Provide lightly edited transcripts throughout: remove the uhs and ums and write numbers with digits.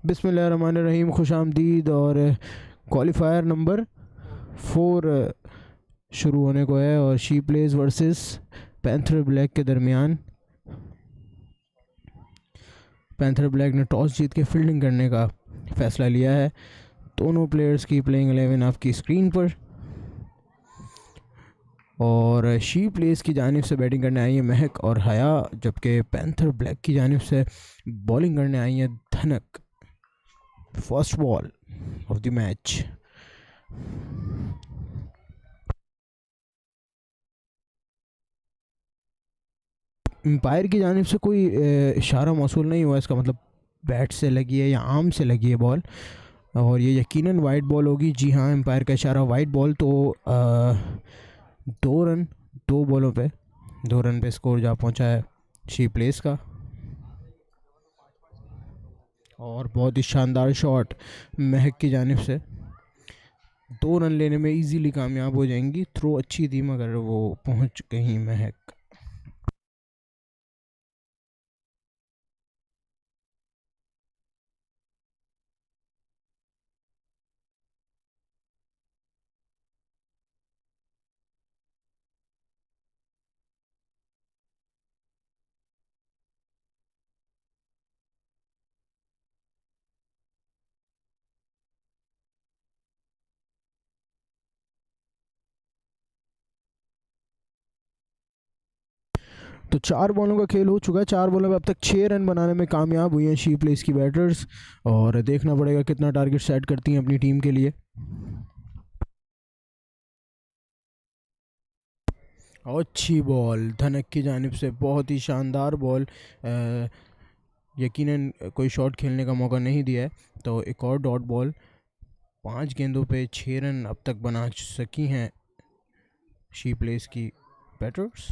बिस्मिल्लाहिर्रहमानिर्रहीम, खुशामदीद। और qualifier number 4 शुरू होने को है और she place versus panther black के दरमियान। पैंथर ब्लैक ने टॉस जीत के फील्डिंग करने का फ़ैसला लिया है। दोनों प्लेयर्स की प्लेइंग 11 आपकी स्क्रीन पर। और शी प्लेस की जानिब से बैटिंग करने आई है महक और हया, जबकि पैंथर ब्लैक की जानिब से बॉलिंग करने आई है Dhanak. First ball of the match. Umpire की जानिब से कोई इशारा मौसूल नहीं हुआ, इसका मतलब बैट से लगी है या आर्म से लगी है बॉल, और ये यकीनन वाइड बॉल होगी। जी हाँ, एम्पायर का इशारा वाइड बॉल। तो 2 रन 2 बॉलों पे 2 रन पे स्कोर जा पहुंचा है शी प्लेस का। और बहुत ही शानदार शॉट महक की जानिब से। 2 रन लेने में इजीली कामयाब हो जाएंगी। थ्रो अच्छी थी मगर वो पहुंच गई महक। तो 4 बॉलों का खेल हो चुका है। 4 बॉलों में अब तक 6 रन बनाने में कामयाब हुई हैं शी प्लेस की बैटर्स। और देखना पड़ेगा कितना टारगेट सेट करती हैं अपनी टीम के लिए। अच्छी बॉल धनक की जानिब से, बहुत ही शानदार बॉल। यकीनन कोई शॉट खेलने का मौका नहीं दिया है। तो एक और डॉट बॉल। 5 गेंदों पे 6 रन अब तक बना सकी हैं शी प्लेस की बैटर्स।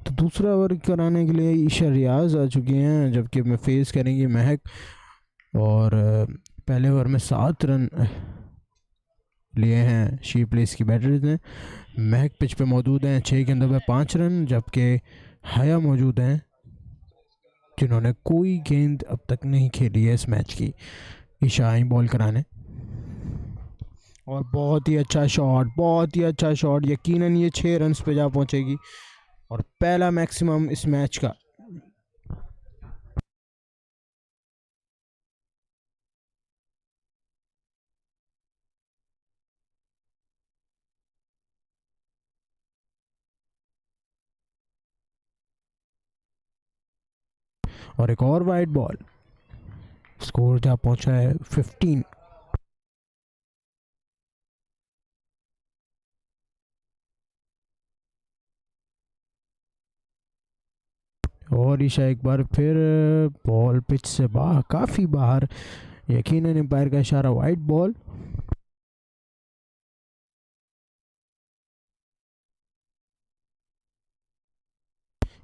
तो दूसरा ओवर कराने के लिए ईशा रियाज आ चुकी हैं, जबकि मैं फेस करेंगी महक। और पहले ओवर में 7 रन लिए हैं शी प्लेस की बैटर्स ने। महक पिच पे मौजूद हैं 6 गेंदों पे 5 रन, जबकि हया मौजूद हैं जिन्होंने कोई गेंद अब तक नहीं खेली है इस मैच की। ईशा आई बॉल कराने। और बहुत ही अच्छा शॉट, बहुत ही अच्छा शॉट। यकीनन ये 6 रन पे जा पहुंचेगी और पहला मैक्सिमम इस मैच का। और एक और वाइड बॉल। स्कोर जा पहुंचा है 15। और ईशा एक बार फिर बॉल पिच से बाहर, काफ़ी बाहर। यकीनन एम्पायर का इशारा वाइड बॉल।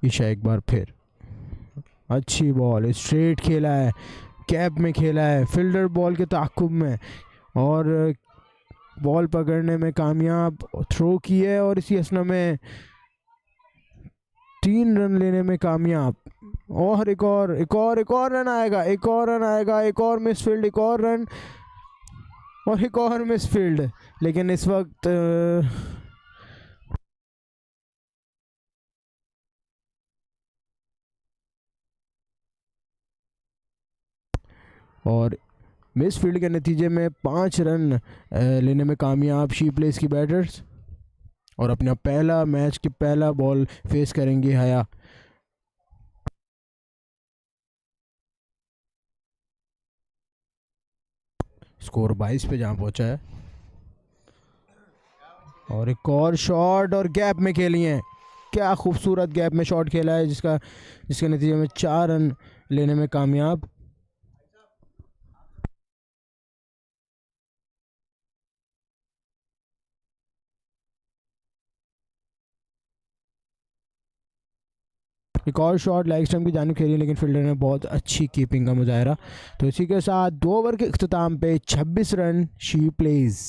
ईशा एक बार फिर अच्छी बॉल, स्ट्रेट खेला है, कैप में खेला है, फील्डर बॉल के ताक़ुब में, और बॉल पकड़ने में कामयाब, थ्रो की है और इसी असना में 3 रन लेने में कामयाब। और एक और रन आएगा, एक और रन आएगा, एक और मिस फील्ड, एक और रन और एक और मिस फील्ड। लेकिन इस वक्त और मिस फील्ड के नतीजे में 5 रन लेने में कामयाब शी प्लेस की बैटर्स। और अपना पहला मैच की पहला बॉल फेस करेंगे हया। स्कोर 22 पे जहाँ पहुँचा है। और एक और शॉट और गैप में खेली है। क्या खूबसूरत गैप में शॉट खेला है जिसके नतीजे में 4 रन लेने में कामयाब। एक और शॉट लेग स्टंप की जानिब खेली लेकिन फील्डर ने बहुत अच्छी कीपिंग का मुजाहरा। तो इसी के साथ 2 ओवर के इख्तिताम पे 26 रन शी प्लेज।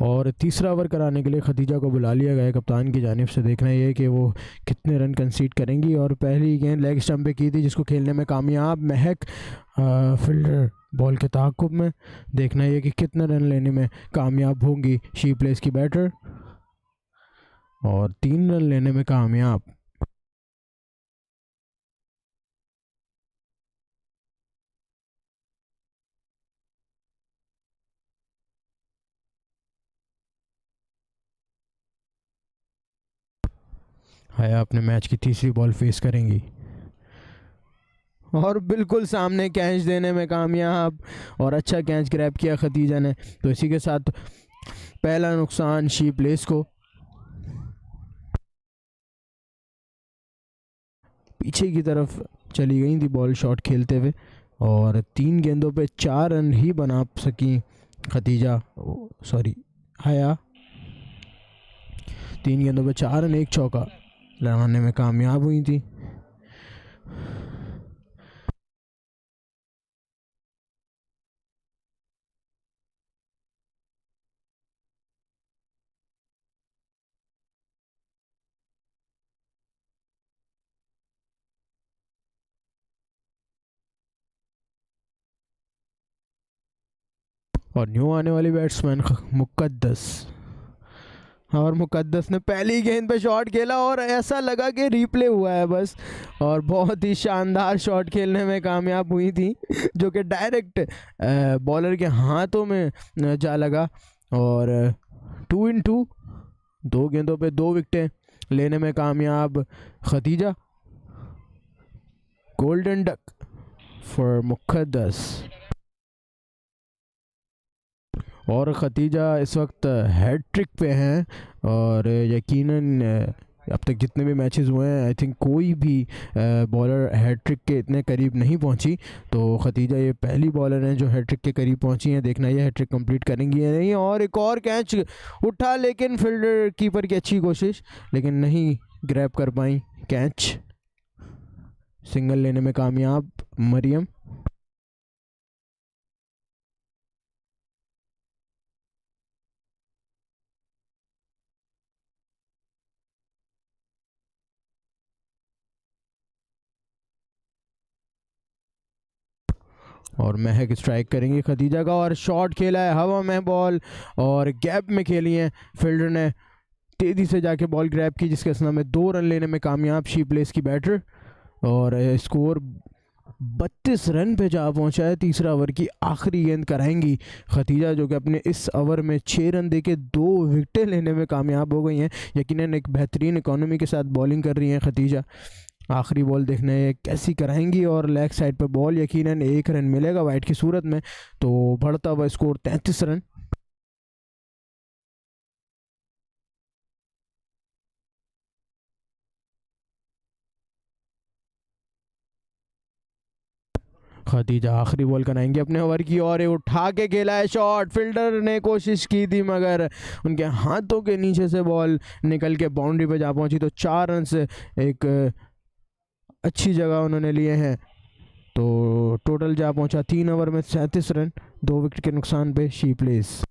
और तीसरा ओवर कराने के लिए खदीजा को बुला लिया गया कप्तान की जानिब से। देखना ये है कि वो कितने रन कंसीड करेंगी। और पहली गेंद लेग स्टंप पे की थी जिसको खेलने में कामयाब महक फील्डर बॉल के ताक़ुब में। देखना ये कि कितने रन लेने में कामयाब होंगी शी प्लेस की बैटर। और 3 रन लेने में कामयाब। हया अपने मैच की तीसरी बॉल फेस करेंगी और बिल्कुल सामने कैच देने में कामयाब। और अच्छा कैच ग्रैब किया खदीजा ने। तो इसी के साथ पहला नुकसान शी प्लेस को। पीछे की तरफ चली गई थी बॉल शॉट खेलते हुए और 3 गेंदों पे 4 रन ही बना सकी खदीजा हया। 3 गेंदों पे 4 रन 1 चौका लगाने में कामयाब हुई थी। और न्यू आने वाली बैट्समैन मुकद्दस। और मुकद्दस ने पहली गेंद पे शॉट खेला और ऐसा लगा कि रिप्ले हुआ है बस। और बहुत ही शानदार शॉट खेलने में कामयाब हुई थी जो कि डायरेक्ट बॉलर के हाथों में जा लगा। और 2 इन 2 2 गेंदों पे 2 विकेटें लेने में कामयाब Khadija. Golden duck for Muqaddas. और खदीजा इस वक्त हैट्रिक पे हैं और यकीनन अब तक जितने भी मैचेस हुए हैं आई थिंक कोई भी बॉलर हैट्रिक के इतने करीब नहीं पहुंची। तो खदीजा ये पहली बॉलर हैं जो हैट्रिक के करीब पहुंची हैं। देखना ये हैट्रिक कंप्लीट करेंगी या नहीं। और एक और कैच उठा लेकिन फील्डर कीपर की अच्छी कोशिश लेकिन नहीं ग्रैब कर पाई कैच। सिंगल लेने में कामयाब मरियम। और महक स्ट्राइक करेंगी खदीजा का और शॉट खेला है हवा में बॉल और गैप में खेली है। फील्डर ने तेज़ी से जाके बॉल ग्रैब की जिसके असना में 2 रन लेने में कामयाब शी प्लेस की बैटर। और स्कोर 32 रन पे जा पहुंचा है। तीसरा ओवर की आखिरी गेंद कराएंगी खदीजा जो कि अपने इस ओवर में 6 रन देके 2 विकेटें लेने में कामयाब हो गई हैं। यकीनन एक बेहतरीन इकोनॉमी के साथ बॉलिंग कर रही हैं खदीजा। आखिरी बॉल देखने कैसी कराएंगी और लेग साइड पर बॉल यकीनन 1 रन मिलेगा वाइट की सूरत में। तो बढ़ता हुआ स्कोर 33 रन। खदीजा आखिरी बॉल कराएंगे अपने ओवर की और उठा के खेला है शॉट। फील्डर ने कोशिश की थी मगर उनके हाथों के नीचे से बॉल निकल के बाउंड्री पे जा पहुंची। तो 4 रन से एक अच्छी जगह उन्होंने लिए हैं। तो टोटल जा पहुंचा 3 ओवर में 37 रन 2 विकेट के नुकसान पे शी प्लेस।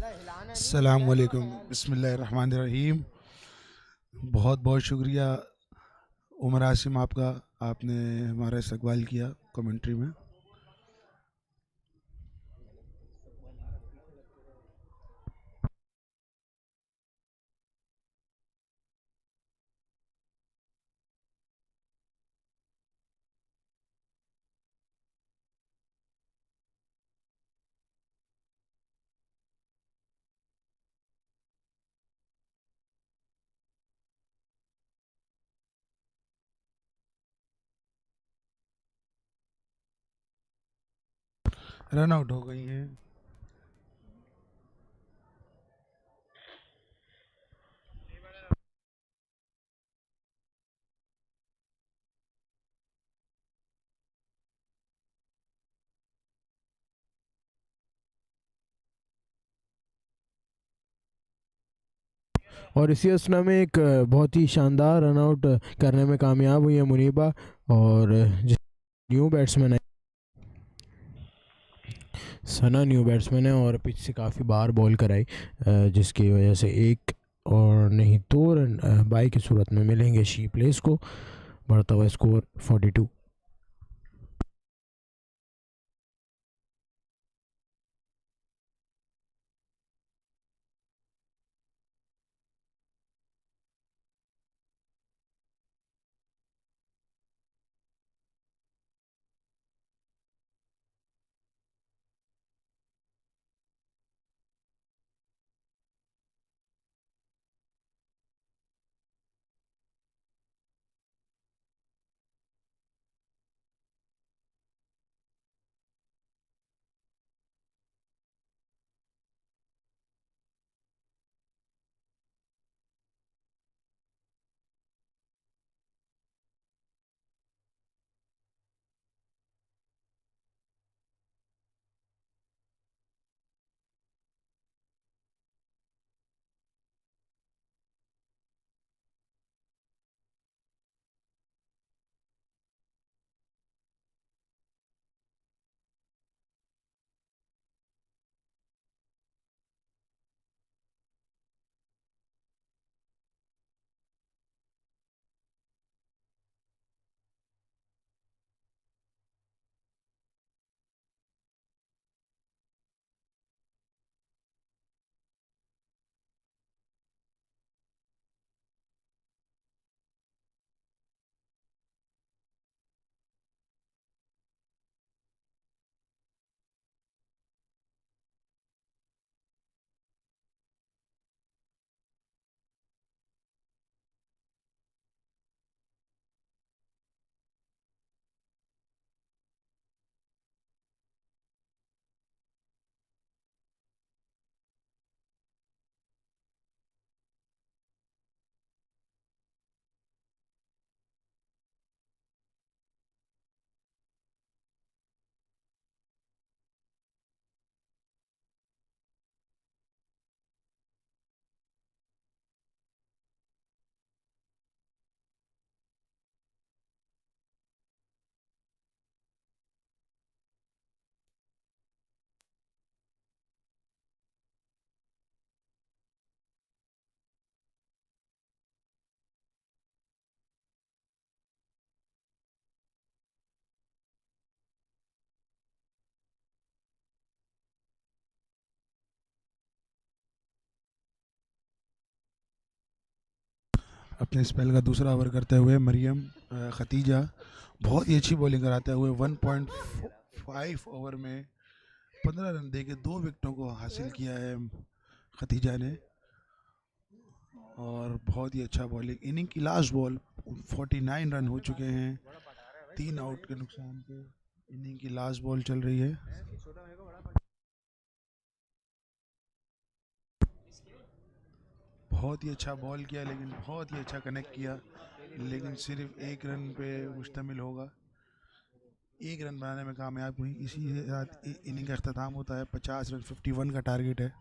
अस्सलाम वालेकुम, बिस्मिल्लाहिर्रहमानिर्रहीम। बहुत बहुत शुक्रिया उमर आसिम आपका, आपने हमारा इस्तकबाल किया कमेंट्री में। रन आउट हो गई हैं। और इसी असना में एक बहुत ही शानदार रन आउट करने में कामयाब हुई है मुनीबा, और न्यू बैट्समैन है सना, न्यू बैट्समैन है और पिच से काफ़ी बार बॉल कराई, जिसकी वजह से एक और नहीं दो रन बाई की सूरत में मिलेंगे शी प्लेस को। बढ़ता हुआ स्कोर 42। अपने स्पेल का दूसरा ओवर करते हुए मरियम खतीजा बहुत ही अच्छी बॉलिंग कराते हुए 1.5 ओवर में 15 रन देके 2 विकेटों को हासिल किया है खतीजा ने। और बहुत ही अच्छा बॉलिंग, इनिंग की लास्ट बॉल 49 रन हो चुके हैं 3 आउट के नुकसान पे। इनिंग की लास्ट बॉल चल रही है। बहुत ही अच्छा बॉल किया, लेकिन बहुत ही अच्छा कनेक्ट किया, लेकिन सिर्फ एक रन पे मुश्तमिल होगा। एक रन बनाने में कामयाब हुई। इसी के साथ इनिंग का अख्ताम होता है। 50 रन 51 का टारगेट है।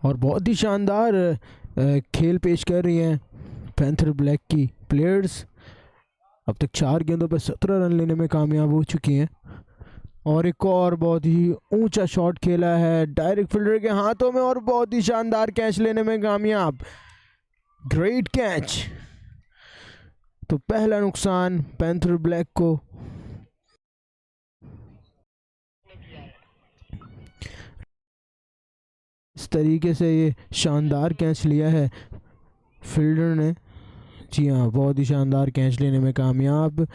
और बहुत ही शानदार खेल पेश कर रही हैं पैंथर ब्लैक की प्लेयर्स। अब तक 4 गेंदों पर 17 रन लेने में कामयाब हो चुकी हैं। और एक और बहुत ही ऊंचा शॉट खेला है डायरेक्ट फील्डर के हाथों में और बहुत ही शानदार कैच लेने में कामयाब। Great catch. तो पहला नुकसान पैंथर ब्लैक को। इस तरीके से ये शानदार कैच लिया है फील्डर ने। जी हाँ, बहुत ही शानदार कैच लेने में कामयाब।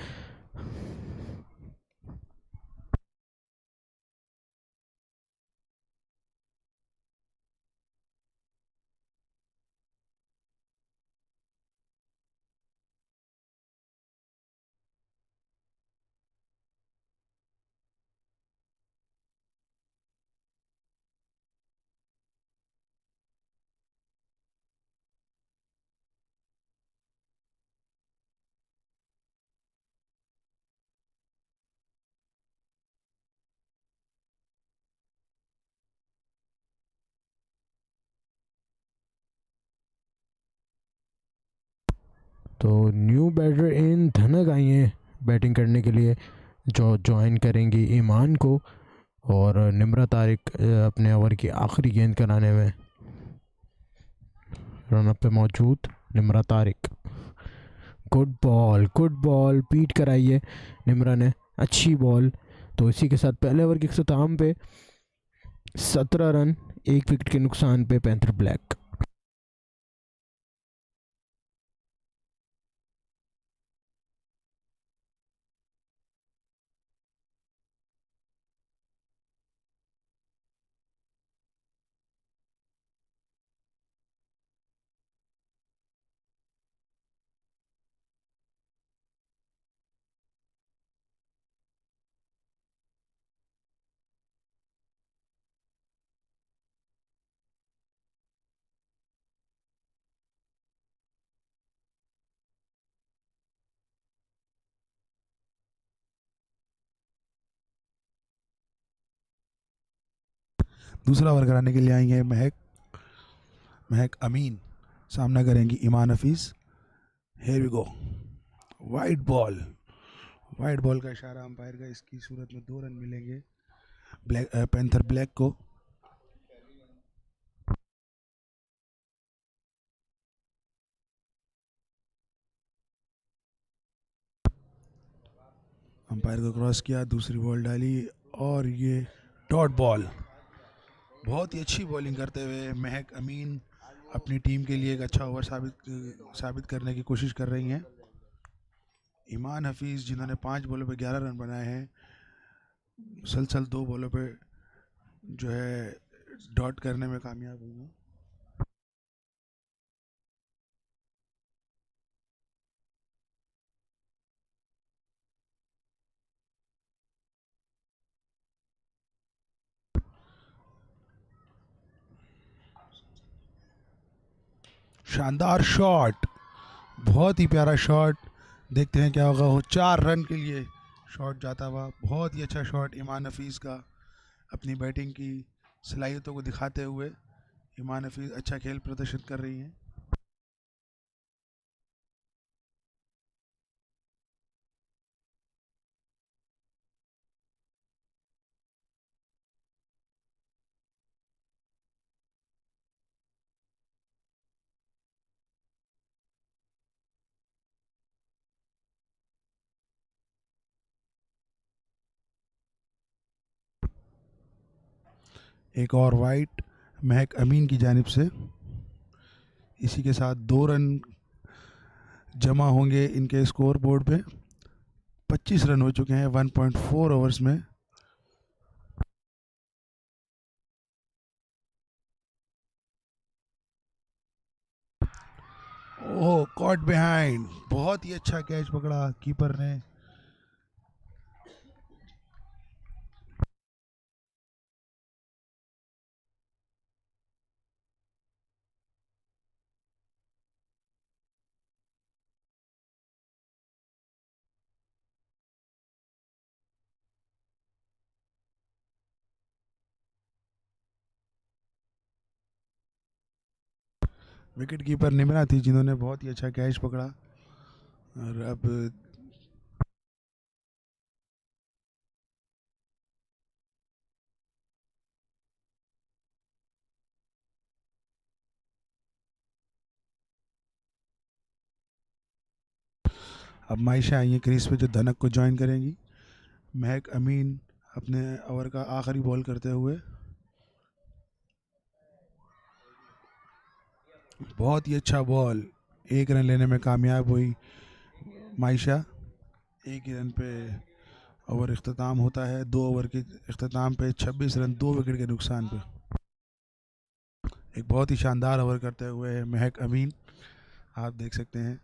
तो न्यू बैटर इन धनक आई हैं बैटिंग करने के लिए, जो ज्वाइन करेंगी ईमान को। और निम्रा तारिक अपने ओवर की आखिरी गेंद कराने में रनअप पे मौजूद। निम्रा तारिक, गुड बॉल पीट कराई है निम्रा ने, अच्छी बॉल। तो इसी के साथ पहले ओवर के अख्ताम पे 17 रन 1 विकेट के नुकसान पे पैंथर ब्लैक। दूसरा ओवर कराने के लिए आई हैं महक महक अमीन, सामना करेंगी Iman Hafeez. Here we go. Wide ball का इशारा अंपायर का, इसकी सूरत में 2 रन मिलेंगे पैंथर ब्लैक को। अंपायर को क्रॉस किया, दूसरी बॉल डाली और ये डॉट बॉल। बहुत ही अच्छी बॉलिंग करते हुए महक अमीन अपनी टीम के लिए एक अच्छा ओवर साबित करने की कोशिश कर रही हैं। ईमान हफीज़ जिन्होंने 5 बॉलों पे 11 रन बनाए हैं, मुसलसल 2 बॉलों पे जो है डॉट करने में कामयाब हुई हैं। शानदार शॉट, बहुत ही प्यारा शॉट। देखते हैं क्या होगा। वो 4 रन के लिए शॉट जाता हुआ, बहुत ही अच्छा शॉट ईमान हफीज़ का। अपनी बैटिंग की सलाहियतों को दिखाते हुए ईमान हफीज़ अच्छा खेल प्रदर्शित कर रही हैं। एक और वाइट महक अमीन की जानिब से। इसी के साथ 2 रन जमा होंगे इनके स्कोर बोर्ड पे। 25 रन हो चुके हैं 1.4 ओवर्स में। ओह, कॉट बिहाइंड, बहुत ही अच्छा कैच पकड़ा कीपर ने। विकेट कीपर निम्रा थी जिन्होंने बहुत ही अच्छा कैच पकड़ा। और अब मायशा आई हैं क्रीज पे जो धनक को ज्वाइन करेंगी। महक अमीन अपने ओवर का आखिरी बॉल करते हुए। बहुत ही अच्छा बॉल, 1 रन लेने में कामयाब हुई मायशा। 1 ही रन पे ओवर इख्तिताम होता है। 2 ओवर के इख्तिताम पे 26 रन 2 विकेट के नुकसान पे। एक बहुत ही शानदार ओवर करते हुए महक अमीन, आप देख सकते हैं।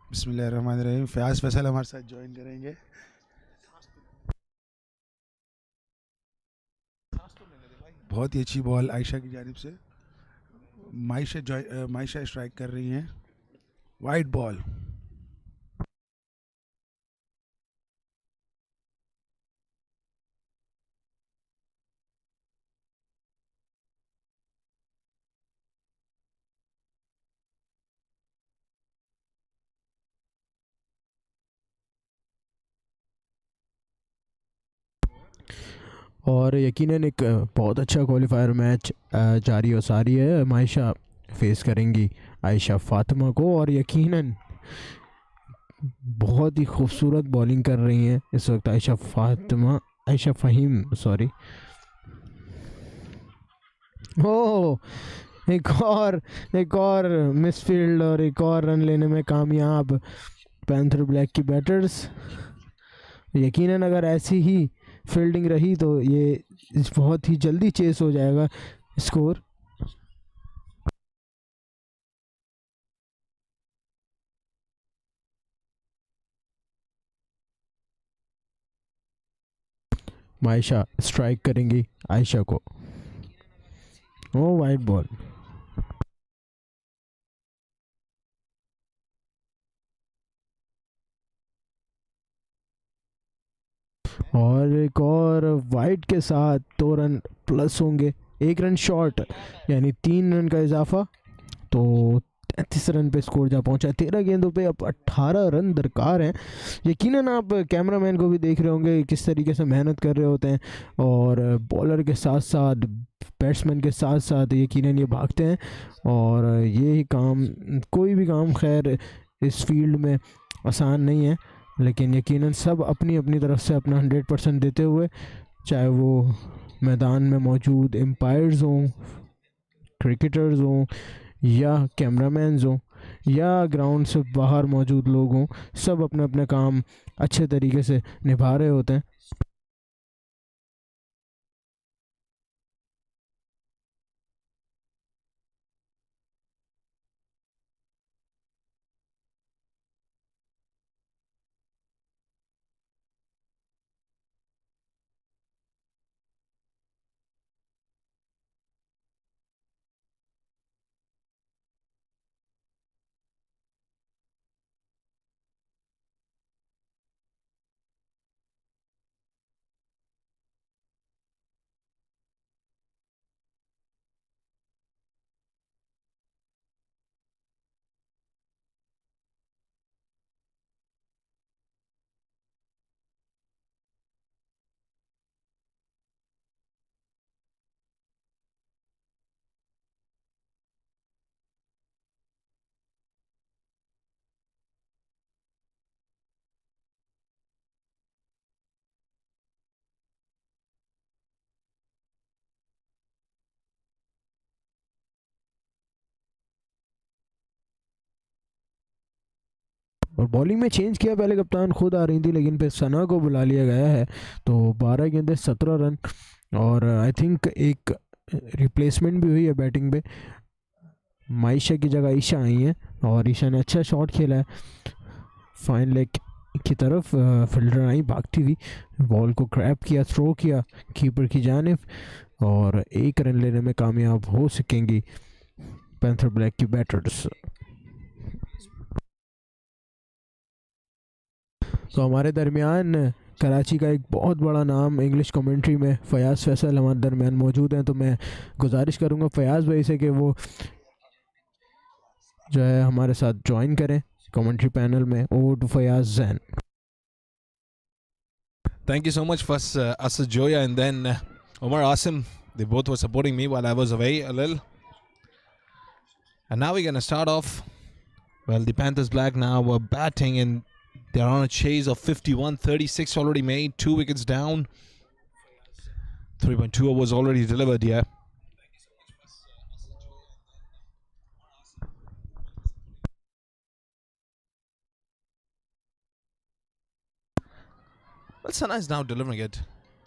बिस्मिल्लाहिर्रहमानिर्रहीम। फयाज फैसल हमारे साथ ज्वाइन करेंगे। बहुत ही अच्छी बॉल आयशा की जानिब से। मायशा स्ट्राइक कर रही हैं। Wide ball. और यकीनन एक बहुत अच्छा क्वालिफायर मैच जारी और सारी है। मायशा फेस करेंगी आयशा फातिमा को, और यकीनन बहुत ही खूबसूरत बॉलिंग कर रही हैं इस वक्त आयशा फ़हीम, सॉरी। ओह, एक और मिसफील्ड और एक और रन लेने में कामयाब पैंथर ब्लैक की बैटर्स। यकीनन अगर ऐसी ही फील्डिंग रही तो ये बहुत ही जल्दी चेस हो जाएगा स्कोर। मायशा स्ट्राइक करेंगी आयशा को। ओ वाइड बॉल। और एक और वाइड के साथ 2 रन प्लस होंगे। 1 रन शॉर्ट, यानी 3 रन का इजाफा। तो 33 रन पे स्कोर जा पहुंचा। 13 गेंदों पे अब 18 रन दरकार हैं। यकीनन आप कैमरामैन को भी देख रहे होंगे किस तरीके से मेहनत कर रहे होते हैं, और बॉलर के साथ साथ बैट्समैन के साथ साथ यकीनन ये भागते हैं। और ये काम, कोई भी काम खैर इस फील्ड में आसान नहीं है, लेकिन यकीनन सब अपनी अपनी तरफ से अपना 100% देते हुए, चाहे वो मैदान में मौजूद एम्पायर्स हों, क्रिकेटर्स हों, या कैमरामैन्स हों, या ग्राउंड से बाहर मौजूद लोग हों, सब अपने अपने काम अच्छे तरीके से निभा रहे होते हैं। और बॉलिंग में चेंज किया, पहले कप्तान खुद आ रही थी लेकिन फिर सना को बुला लिया गया है। तो 12 गेंदें 17 रन, और आई थिंक एक रिप्लेसमेंट भी हुई है बैटिंग पे। माइशा की जगह ईशा आई हैं और ईशा ने अच्छा शॉट खेला है फाइन लेग की तरफ। फील्डर आई भागती हुई, बॉल को क्रैप किया, थ्रो किया कीपर की जानिब, और 1 रन लेने में कामयाब हो सकेंगी पैंथर ब्लैक की बैटर्स। तो हमारे दरमियान कराची का एक बहुत बड़ा नाम इंग्लिश कमेंट्री में फयाज़ फैसल हमारे दरमियान मौजूद हैं। तो मैं गुजारिश करूंगा फयाज़ भाई से कि वो जो है हमारे साथ ज्वाइन करें कमेंट्री पैनल में। Over to Fayaz Jain. Thank you so much, first Asad Joya and then Omar Asim. They both were supporting me while I was away a little. And now we're going to start off. Well, the Panthers Black now were batting and they're on a chase of 51, 36 already made, 2 wickets down. 3.2 overs already delivered here. Well, Sana is now delivering it,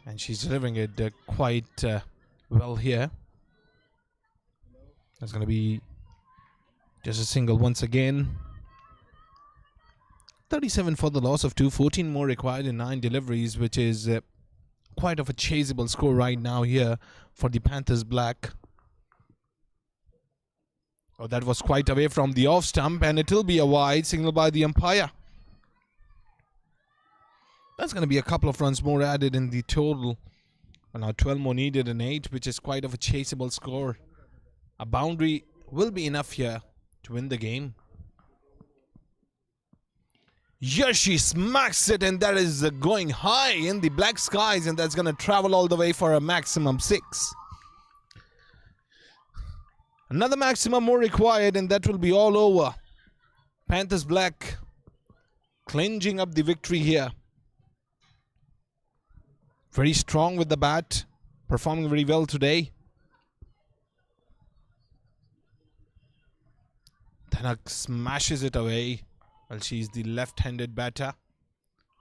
and she's delivering it quite well here. That's going to be just a single once again. 37 for the loss of 2, 14 more required in 9 deliveries, which is quite of a chaseable score right now here for the Panthers Black. Oh, that was quite away from the off stump, and it'll be a wide signal by the umpire. That's going to be a couple of runs more added in the total. And now 12 more needed in 8, which is quite of a chaseable score. A boundary will be enough here to win the game. Yes, she smacks it, and that is going high in the black skies, and that's going to travel all the way for a maximum 6. Another maximum more required, and that will be all over. Panthers Black clinching up the victory here. Very strong with the bat, performing very well today. Dhanak smashes it away. Well, she's the left-handed batter.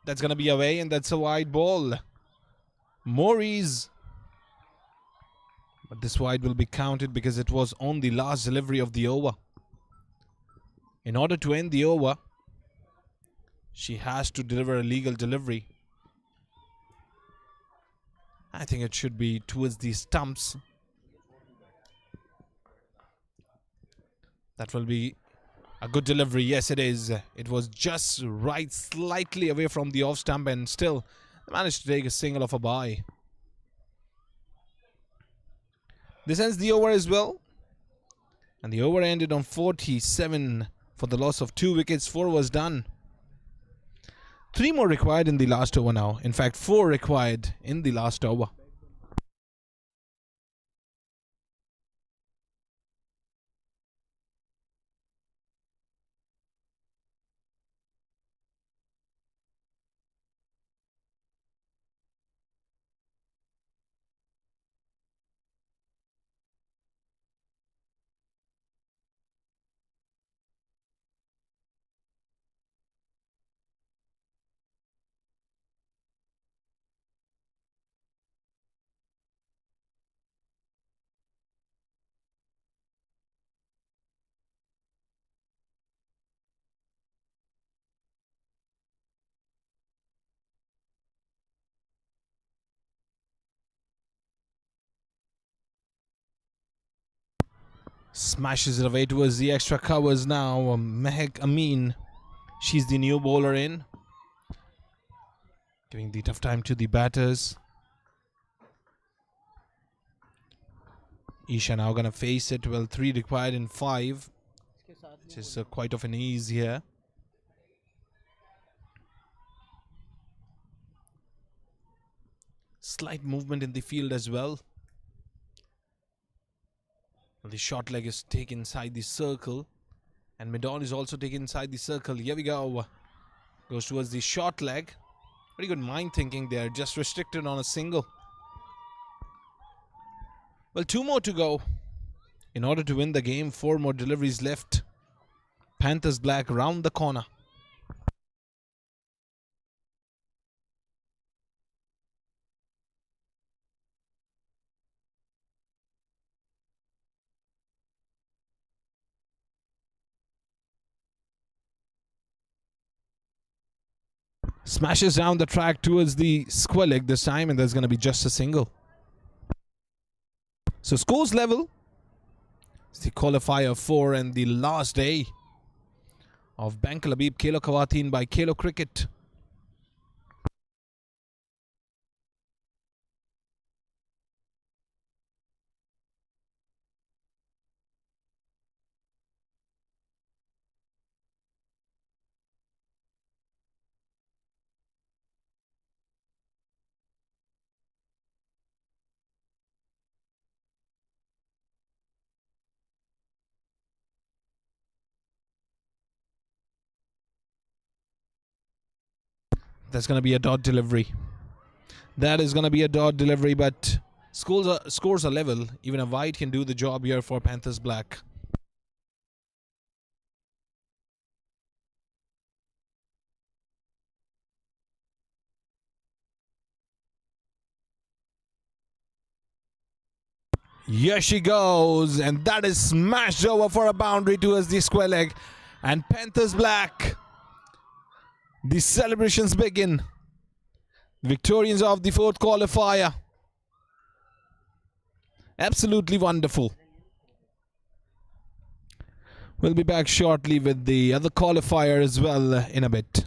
That's going to be away, and that's a wide ball. Maurice. But this wide will be counted because it was on the last delivery of the over. In order to end the over, she has to deliver a legal delivery. I think it should be towards the stumps. That will be a good delivery. Yes, it is. It was just right, slightly away from the off stump, and still managed to take a single off a bye. This ends the over as well. And the over ended on 47 for the loss of 2 wickets. 4 was done. 3 more required in the last over now. In fact, 4 required in the last over. Smashes it away towards the extra covers now. Mehek Amin. She's the new bowler in. Giving the tough time to the batters. Isha now going to face it. Well, 3 required in 5. Which is quite of an ease here. Slight movement in the field as well. The short leg is taken inside the circle. And MEMON is also taken inside the circle. Here we go. Goes towards the short leg. Very good mind thinking there. Just restricted on a single. Well, 2 more to go. In order to win the game, 4 more deliveries left. Panthers Black round the corner. Smashes down the track towards the square leg this time, and there's going to be just a single. So scores level. It's the qualifier 4 and the last day of Bank Habib Khelokhawateen by Khelo Cricket. That's going to be a dot delivery. That is going to be a dot delivery, but scores are level. Even a wide can do the job here for Panthers Black. Here she goes, and that is smashed over for a boundary towards the square leg. And Panthers Black, the celebrations begin. Victorians of the fourth qualifier. Absolutely wonderful. We'll be back shortly with the other qualifier as well in a bit.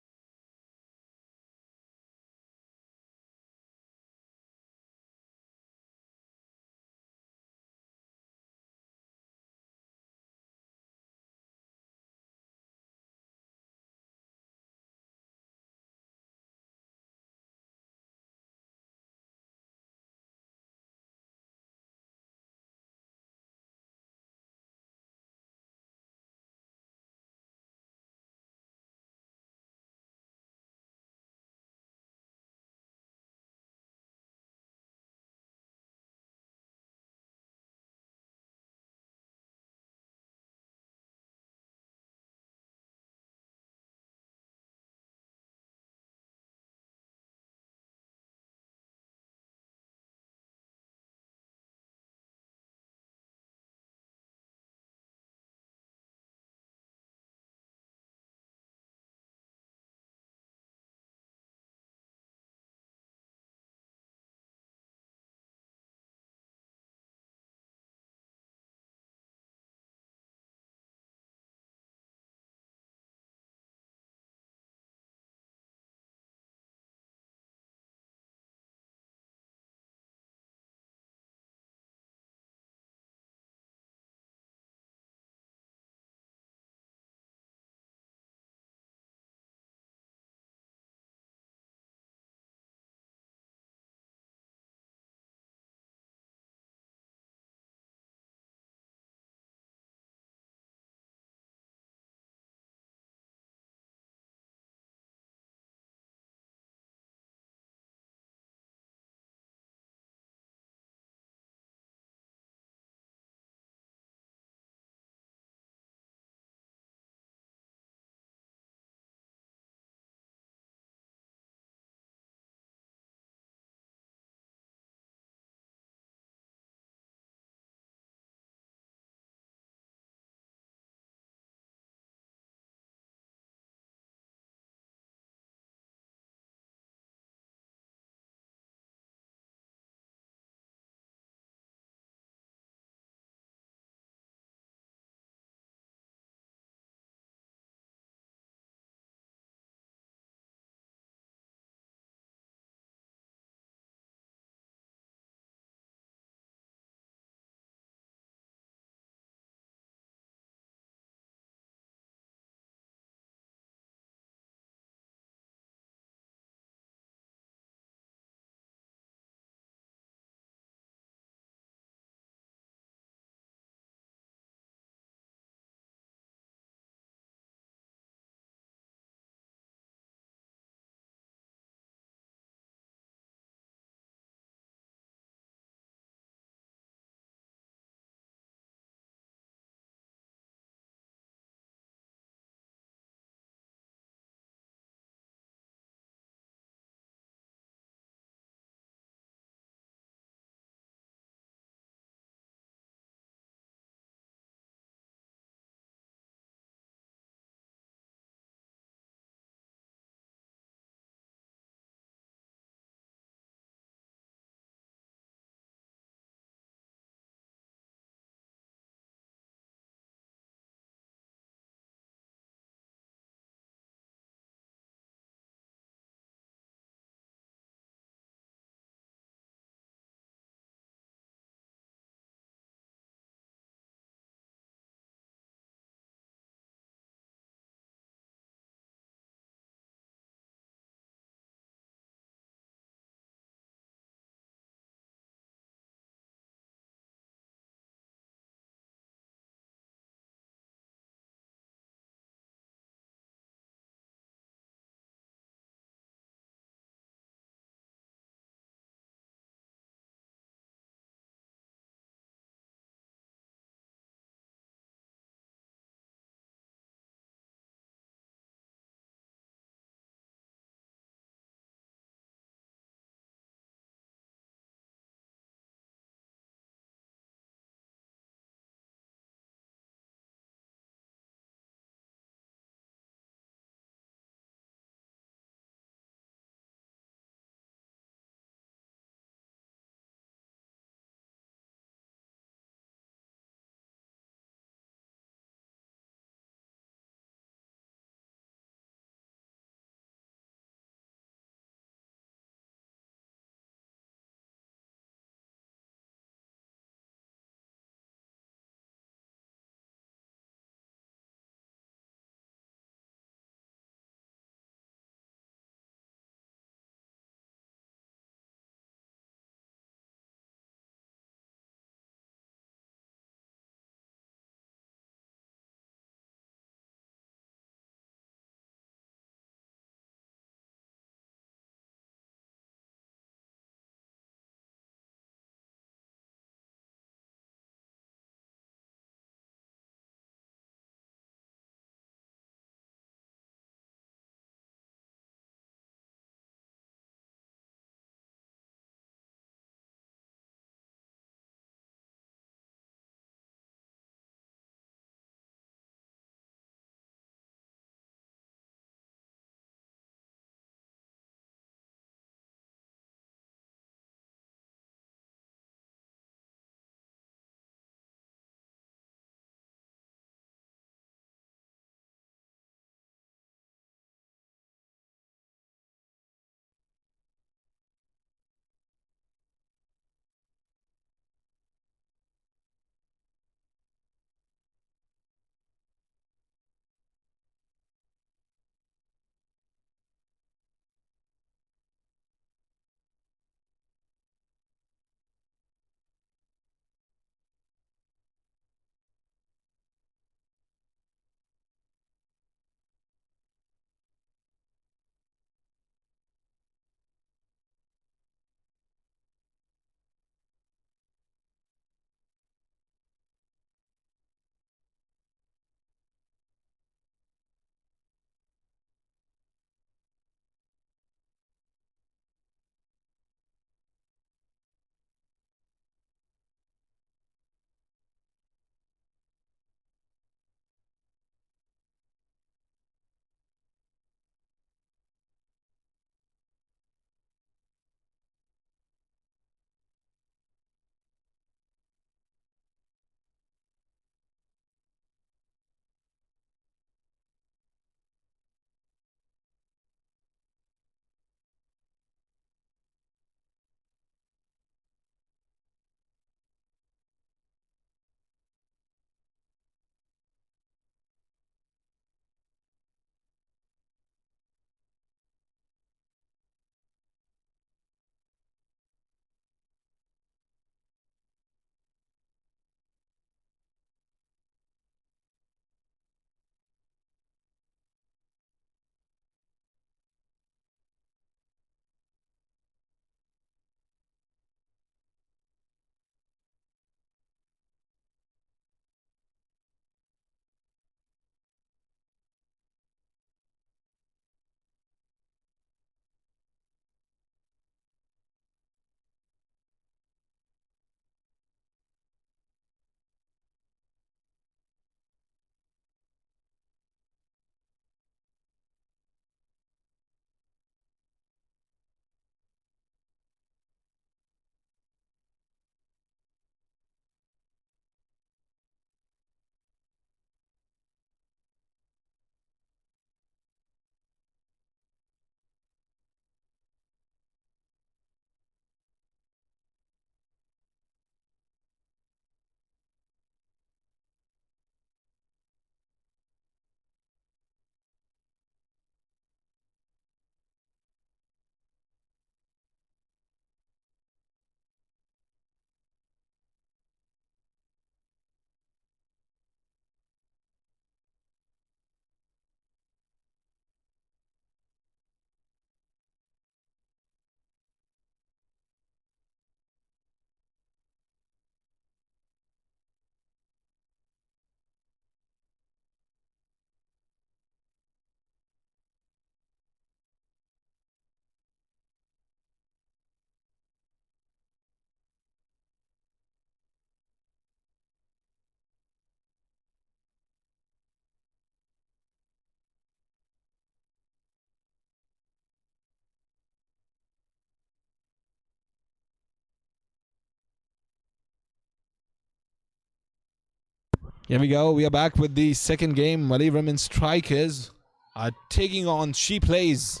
Here we go. We are back with the second game. Malay women strikers are taking on She Plays.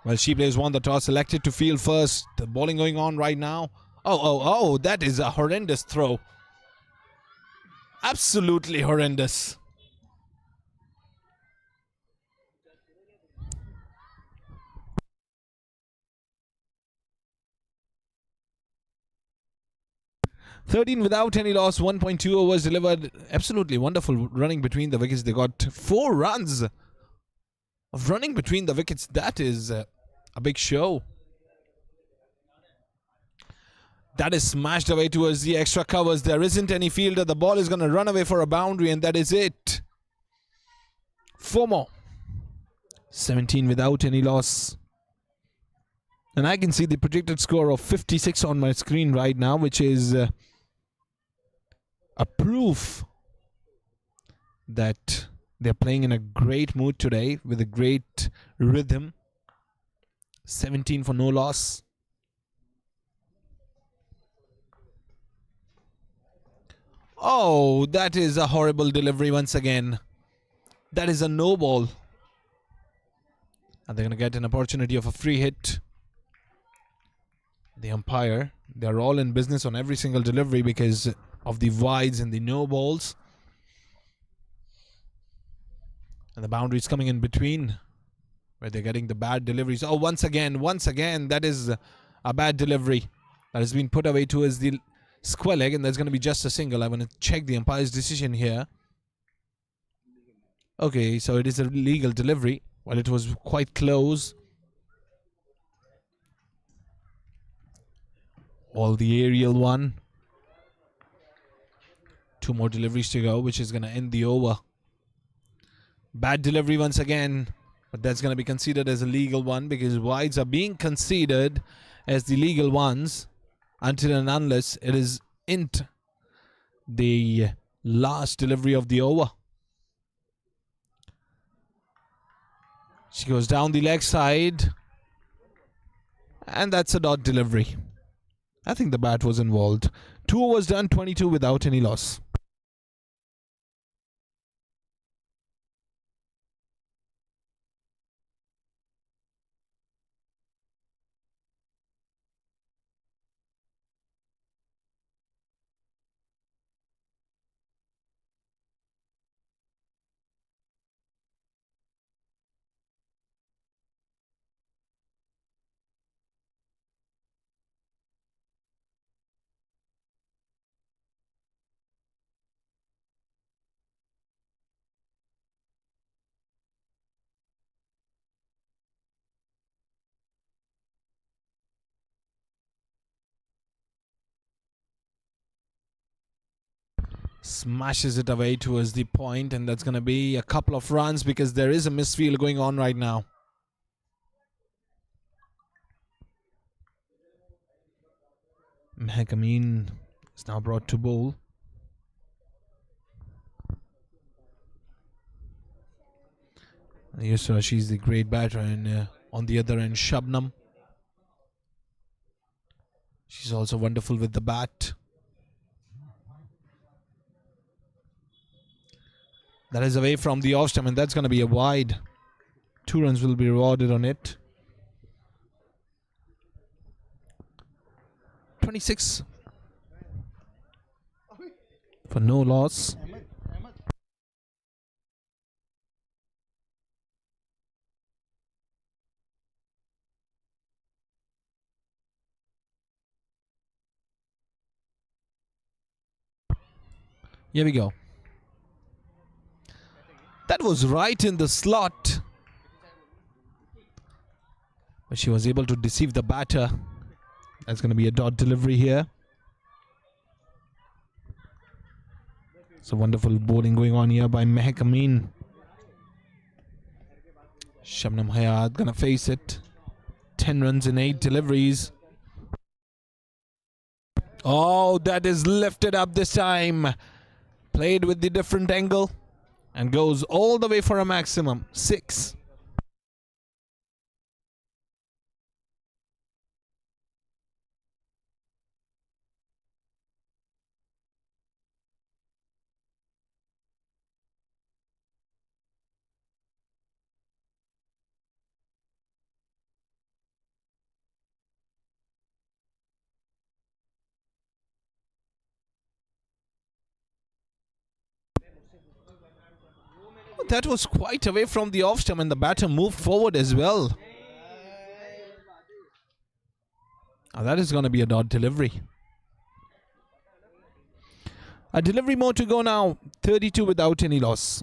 Well, She Plays won the toss, selected to field first. The bowling going on right now. Oh, that is a horrendous throw. Absolutely horrendous. "13 without any loss, 1.2 overs delivered. Absolutely wonderful running between the wickets. They got 4 runs of running between the wickets. That is a big show. That is smashed away towards the extra covers. There isn't any fielder. The ball is going to run away for a boundary, and that is it. 4 more. 17 without any loss. And I can see the predicted score of 56 on my screen right now, which is a proof that they're playing in a great mood today with a great rhythm. 17 for no loss. Oh, that is a horrible delivery once again. That is a no ball. And they're going to get an opportunity of a free hit. The umpire, they're all in business on every single delivery because of the wides and the no balls. And the boundaries coming in between where they're getting the bad deliveries. Oh, once again, that is a bad delivery that has been put away towards the square leg, and there's going to be just a single. I want to check the umpire's decision here. Okay, so it is a legal delivery. Well, it was quite close. All the aerial one. 2 more deliveries to go, which is going to end the over. Bad delivery once again, but that's going to be considered as a legal one because wides are being considered as the legal ones until and unless it is in the last delivery of the over. She goes down the leg side, and that's a dot delivery. I think the bat was involved. 2 overs done, 22 without any loss. Smashes it away towards the point, and that's going to be a couple of runs because there is a misfield going on right now. Mehak Amin is now brought to bowl. Yes, she's the great batter, and on the other end, Shabnam. She's also wonderful with the bat. That is away from the off stump, and that's going to be a wide. 2 runs will be rewarded on it. 26 for no loss. Here we go. That was right in the slot. But she was able to deceive the batter. That's going to be a dot delivery here. It's a wonderful bowling going on here by Mehak Amin. Shabnam Hayat going to face it. 10 runs in 8 deliveries. Oh, that is lifted up this time. Played with the different angle. And goes all the way for a maximum. 6. that was quite away from the off stump and the batter moved forward as well. Now that is going to be a dot delivery. A delivery more to go now. 32 without any loss.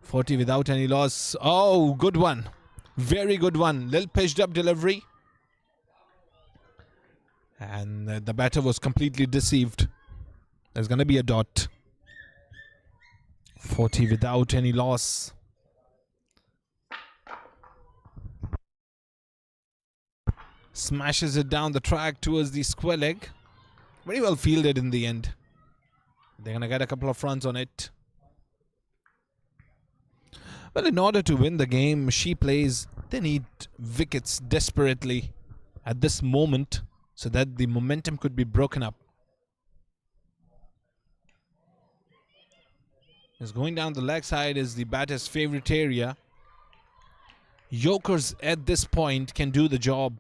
.40 without any loss. Oh, good one. Very good one. Little pitched up delivery. And the batter was completely deceived. There's going to be a dot. 40 without any loss. Smashes it down the track towards the square leg. Very well fielded in the end. They're going to get a couple of runs on it. Well, in order to win the game, she plays, they need wickets desperately at this moment so that the momentum could be broken up. As going down the leg side is the batter's favorite area. Yokers at this point can do the job.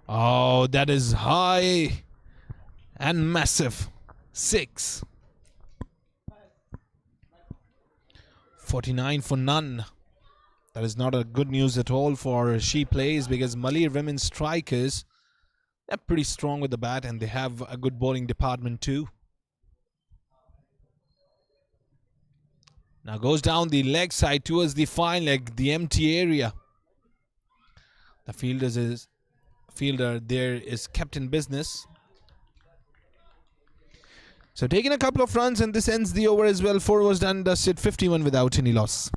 Oh, that is high and massive. 6. 49 for none. That is not a good news at all for she plays because Malay women's strikers, they're pretty strong with the bat and they have a good bowling department too. Now goes down the leg side towards the fine leg, the empty area. The fielder there is kept in business. So taking a couple of runs and this ends the over as well. 4 was done, dusted, 51 without any loss.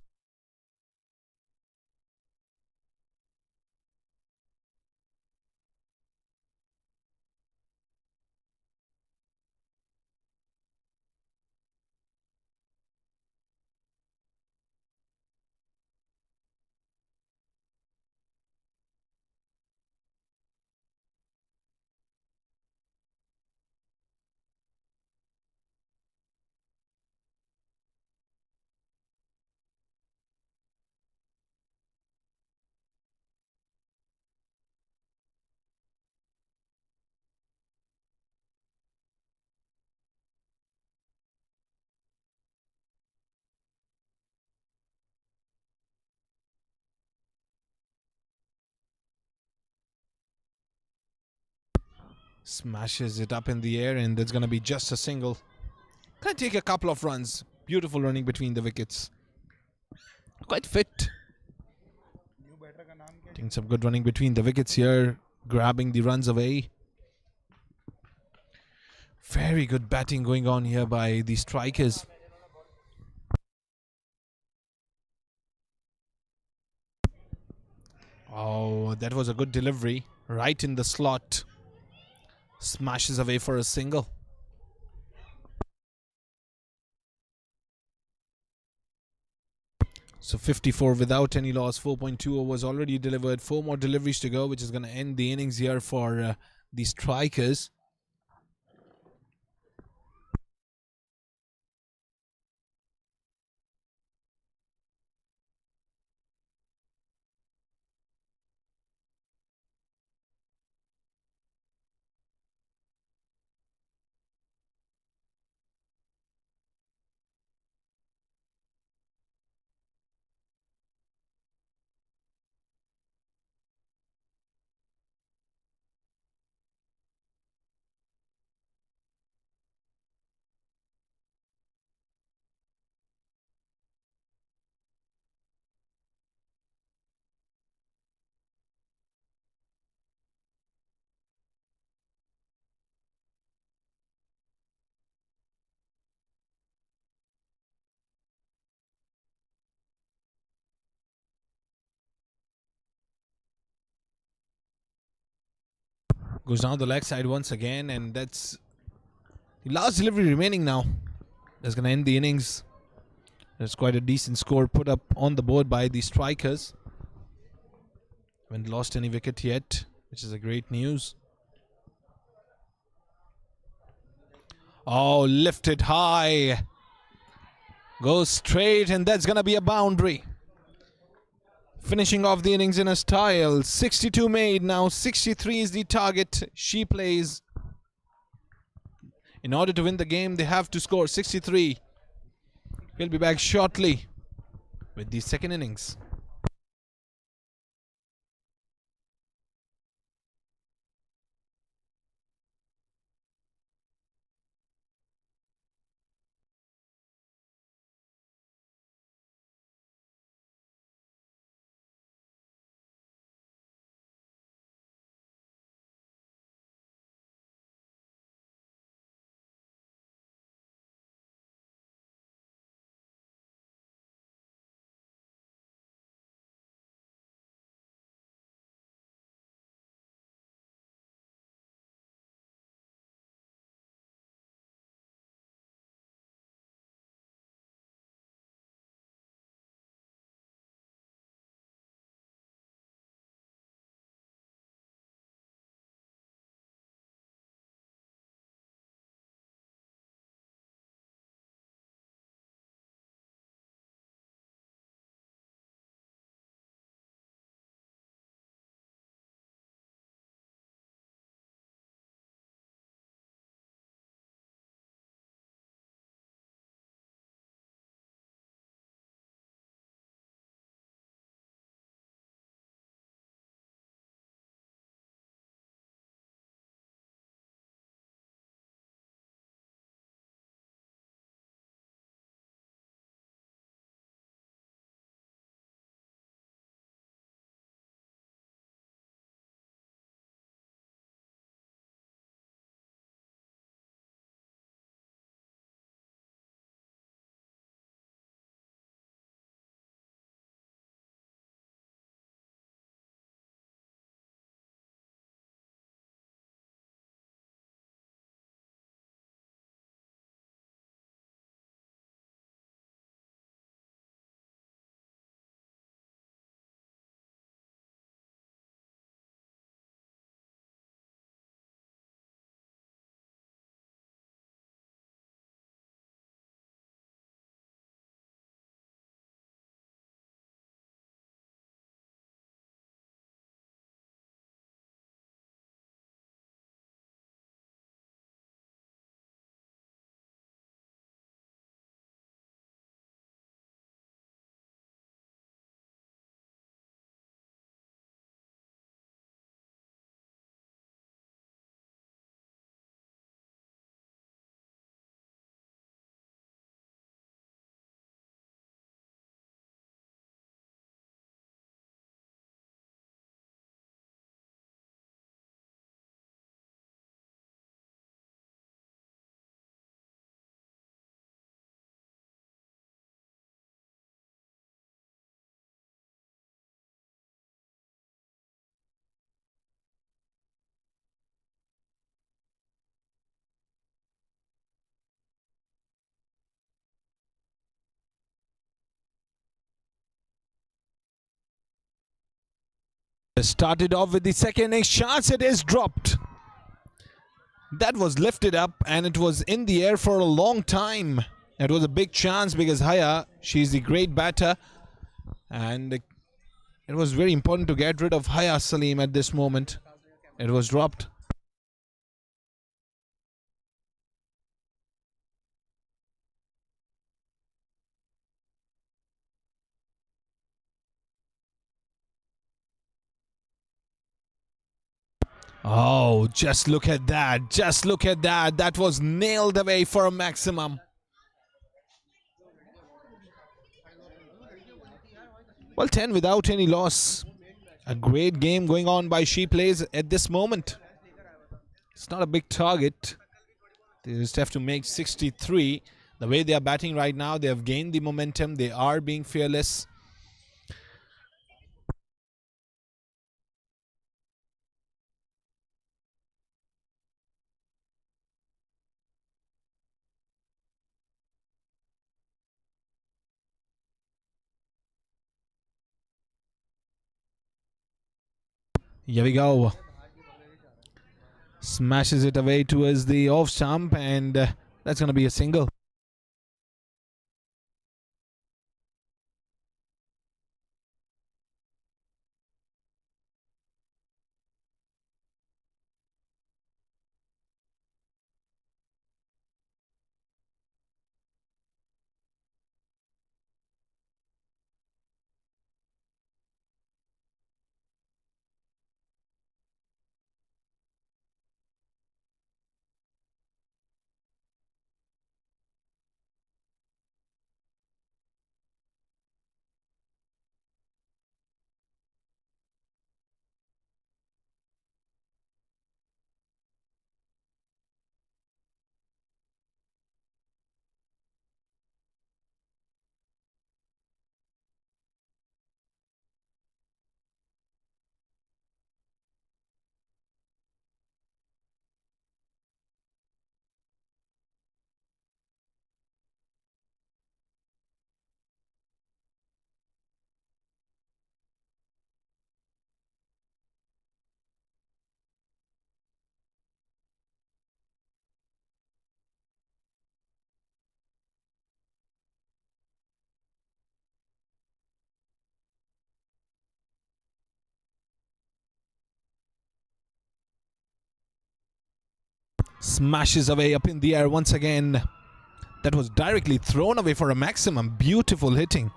Smashes it up in the air and there's going to be just a single. Can take a couple of runs. Beautiful running between the wickets. Quite fit. Taking some good running between the wickets here. grabbing the runs away. Very good batting going on here by the strikers. Oh, that was a good delivery. Right in the slot. Smashes away for a single. So 54 without any loss. 4.2 overs already delivered. 4 more deliveries to go, which is going to end the innings here for the strikers. Goes down the leg side once again, and that's the last delivery remaining now. That's going to end the innings. There's quite a decent score put up on the board by the strikers. Haven't lost any wicket yet, which is a great news. Oh, lifted high. Goes straight, and that's going to be a boundary. Finishing off the innings in a style. 62 made now. 63 is the target she plays. In order to win the game, they have to score 63. We'll be back shortly with the second innings. Started off with the second innings chance. It is dropped. That was lifted up and it was in the air for a long time. It was a big chance because Haya, she's the great batter, and it was very important to get rid of Haya Salim at this moment. It was dropped. Oh, just look at that. Just look at that. That was nailed away for a maximum. Well, 10 without any loss. A great game going on by She Plays at this moment. It's not a big target. They just have to make 63. The way they are batting right now, they have gained the momentum. They are being fearless. Here we go. Smashes it away towards the off stump, and that's going to be a single. Smashes away up in the air once again. That was directly thrown away for a maximum. Beautiful hitting.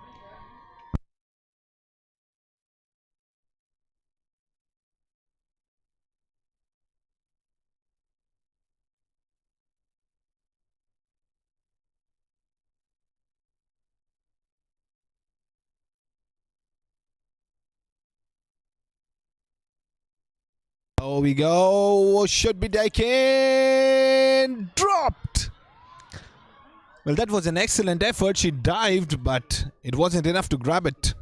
Oh, we go. Should be taken. Dropped. Well, that was an excellent effort. She dived, but it wasn't enough to grab it.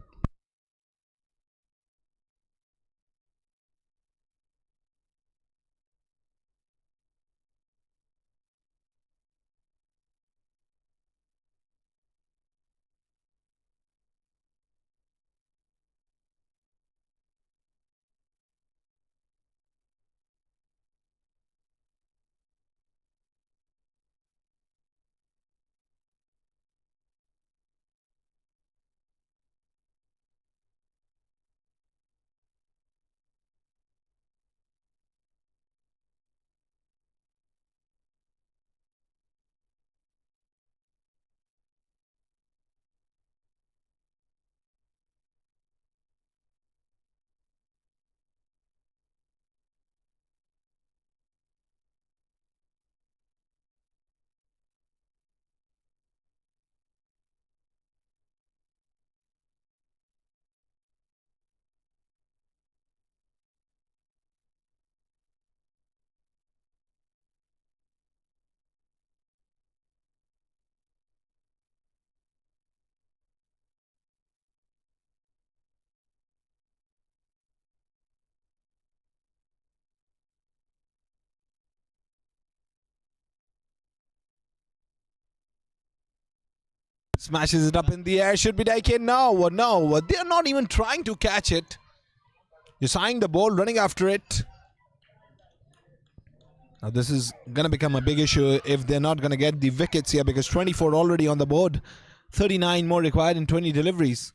Smashes it up in the air. Should be taken. No, no. They're not even trying to catch it. Just eyeing the ball, running after it. Now this is going to become a big issue if they're not going to get the wickets here, because 24 already on the board. 39 more required in 20 deliveries.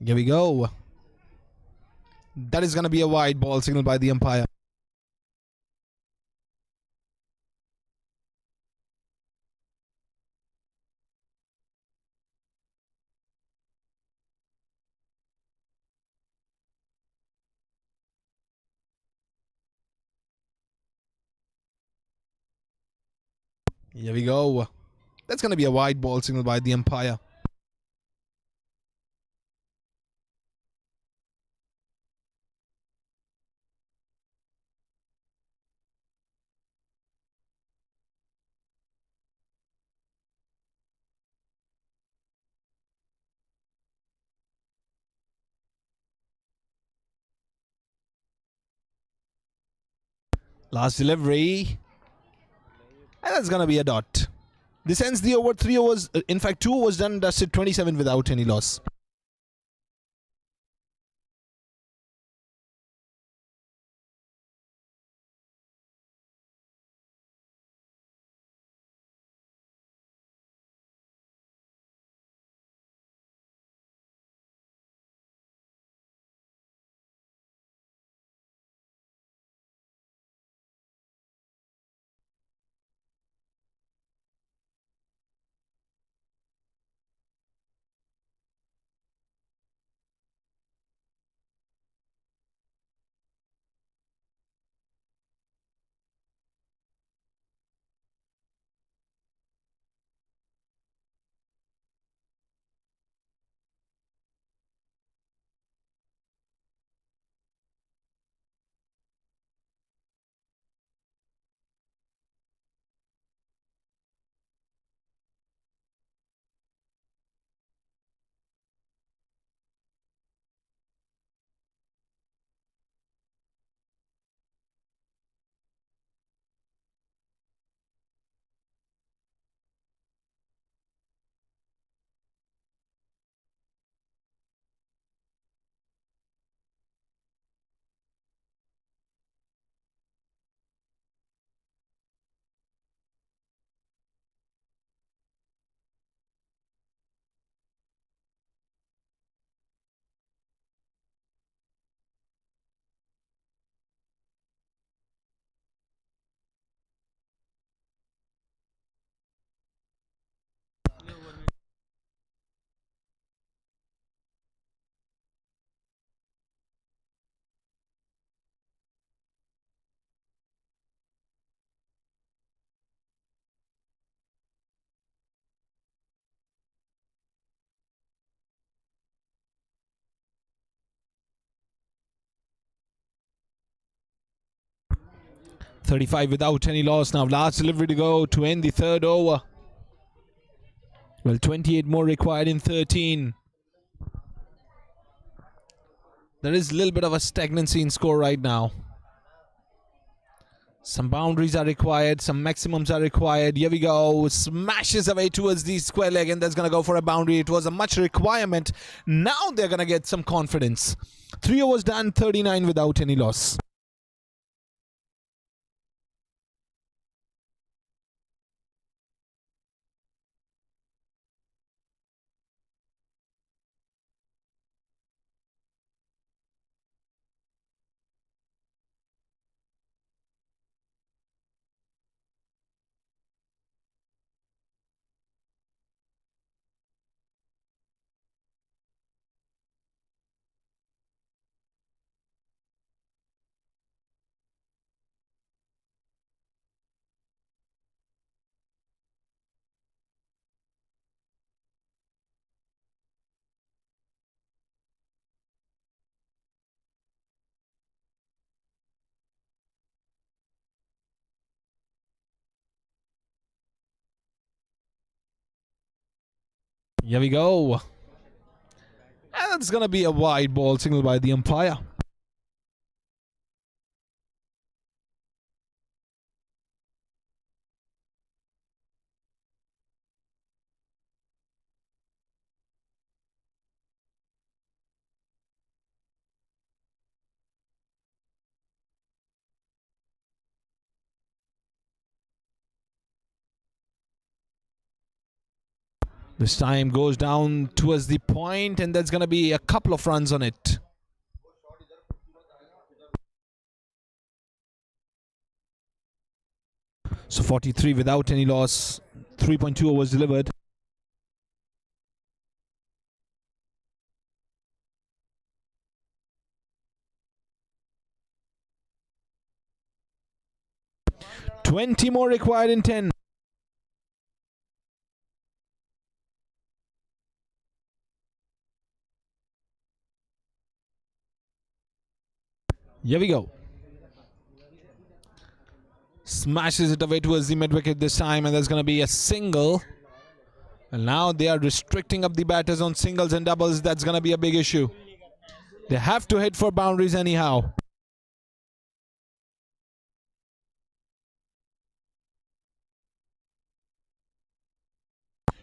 Here we go. That is going to be a wide ball signaled by the umpire. Here we go. That's going to be a wide ball signaled by the umpire. Last delivery. And that's going to be a dot. This ends the over. 3 overs. In fact, 2 overs done. That's it. 27 without any loss. .35 without any loss. Now last delivery to go to end the third over. Well, 28 more required in 13. There is a little bit of a stagnancy in score right now. Some boundaries are required. Some maximums are required. Here we go. Smashes away towards the square leg, and that's going to go for a boundary. It was a much requirement. Now they're going to get some confidence. 3 overs done, 39 without any loss. Here we go. And it's going to be a wide ball signal by the umpire. This time goes down towards the point, and there's going to be a couple of runs on it. So 43 without any loss. 3.2 overs delivered. $20 more required in 10. Here we go. Smashes it away towards the mid-wicket this time, and there's going to be a single. And now they are restricting up the batters on singles and doubles. That's going to be a big issue. They have to hit for boundaries anyhow.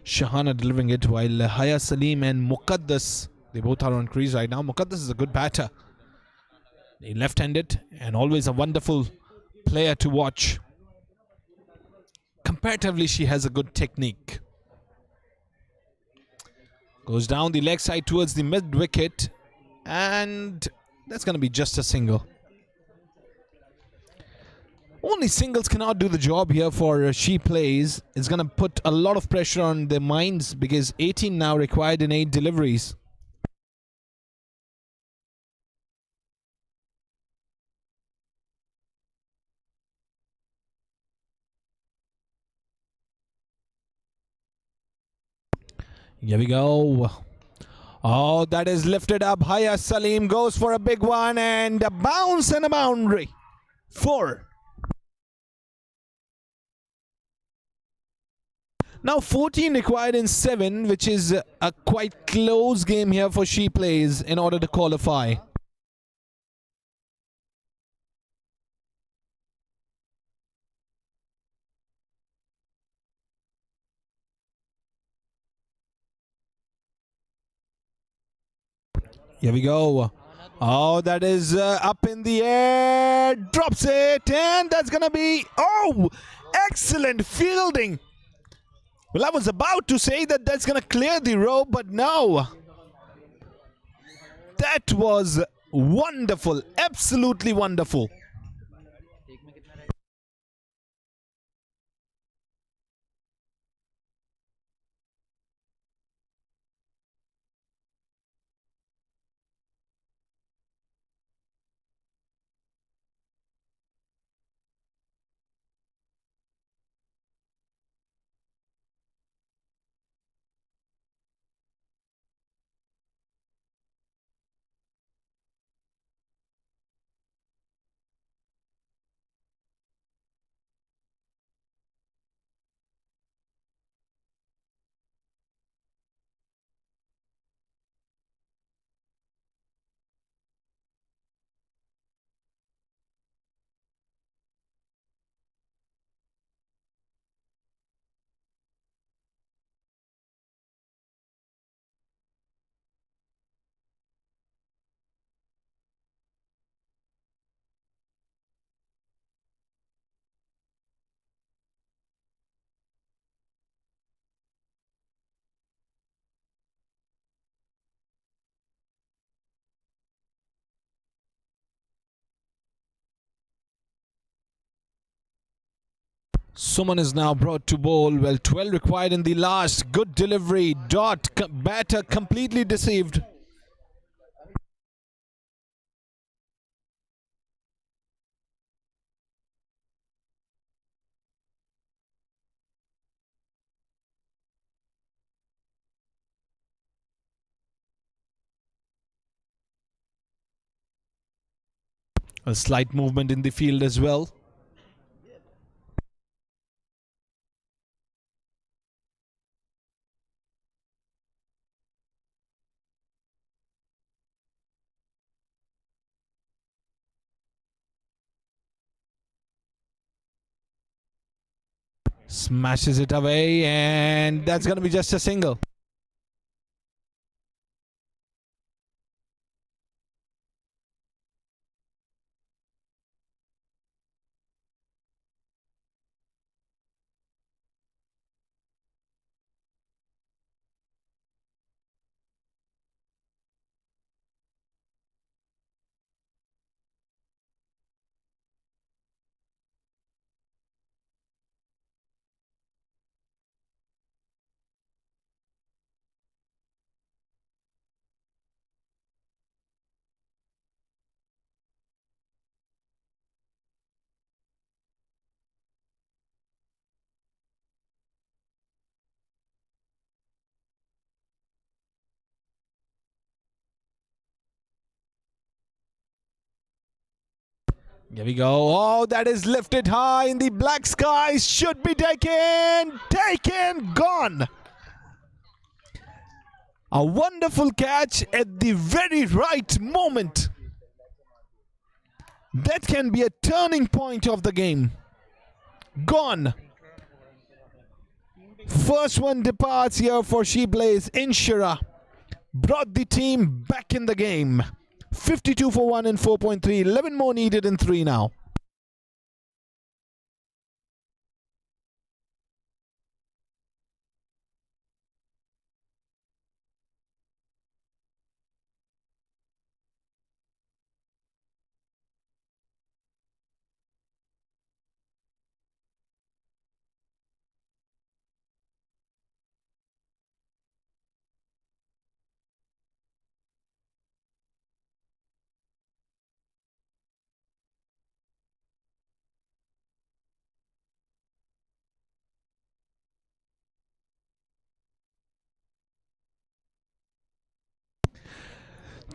Shahana delivering it, while Haya Salim and Muqaddas, they both are on crease right now. Muqaddas is a good batter. He left-handed and always a wonderful player to watch. Comparatively, she has a good technique. Goes down the leg side towards the mid-wicket, and that's going to be just a single. Only singles cannot do the job here for She Plays. It's going to put a lot of pressure on their minds because 18 now required in 8 deliveries. Here we go. Oh, that is lifted up. Haya Salim goes for a big one, and a bounce and a boundary. 4. Now 14 required in 7, which is a quite close game here for She Plays in order to qualify. Here we go. Oh, that is up in the air. Drops it, and that's going to be... Oh, excellent fielding. Well, I was about to say that that's going to clear the row, but no. That was wonderful. Absolutely wonderful. Suman is now brought to bowl. Well, 12 required in the last. Good delivery. Dot. Batter completely deceived. A slight movement in the field as well. Smashes it away, and that's going to be just a single. Here we go. Oh, that is lifted high in the black skies. Should be taken. Taken. Gone. A wonderful catch at the very right moment. That can be a turning point of the game. Gone. First one departs here for Shiblaze Inshira. Brought the team back in the game. 52 for 1 in 4.3. 11 more needed in 3 now.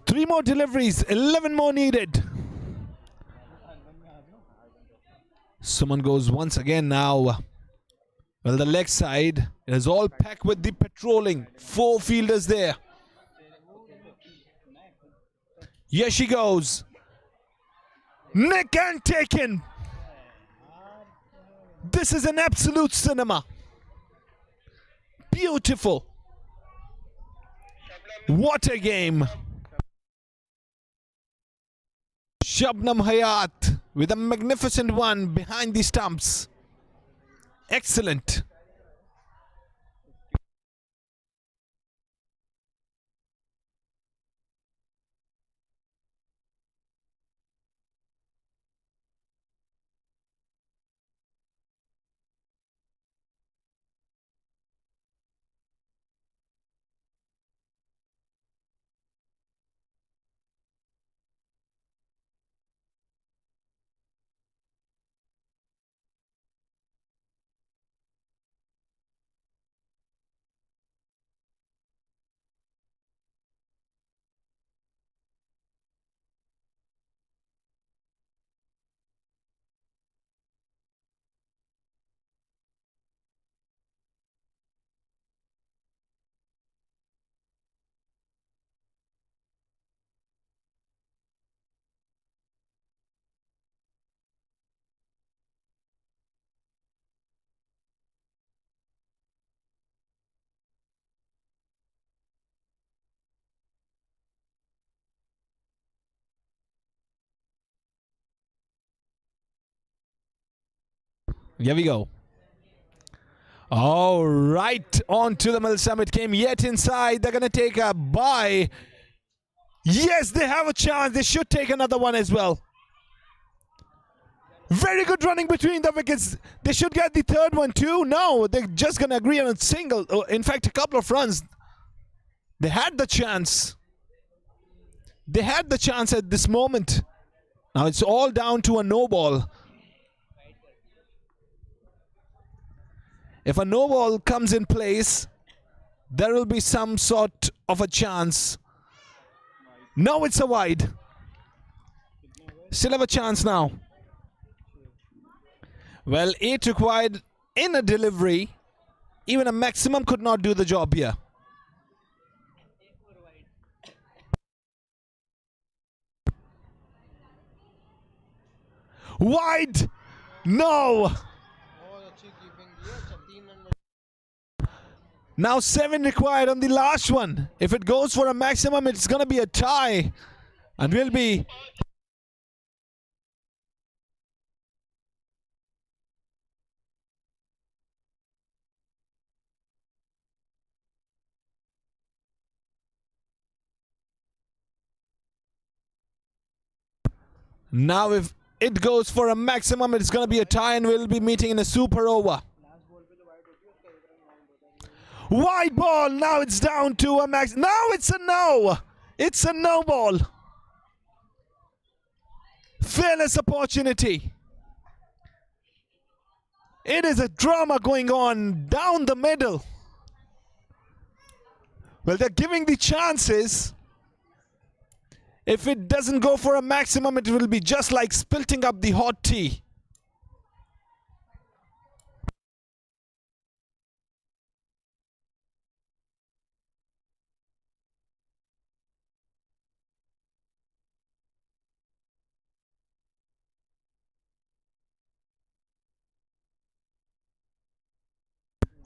Three more deliveries, 11 more needed. Someone goes once again now. Well, the leg side is all packed with the patrolling. 4 fielders there. Here she goes. Nick and taken. This is an absolute cinema. Beautiful. What a game. Shabnam Hayat with a magnificent one behind the stumps. Excellent. Here we go. All right, on to the Mill Summit came yet inside. They're going to take a bye. Yes, they have a chance. They should take another one as well. Very good running between the wickets. They should get the third one too. No, they're just going to agree on a single. In fact, a couple of runs. They had the chance. They had the chance at this moment. Now it's all down to a no ball. If a no ball comes in place, there will be some sort of a chance. Now it's a wide. Still have a chance now. Well, 8 required in a delivery. Even a maximum could not do the job here. Wide! No! Now 7 required on the last one. If it goes for a maximum, it's going to be a tie. And will be... Now if it goes for a maximum, it's going to be a tie and we'll be meeting in a super over. Wide ball. Now it's down to a max. Now it's a no. It's a no ball. Fearless opportunity. It is a drama going on down the middle. Well, they're giving the chances. If it doesn't go for a maximum, it will be just like spilting up the hot tea.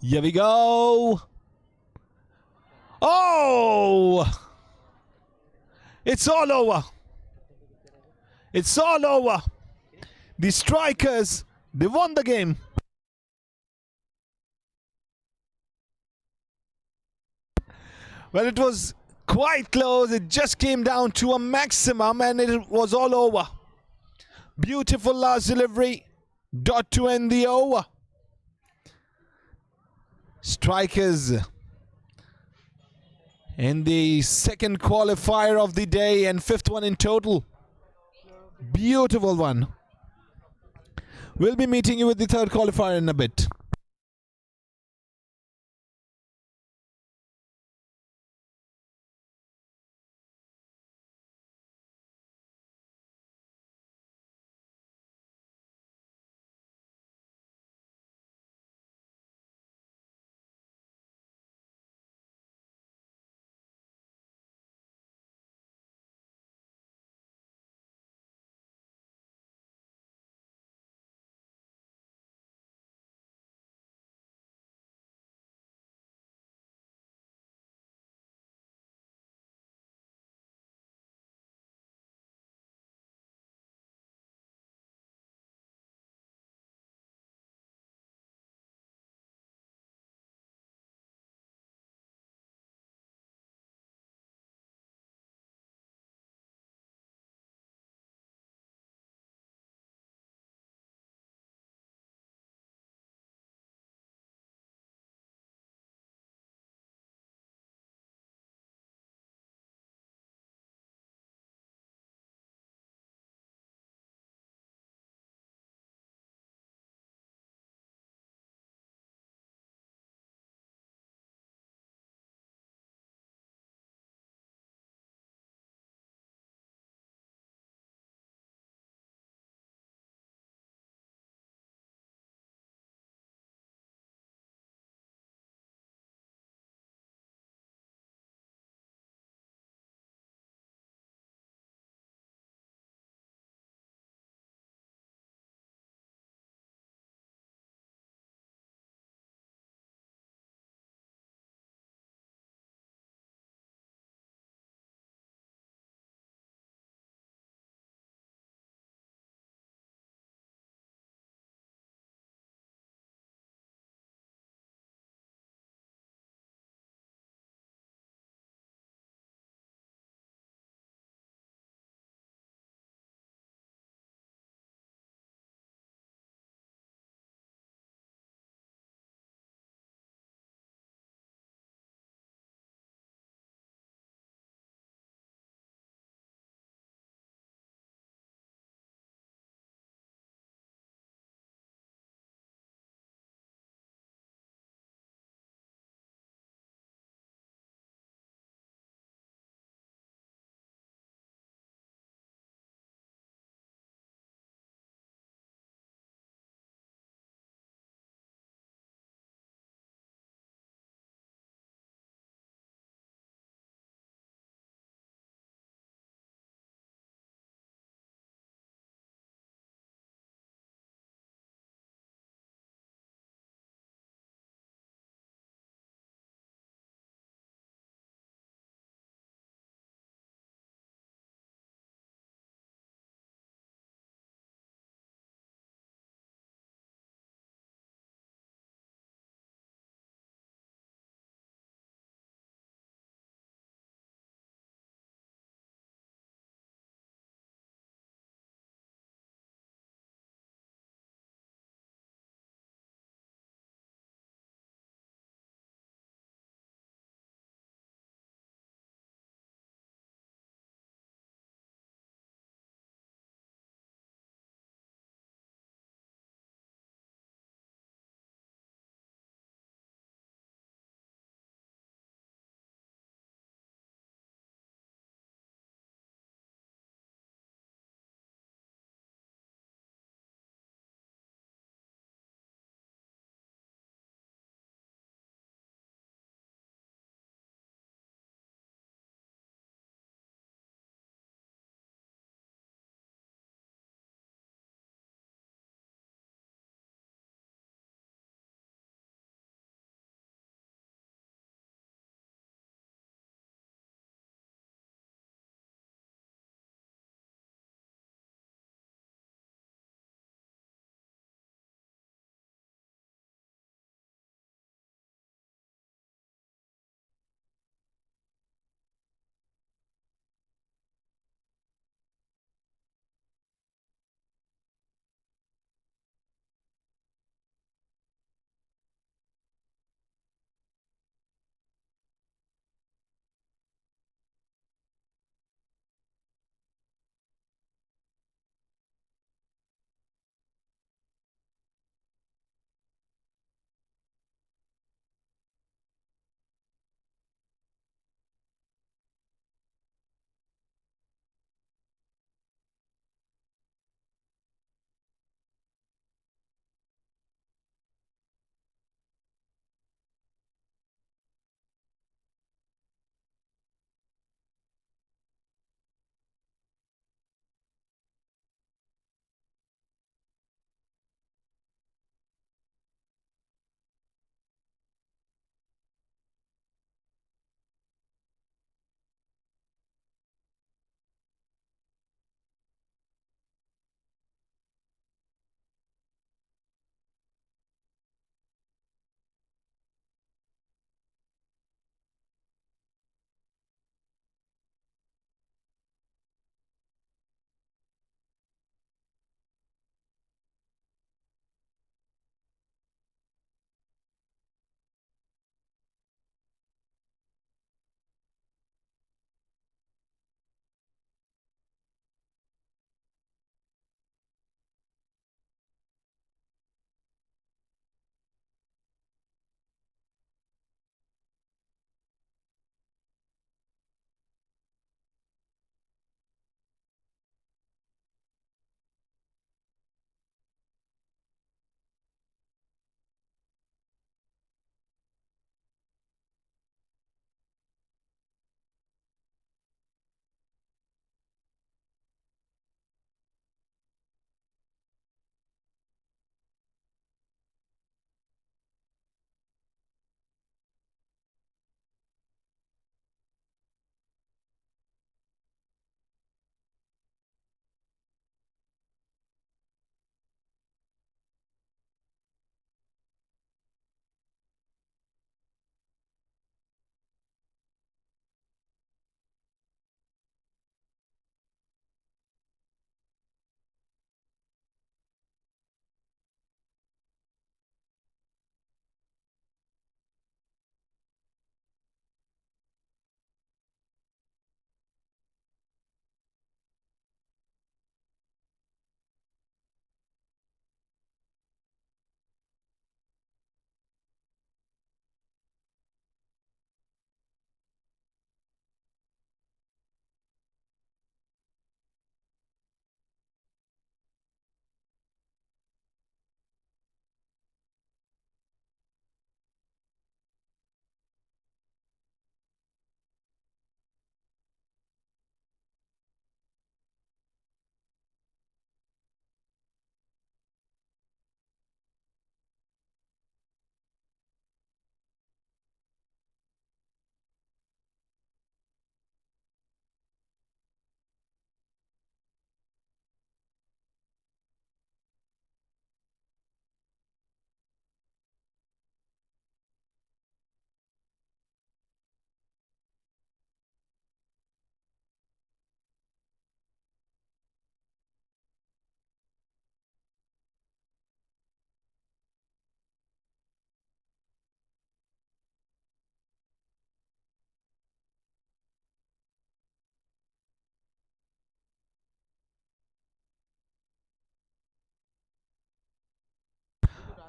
Here we go. Oh! It's all over. It's all over. The strikers, they won the game. Well, it was quite close. It just came down to a maximum and it was all over. Beautiful last delivery. Dot to end the over. Strikers in the second qualifier of the day and 5th one in total. Beautiful one. We'll be meeting you with the 3rd qualifier in a bit.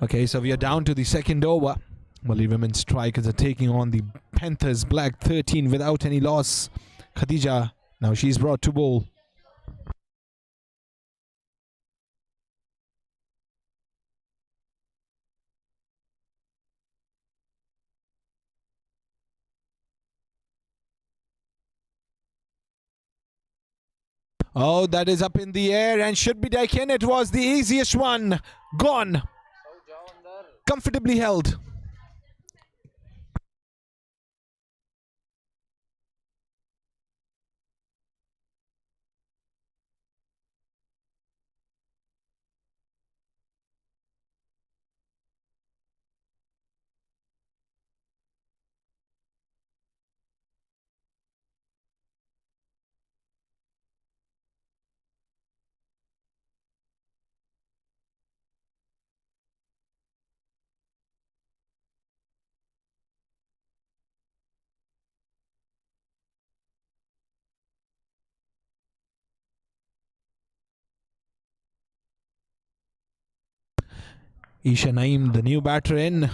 Okay, so we are down to the second over. Mali women's strikers are taking on the Panthers Black 13 without any loss. Khadija, now she's brought to bowl. Oh, that is up in the air and should be taken. It was the easiest one. Gone. Comfortably held. Isha Naeem, the new batter in.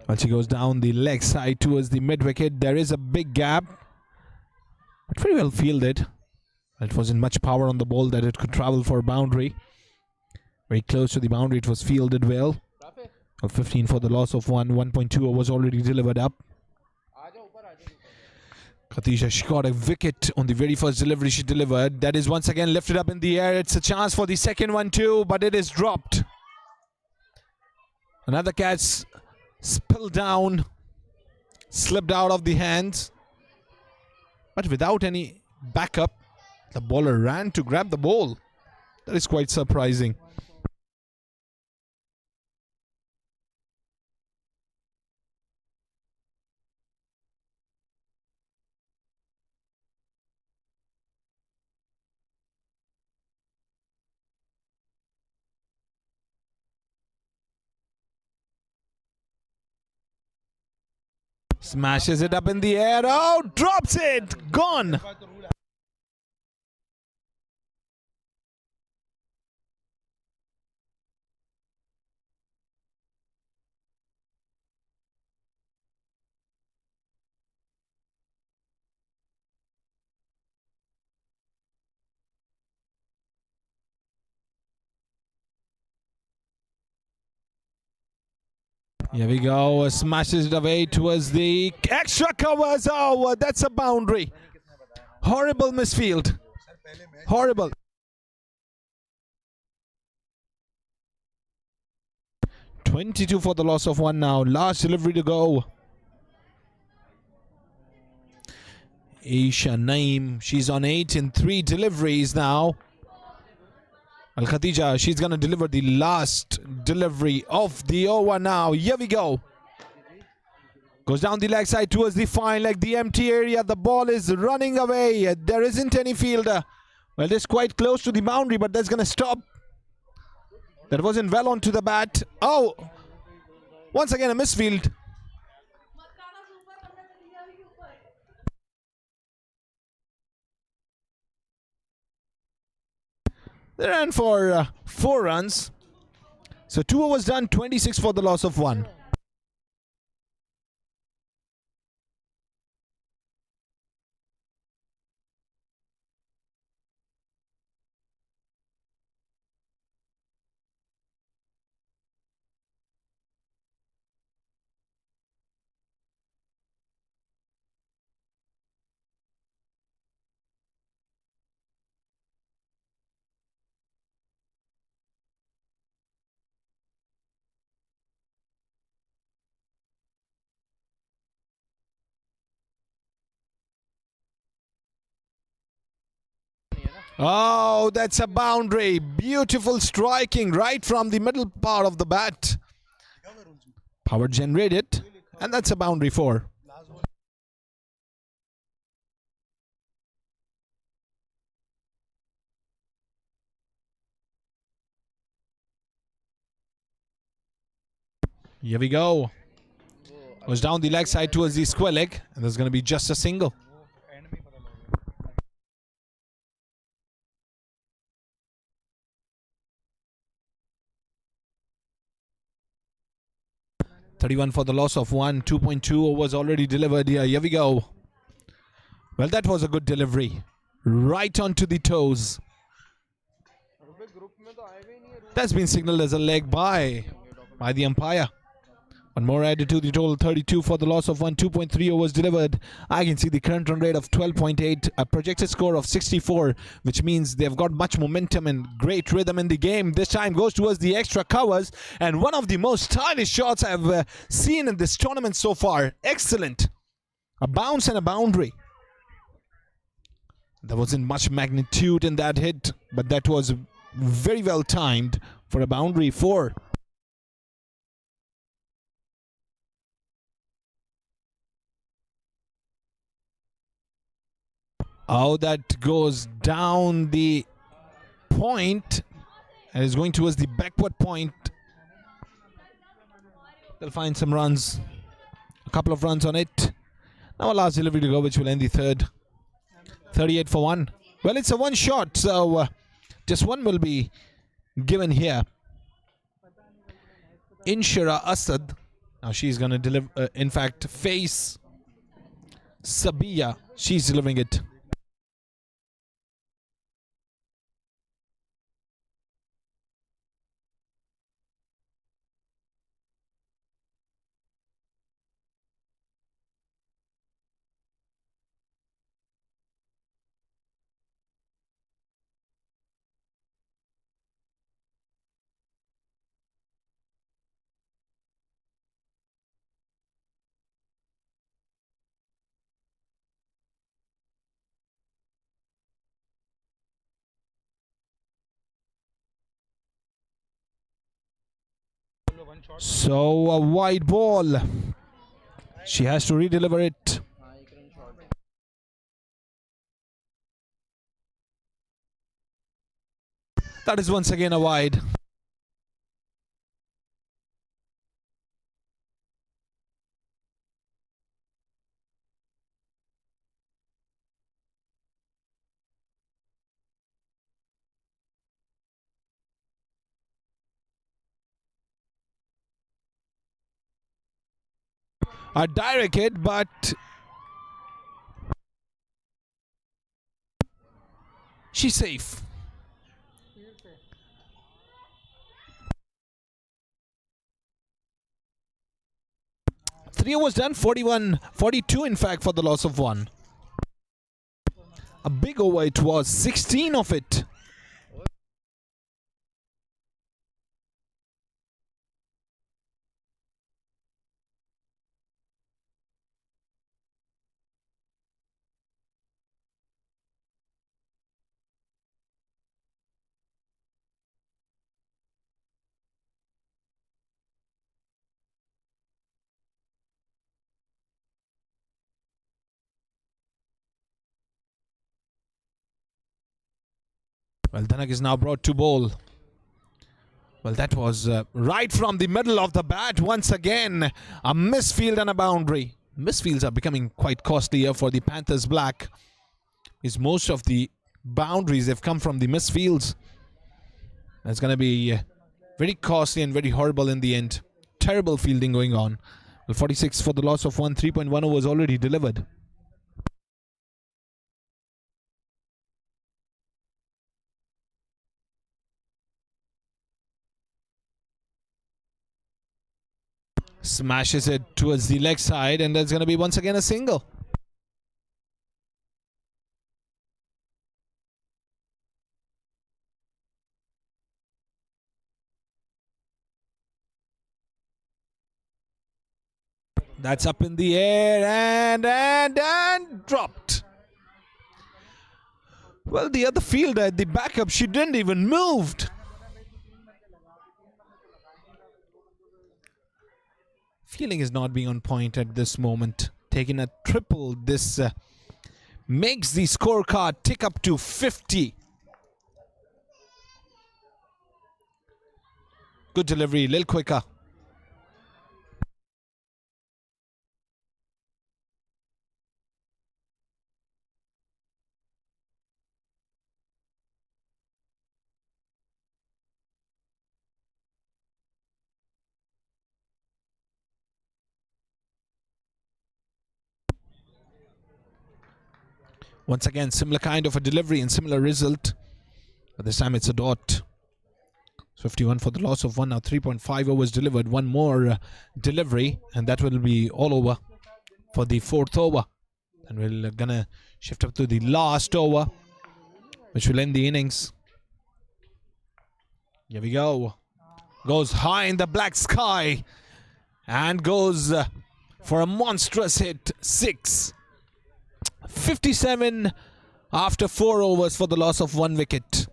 Well, she goes down the leg side towards the mid wicket. There is a big gap, but very well fielded. It wasn't much power on the ball that it could travel for a boundary. Very close to the boundary, it was fielded well. 15 for the loss of 1.2 was already delivered up. Khatisha, she got a wicket on the very first delivery she delivered. That is once again lifted up in the air. It's a chance for the second one too, but it is dropped. Another catch spilled down, slipped out of the hands, but without any backup, the bowler ran to grab the ball. That is quite surprising. Smashes it up in the air. Oh, drops it. Gone. Here we go. Smashes it away towards the extra covers. Oh, that's a boundary. Horrible misfield. Horrible. .22 for the loss of 1 now. Last delivery to go. Isha Naeem, she's on 8 in 3 deliveries now. Al Khatija, she's going to deliver the last delivery of the over now. Here we go. Goes down the leg side towards the fine leg, the empty area. The ball is running away. There isn't any fielder. Well, it's quite close to the boundary, but that's going to stop. That wasn't well onto the bat. Oh, once again a misfield. They ran for 4 runs. So 2 overs done, 26 for the loss of 1. Oh, that's a boundary. Beautiful striking right from the middle part of the bat. Power generated, and that's a boundary 4. Here we go. Goes down the leg side towards the square leg, and there's going to be just a single. 31 for the loss of 1. 2.2 overs already delivered here. Here we go. Well, that was a good delivery. Right onto the toes. That's been signaled as a leg by the umpire. One more added to the total. 32 for the loss of 1. 2.3 overs delivered. I can see the current run rate of 12.8. A projected score of 64, which means they've got much momentum and great rhythm in the game. This time goes towards the extra covers. And one of the most stylish shots I've seen in this tournament so far. Excellent. A bounce and a boundary. There wasn't much magnitude in that hit, but that was very well timed for a boundary 4. Oh, that goes down the point and is going towards the backward point. They'll find some runs, a couple of runs on it. Now a last delivery to go, which will end the third. 38 for 1. Well, it's a one shot, so just one will be given here. Inshira Asad. Now she's going to deliver, in fact, face Sabiya. She's delivering it. So a wide ball. She has to redeliver it. That is once again a wide. A direct hit, but she's safe. Three overs done, 41, 42 in fact for the loss of 1. A big over it was, 16 of it. Well, Dhanak is now brought to bowl. Well, that was right from the middle of the bat once again. A misfield and a boundary. Misfields are becoming quite costly here for the Panthers Black. Is most of the boundaries have come from the misfields. That's going to be very costly and very horrible in the end. Terrible fielding going on. Well, 46 for the loss of 1. 3.1 overs already delivered. Smashes it towards the leg side, and that's going to be once again a single. That's up in the air and dropped. Well, the other fielder, the backup, she didn't even move. Feeling is not being on point at this moment. Taking a triple, this makes the scorecard tick up to 50. Good delivery, a little quicker. Once again, similar kind of a delivery and similar result. But this time it's a dot. 51 for the loss of 1. Now 3.5 overs delivered. One more delivery, and that will be all over for the 4th over. And we're gonna shift up to the last over, which will end the innings. Here we go. Goes high in the black sky and goes for a monstrous hit. 6. 57 after 4 overs for the loss of 1 wicket.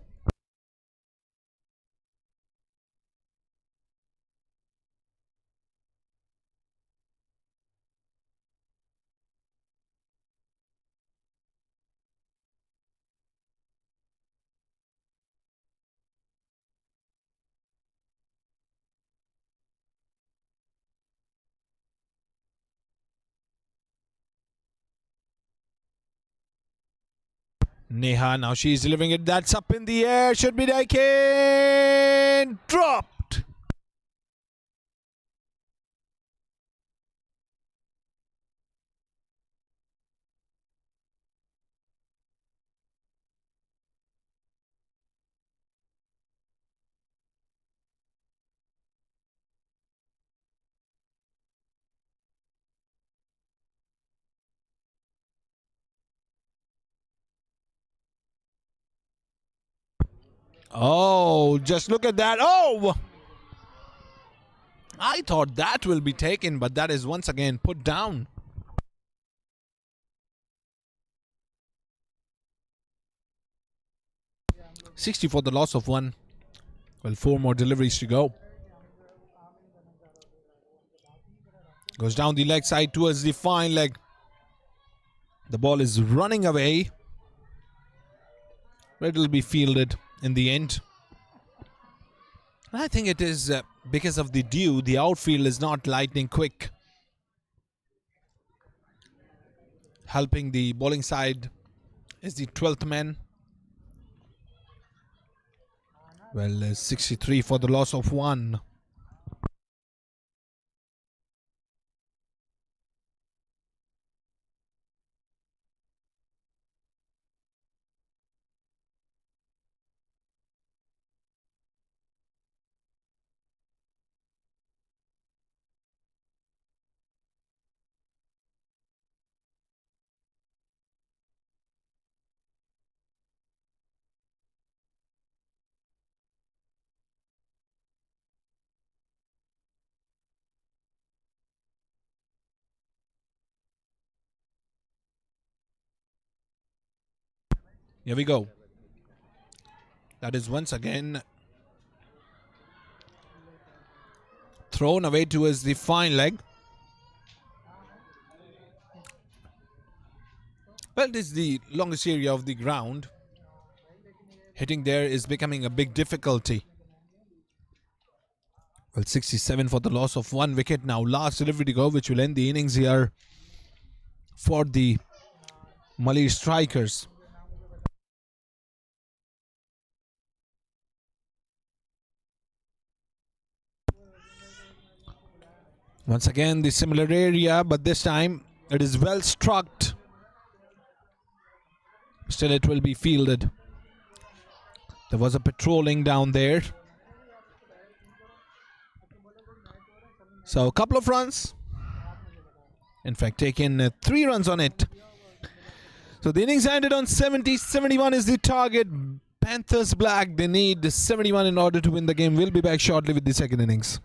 Neha, now she's delivering it. That's up in the air. Should be taken. Dropped. Oh, just look at that. Oh! I thought that will be taken, but that is once again put down. $60 for the loss of 1. Well, 4 more deliveries to go. Goes down the leg side towards the fine leg. The ball is running away. But it will be fielded in the end. I think it is because of the dew, the outfield is not lightning quick. Helping the bowling side is the 12th man. Well, 63 for the loss of 1. Here we go. That is once again thrown away towards the fine leg. Well, this is the longest area of the ground. Hitting there is becoming a big difficulty. Well, 67 for the loss of 1 wicket. Now last delivery to go, which will end the innings here for the Malay strikers. Once again, the similar area, but this time it is well struck. Still, it will be fielded. There was a patrolling down there. So a couple of runs. In fact, taken 3 runs on it. So the innings ended on 70. 71 is the target. Panthers black. They need 71 in order to win the game. We'll be back shortly with the second innings.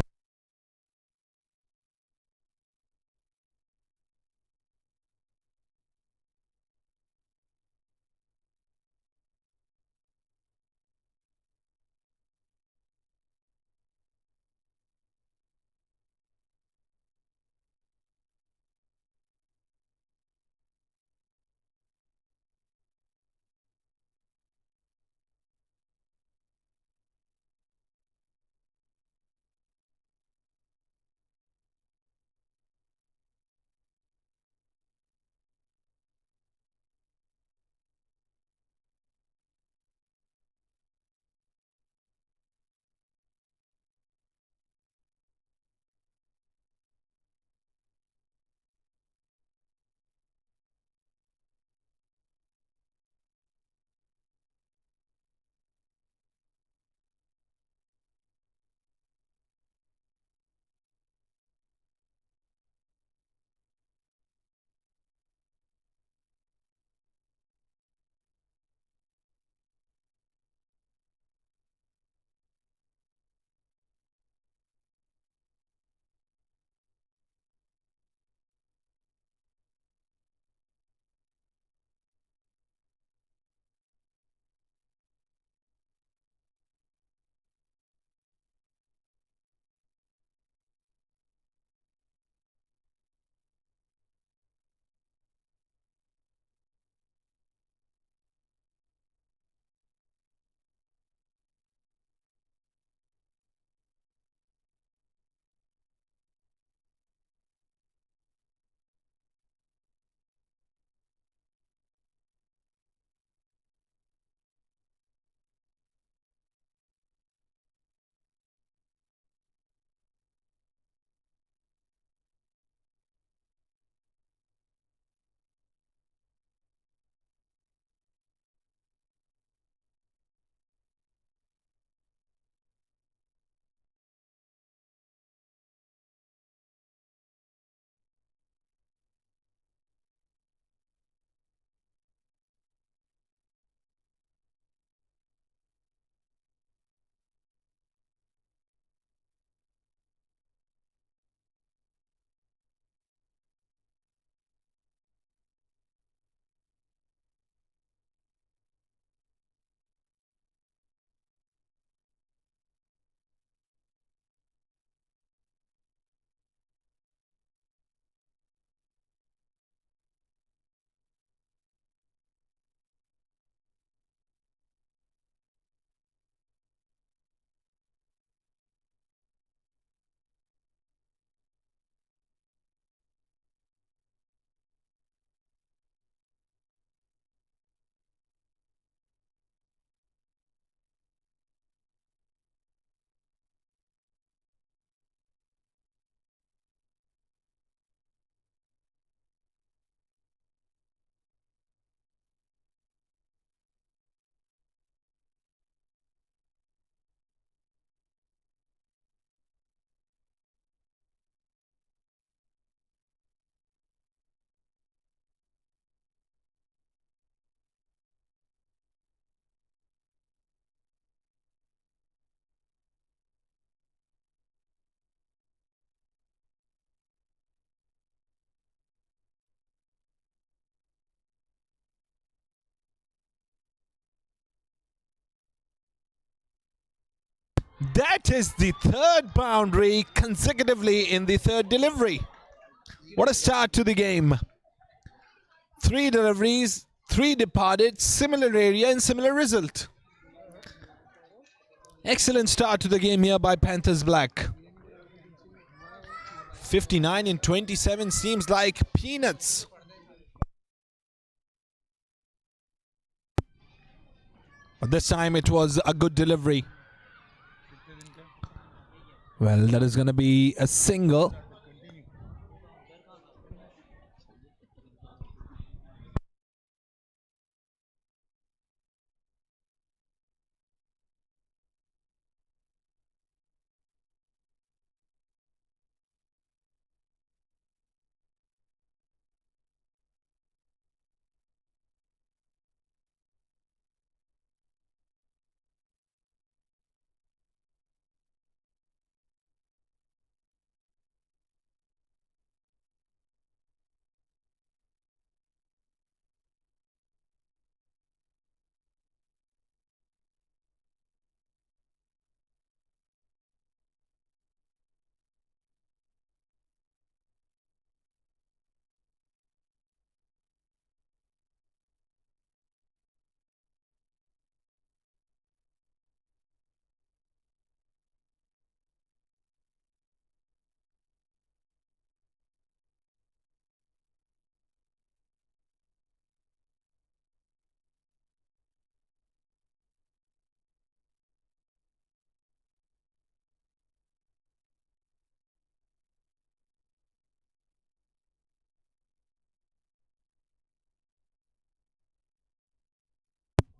That is the third boundary consecutively in the third delivery. What a start to the game. 3 deliveries, 3 departed, similar area and similar result. Excellent start to the game here by Panthers Black. 59 in 27 seems like peanuts. But this time it was a good delivery. Well, that is going to be a single.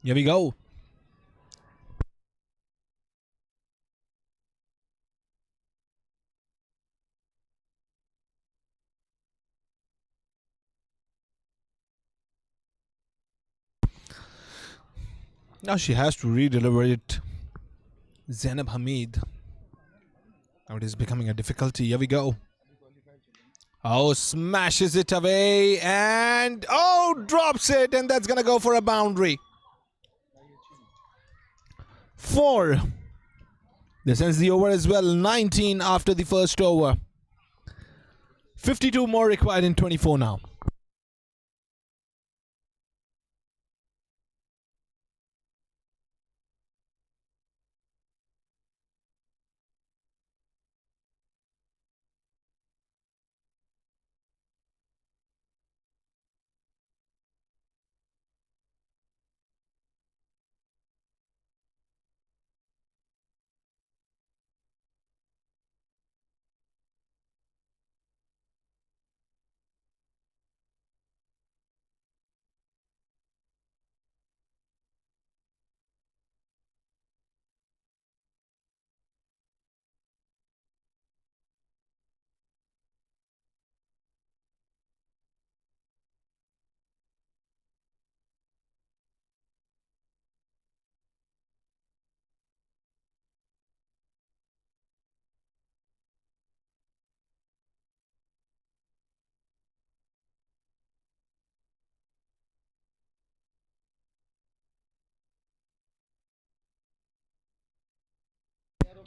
Here we go. Now she has to re-deliver it. Zainab Hamid. Now it is becoming a difficulty. Here we go. Oh, smashes it away and drops it, and that's gonna go for a boundary. 4. This ends the over as well. 19 after the first over. 52 more required in 24 now.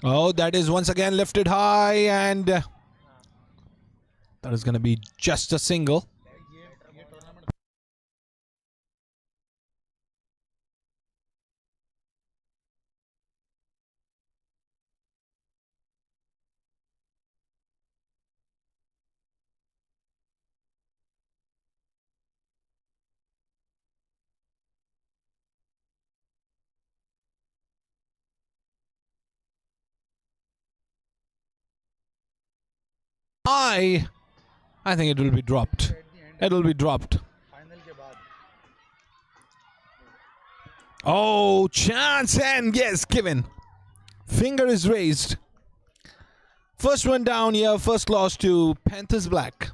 Oh, that is once again lifted high, and that is going to be just a single. I think it will be dropped. It will be dropped. Oh, chance, and yes, given. Finger is raised. First one down here, first loss to Panthers Black.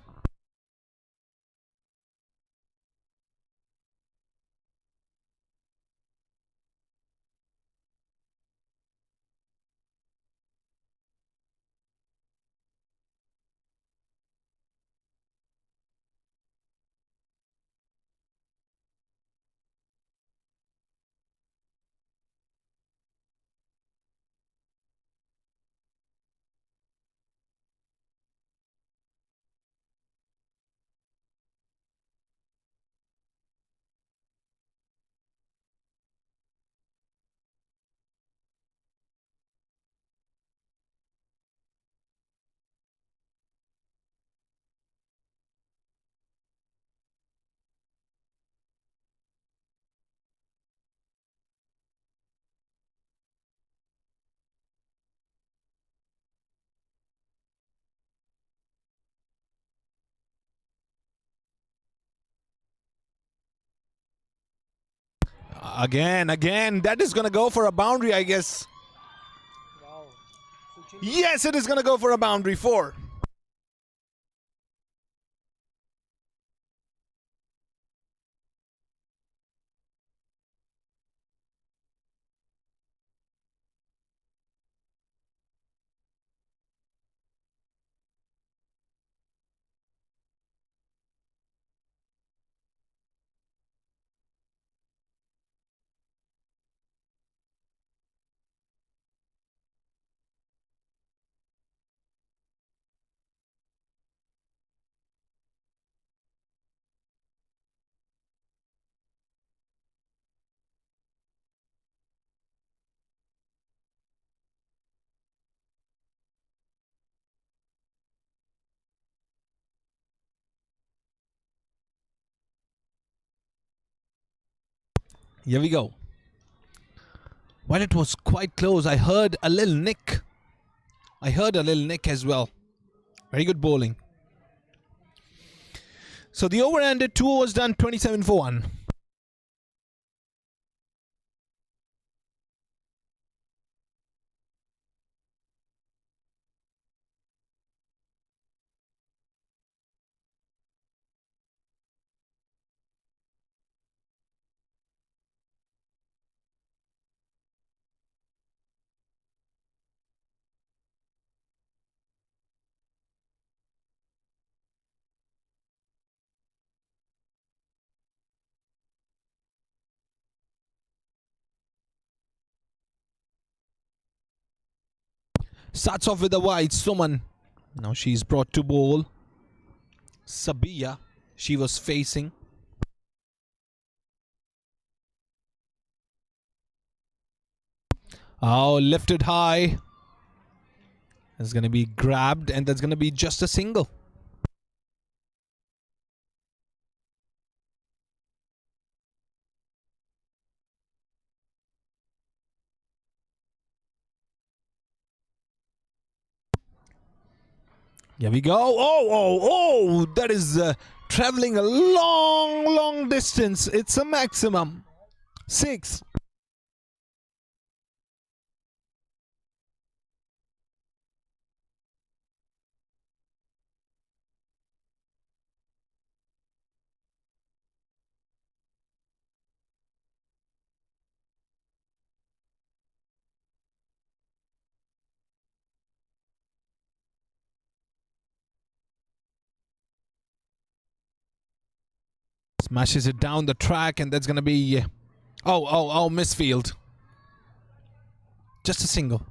Again. That is going to go for a boundary, I guess. Yes, it is going to go for a boundary. 4. Here we go. Well, it was quite close. I heard a little nick. As well. Very good bowling. So the over ended, 2 overs done, 27 for 1. Starts off with a wide. Suman. Now she's brought to bowl. Sabiya. She was facing. Oh, lifted high. That's going to be grabbed, and that's going to be just a single. Here we go. Oh, that is traveling a long distance. It's a maximum. 6. Smashes it down the track, and that's going to be... Oh, misfield. Just a single.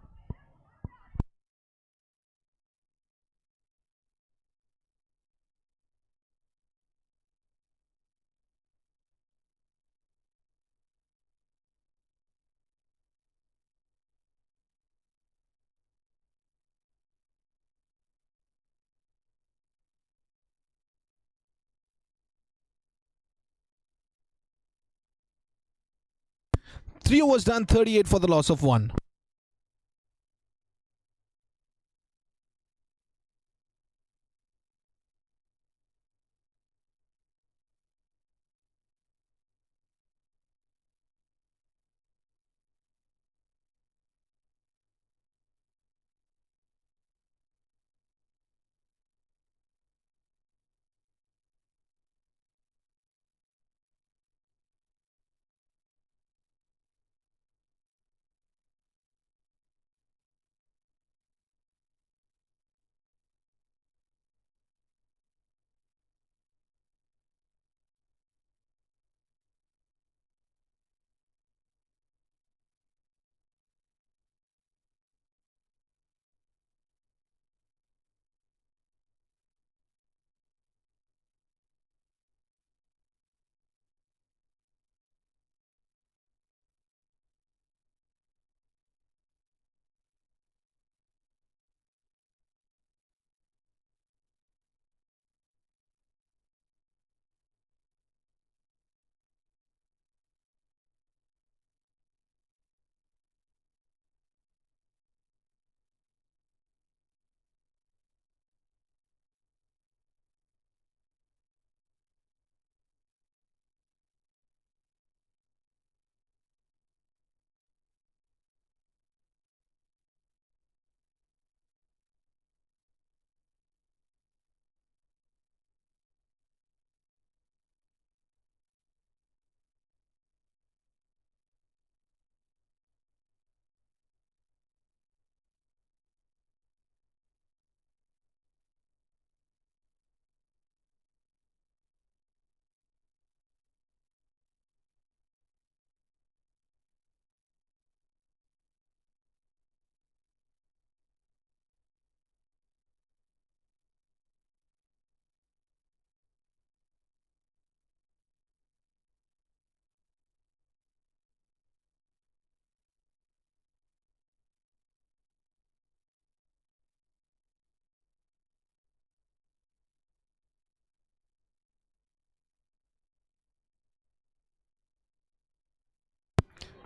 Three overs done, 38 for the loss of 1.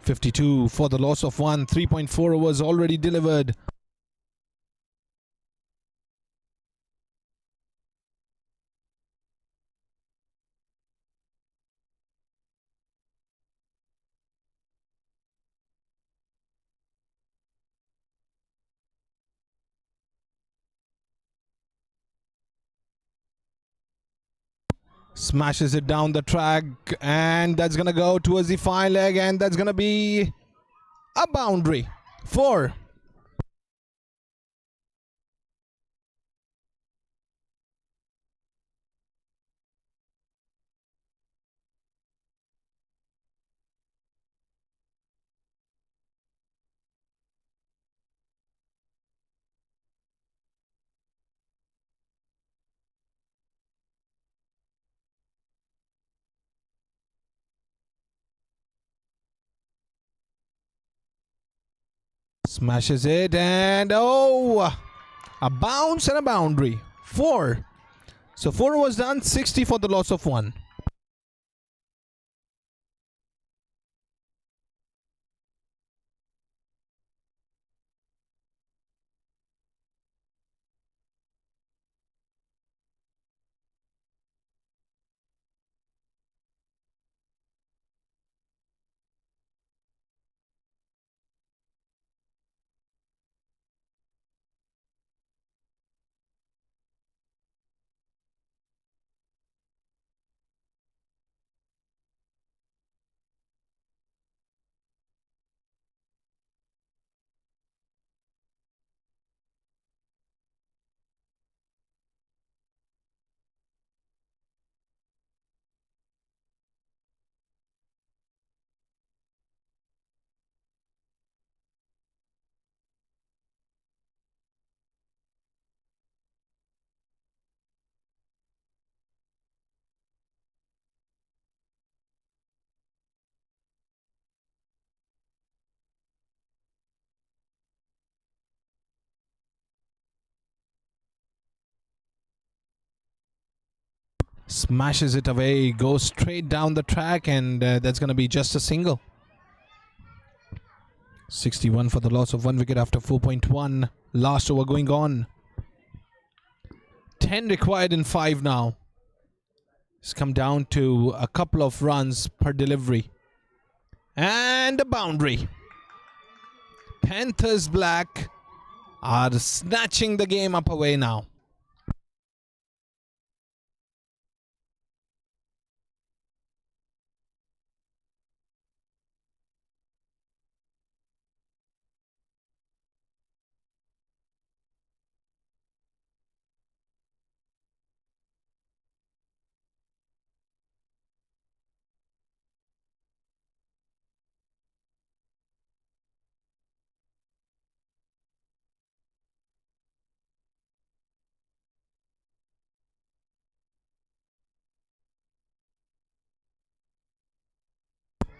52 for the loss of 1. 3.4 overs already delivered. Smashes it down the track, and that's gonna go towards the fine leg, and that's gonna be a boundary. 4. Smashes it, and oh, a bounce and a boundary. 4. So 4 was done, 60 for the loss of 1. Smashes it away, goes straight down the track, and that's going to be just a single. 61 for the loss of 1 wicket after 4.1. Last over going on. 10 required in 5 now. It's come down to a couple of runs per delivery. And a boundary. Panthers Black are snatching the game up away now.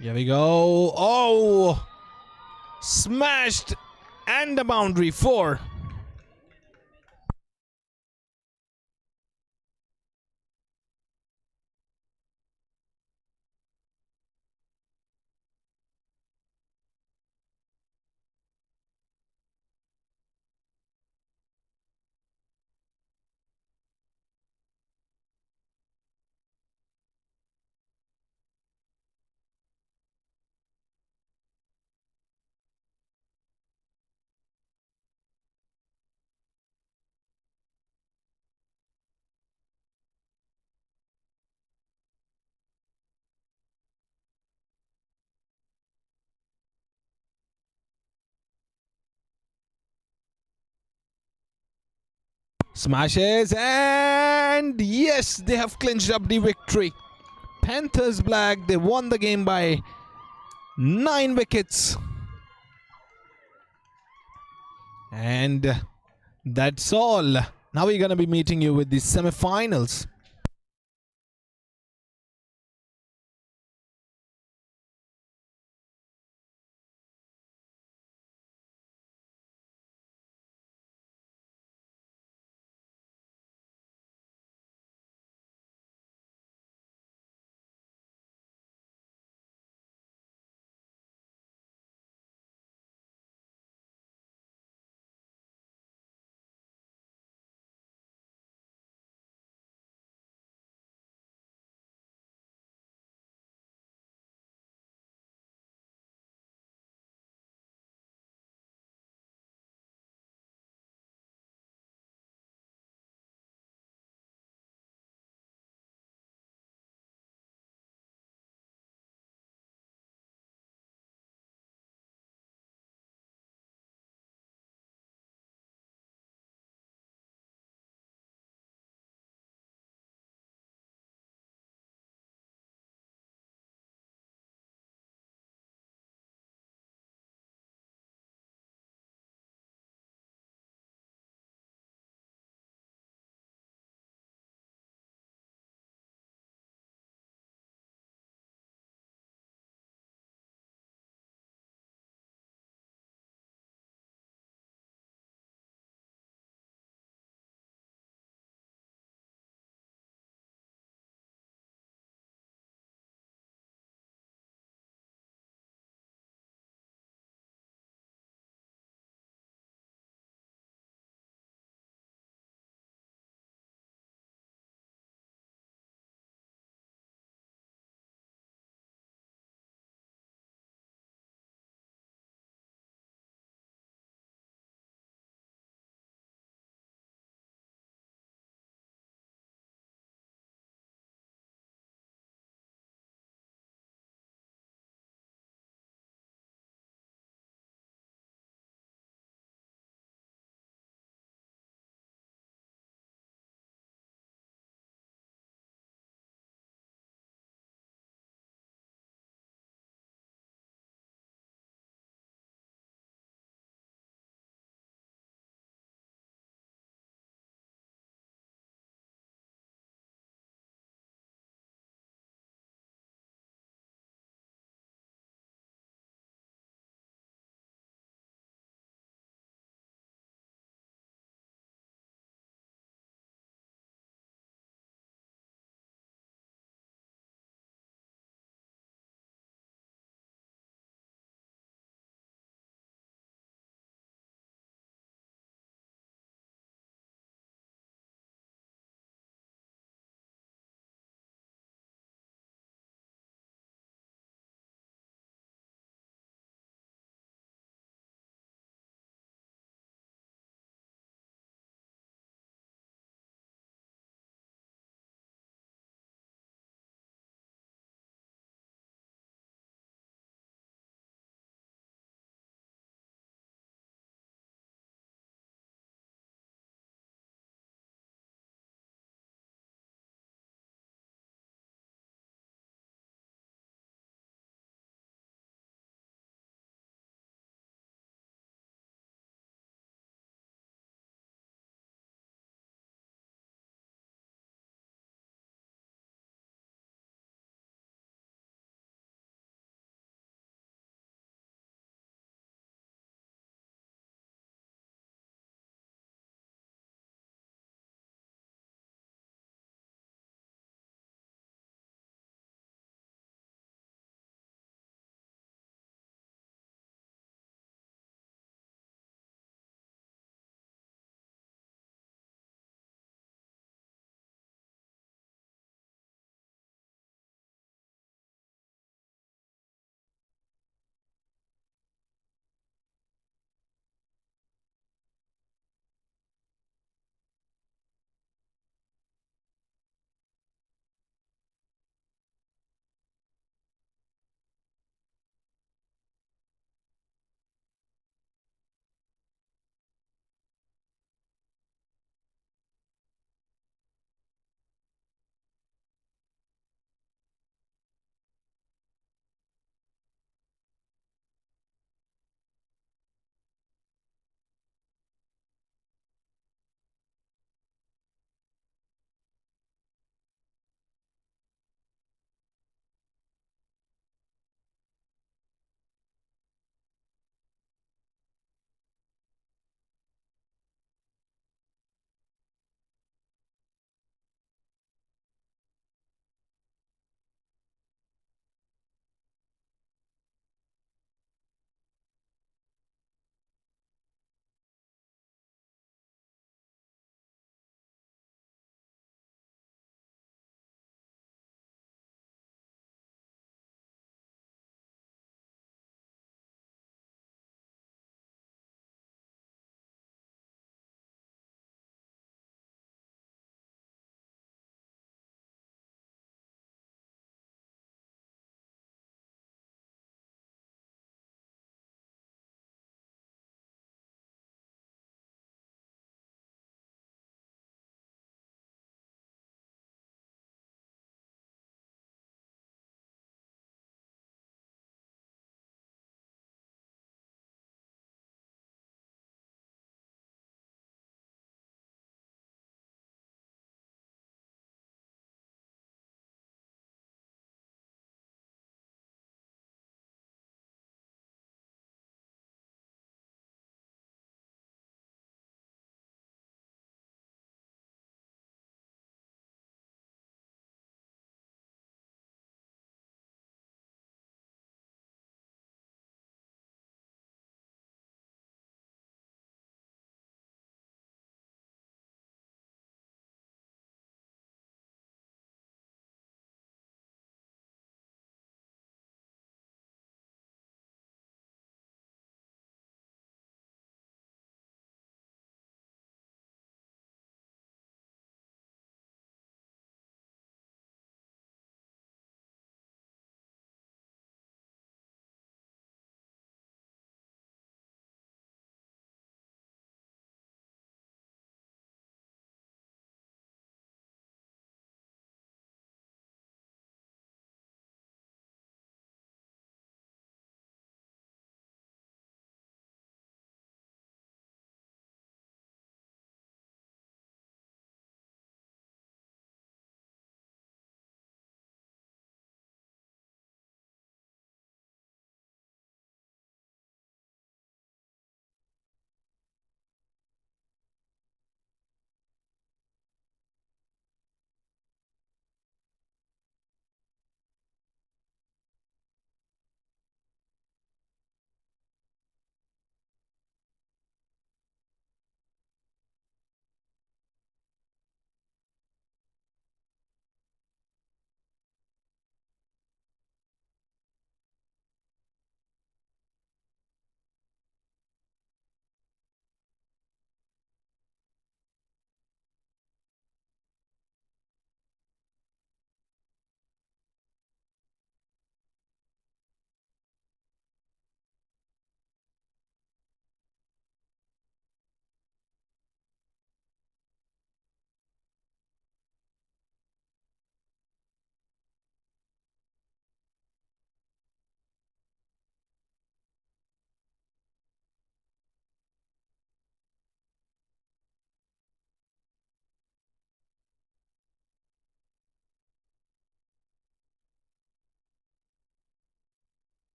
Here we go. Oh! Smashed and a boundary. 4. Smashes, and yes, they have clinched up the victory. Panthers Black, they won the game by 9 wickets. And that's all. Now we're going to be meeting you with the semi-finals.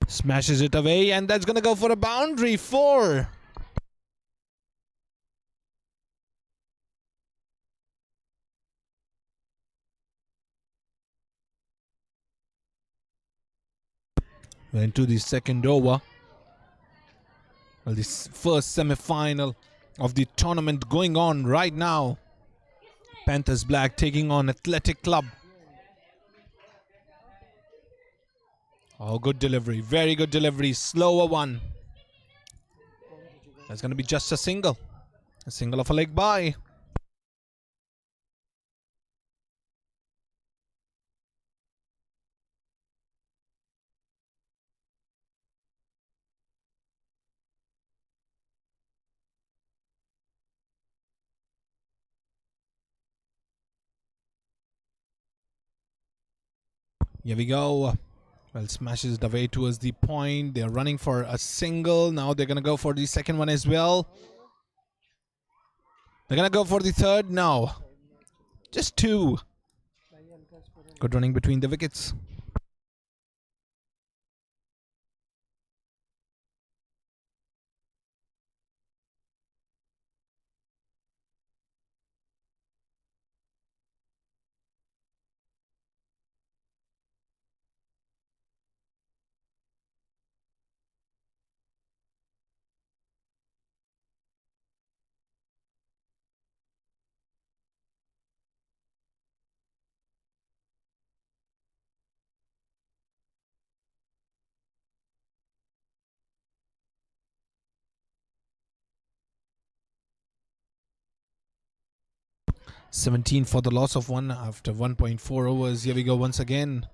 Smashes it away, and that's going to go for a boundary. 4. We're into the second over. Well, this first semi-final of the tournament going on right now. Panthers Black taking on Athletic Club. Oh, good delivery. Very good delivery. Slower one. That's going to be just a single. A single of a leg by. Here we go. Well, smashes it away towards the point. They're running for a single. Now they're going to go for the second one as well. They're going to go for the third now. Just 2. Good running between the wickets. "17 for the loss of 1 after 1.4 overs. Here we go once again.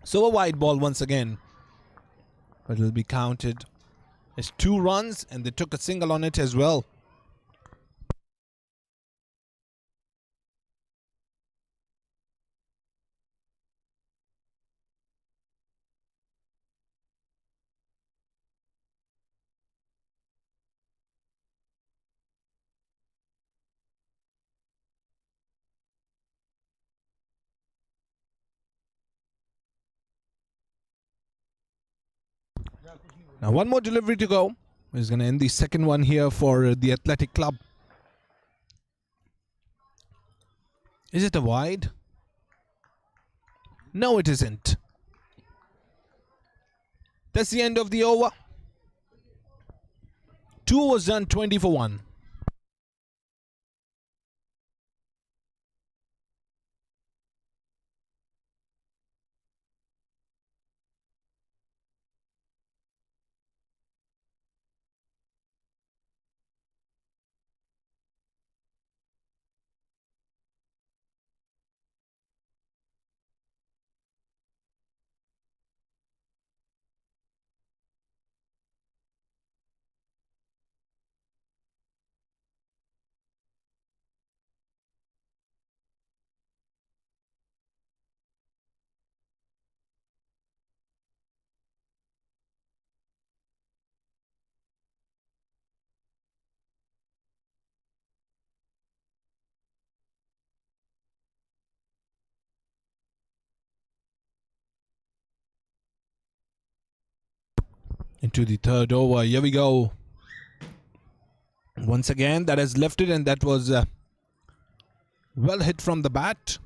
So a wide ball once again. But it'll be counted as 2 runs, and they took a single on it as well. Now 1 more delivery to go. He's going to end the second one here for the Athletic Club. Is it a wide? No, it isn't. That's the end of the over. 2 overs done, 20 for 1. Into the third over. Here we go. Once again, that has left it, and that was well hit from the bat.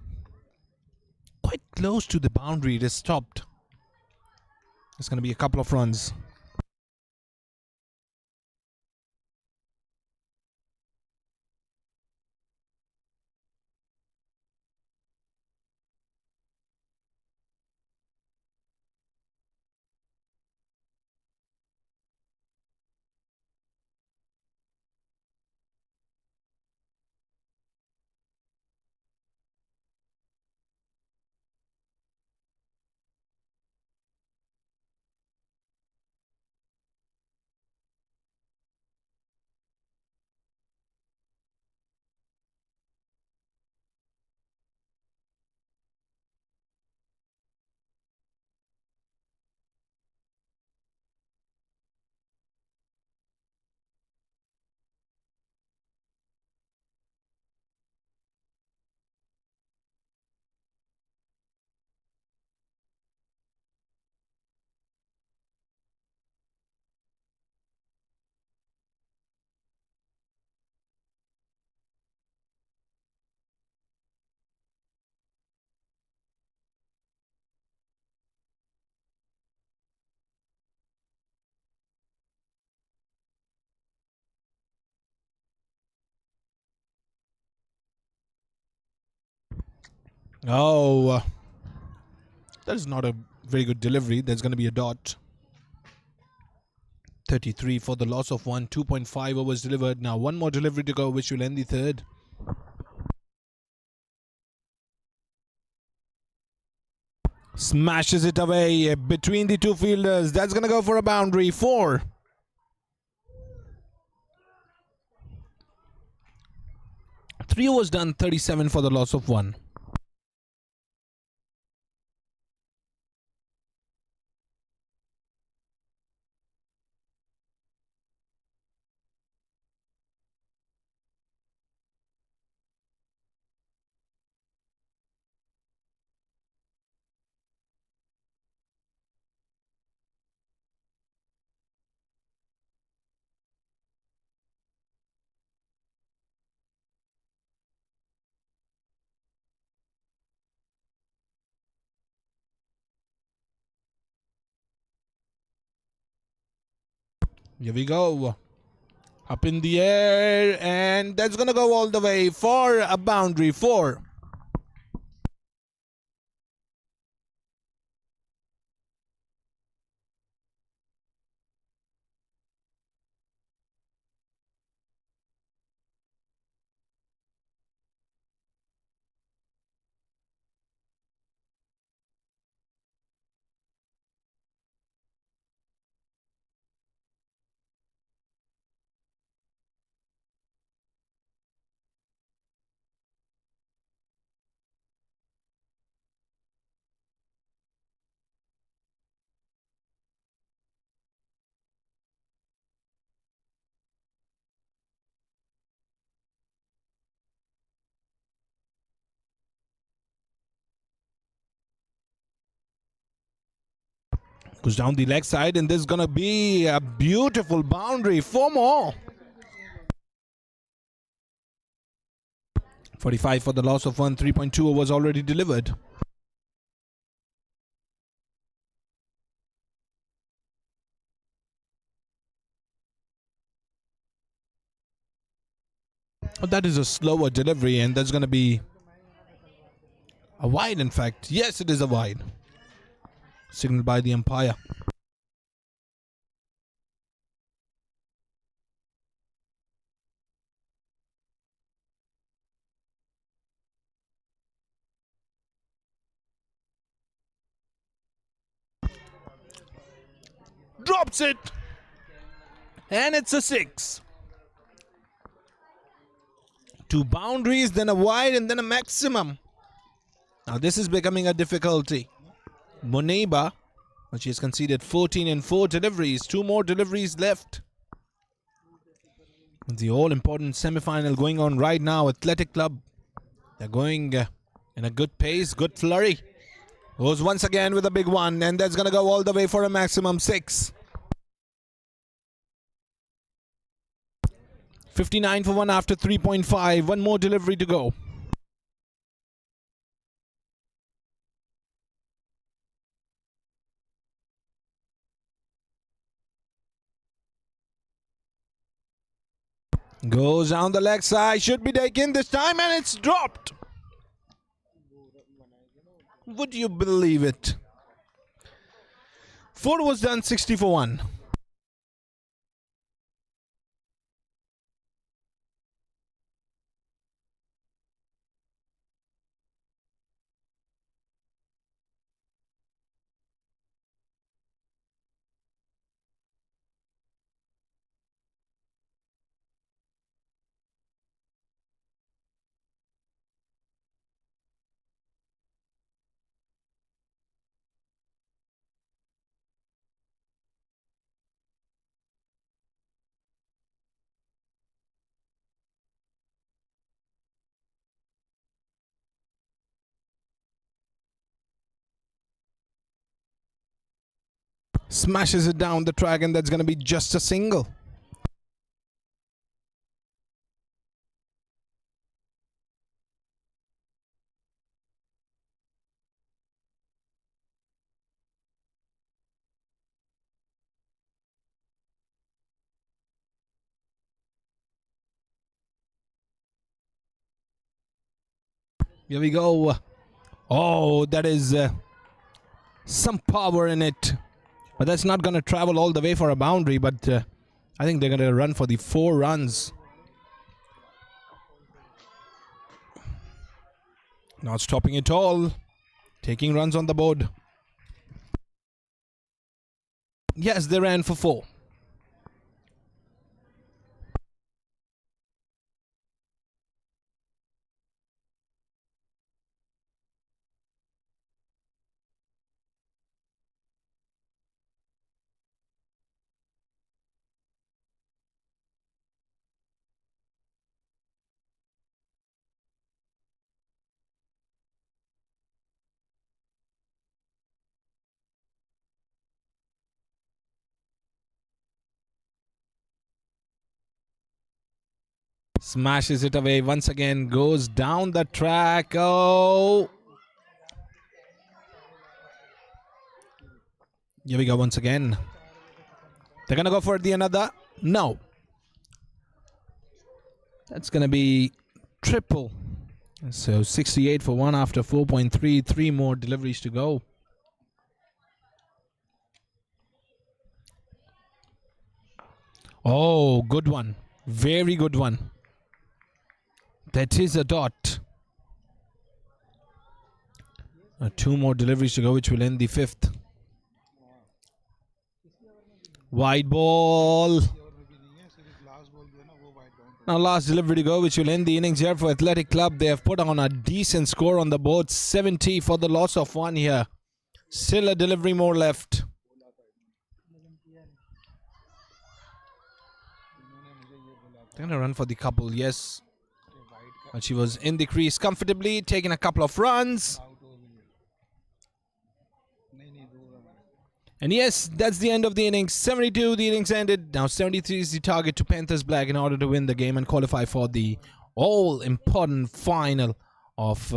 Quite close to the boundary. It is stopped. It's going to be a couple of runs. Oh, that is not a very good delivery. There's going to be a dot. 33 for the loss of 1. 2.5 overs delivered. Now one more delivery to go, which will end the third. Smashes it away between the two fielders. That's going to go for a boundary. 4. Three overs done. 37 for the loss of 1. Here we go. Up in the air, and that's going to go all the way for a boundary. 4. Goes down the leg side, and this is going to be a beautiful boundary. 4 more. 45 for the loss of 1. 3.2 overs already delivered. That is a slower delivery, and that's going to be a wide, in fact. Yes, it is a wide. Signaled by the umpire. Drops it. And it's a 6. 2 boundaries, then a wide, and then a maximum. Now this is becoming a difficulty. Moneba, but she has conceded 14 and 4 deliveries. 2 more deliveries left. The all-important semi-final going on right now. Athletic Club. They're going in a good pace, good flurry. Goes once again with a big one, and that's going to go all the way for a maximum 6. 59 for 1 after 3.5. One more delivery to go. Goes down the leg side. Should be taken this time, and it's dropped. Would you believe it? 4 was done. 60 for 1. Smashes it down the track, and that's going to be just a single. Here we go. Oh, that is some power in it. But that's not going to travel all the way for a boundary. But I think they're going to run for the 4 runs. Not stopping at all. Taking runs on the board. Yes, they ran for 4. Smashes it away once again. Goes down the track. Oh. Here we go once again. They're going to go for the another. No. That's going to be triple. So 68 for 1 after 4.3. 3 more deliveries to go. Oh, good one. Very good one. That is a dot. 2 more deliveries to go, which will end the 5th. Wide ball. Now last delivery to go, which will end the innings here for Athletic Club. They have put on a decent score on the board. 70 for the loss of 1 here. Still a delivery more left. They're going to run for the couple, yes. But she was in the crease comfortably, taking a couple of runs. And yes, that's the end of the innings. 72, the innings ended. Now 73 is the target to Panthers Black in order to win the game and qualify for the all-important final of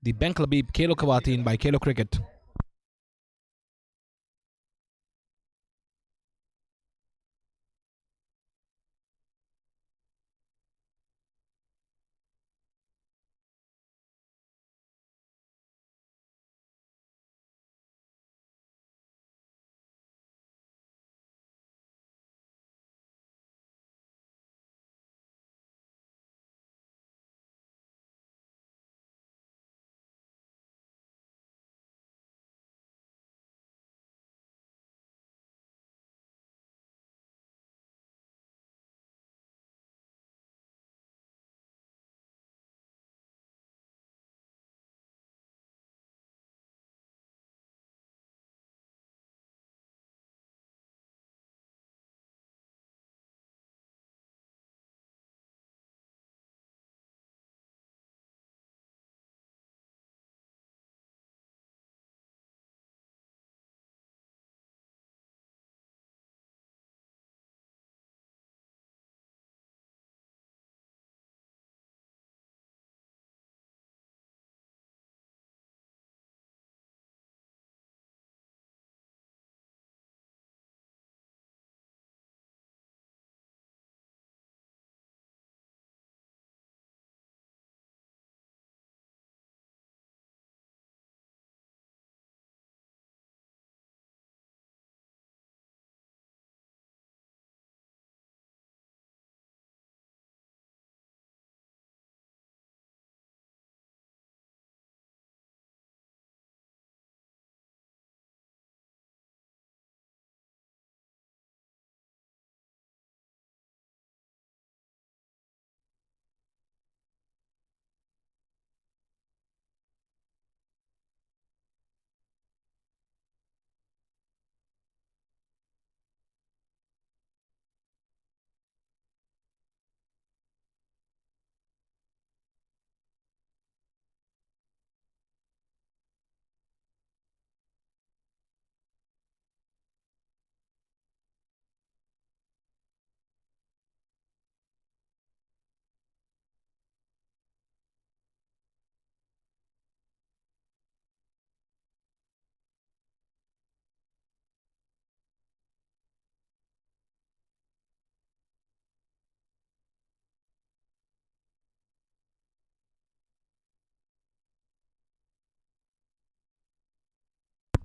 the Bank Habib Khelokhawateen by Khelo Cricket.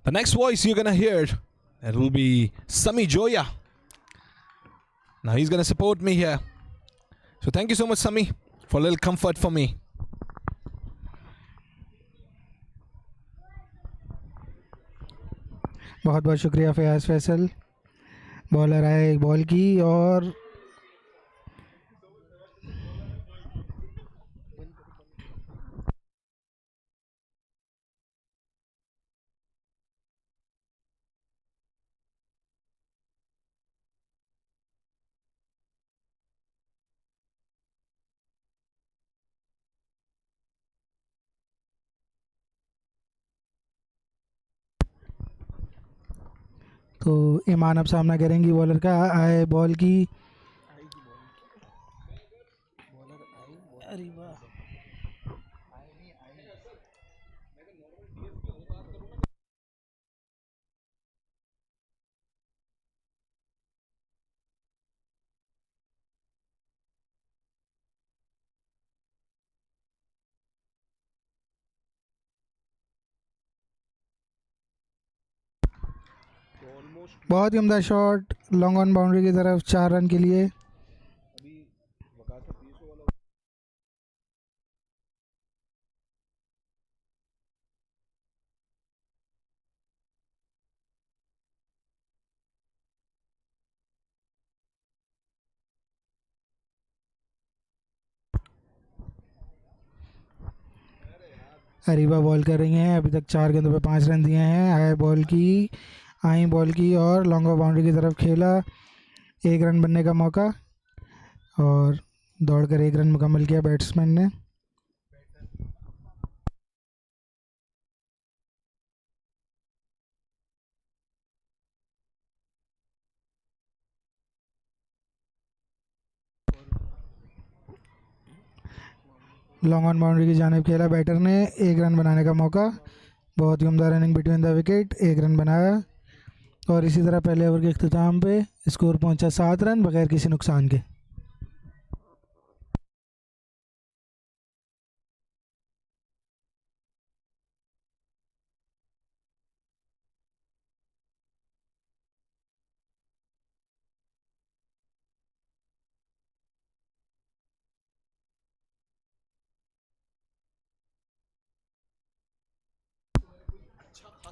The next voice you're gonna hear, it will be Sami Joya. Now he's gonna support me here. So thank you so much, Sami, for a little comfort for me. बहुत बहुत शुक्रिया Fayaz Faisal. Bowler आए एक ball की और तो ईमान अब सामना करेंगी बॉलर का. आए बॉल की. अरे वाह. बहुत ही उम्दा शॉट लॉन्ग ऑन बाउंड्री की तरफ 4 रन के लिए. अरीबा बॉल कर रही हैं. अभी तक 4 गेंदों पे 5 रन दिए हैं. आए बॉल की. आई बॉल की और लॉन्ग ऑफ बाउंड्री की तरफ खेला. 1 रन बनने का मौका और दौड़कर 1 रन मुकम्मल किया बैट्समैन ने. लॉन्ग ऑन बाउंड्री की जानिब खेला बैटर ने. 1 रन बनाने का मौका. बहुत ही उम्दा running between the wicket. 1 run बनाया और इसी तरह पहले ओवर के इख्तिताम पे स्कोर पहुंचा 7 रन बगैर किसी नुकसान के.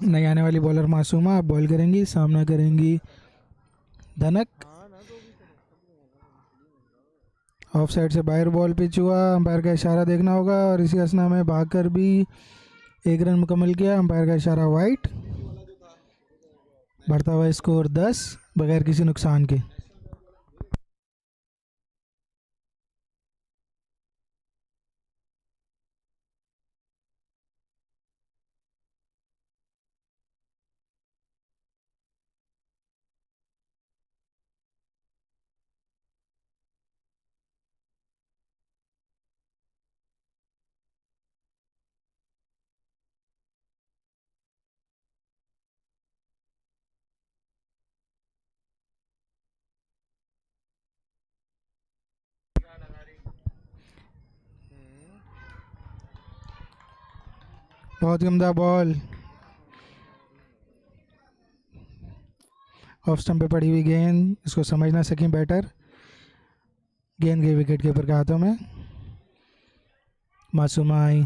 नई आने वाली बॉलर मासूमा अब बॉल करेंगी. सामना करेंगी धनक. ऑफ साइड से बाहर बॉल पिच हुआ. अंपायर का इशारा देखना होगा और इसी असना में भागकर भी 1 रन मुकम्मल किया. अंपायर का इशारा वाइट. बढ़ता हुआ स्कोर 10 बगैर किसी नुकसान के. बहुत ही उम्दा बॉल. ऑफ स्टंप पे पड़ी हुई गेंद. इसको समझ ना सकें बैटर. गेंद गई विकेट कीपर के हाथों में. मासूमा आई.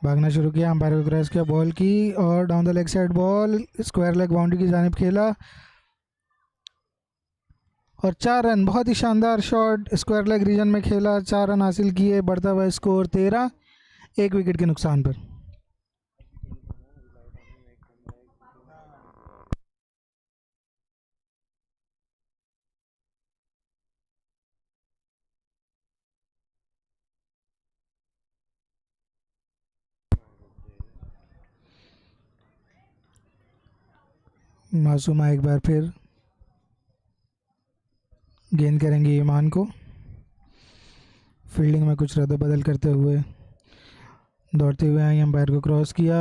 भागना शुरू किया. अंपायर को क्रॉस किया. बॉल की और down the leg side ball. Square leg boundary की जानिब खेला और 4 रन. बहुत ही शानदार शॉट. स्क्वायर लेग रीजन में खेला. 4 रन हासिल किए. बढ़ता हुआ स्कोर 13 1 विकेट के नुकसान पर. मासूमा एक बार फिर गेंद करेंगे ईमान को. फील्डिंग में कुछ रद्द-बदल करते हुए दौड़ते हुए आई. अंपायर को क्रॉस किया.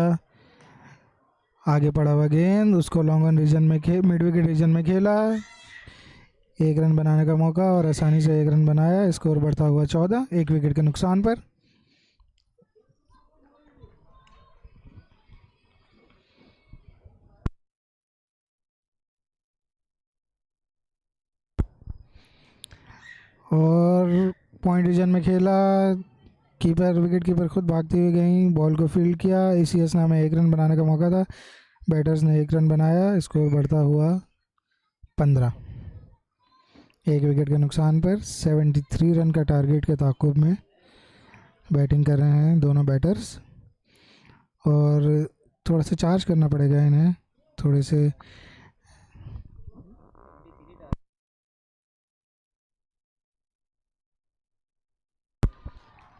आगे पड़ा हुआ गेंद. उसको लॉन्ग ऑन रीजन में मिड विकेट रीजन में खेला. 1 रन बनाने का मौका और आसानी से 1 रन बनाया. स्कोर बढ़ता हुआ 14 1 विकेट के नुकसान पर. और पॉइंट रीजन में खेला। कीपर विकेट कीपर खुद भागती हुई गई, बॉल को फील्ड किया। इसी असना में 1 रन बनाने का मौका था। बैटर्स ने 1 रन बनाया। स्कोर बढ़ता हुआ 15। 1 विकेट के नुकसान पर 73 रन का टारगेट के ताक़ुब में बैटिंग कर रहे हैं दोनों बैटर्स। और थोड़ा सा चार्ज करना पड़ेगा इन्हें, थोड़े से।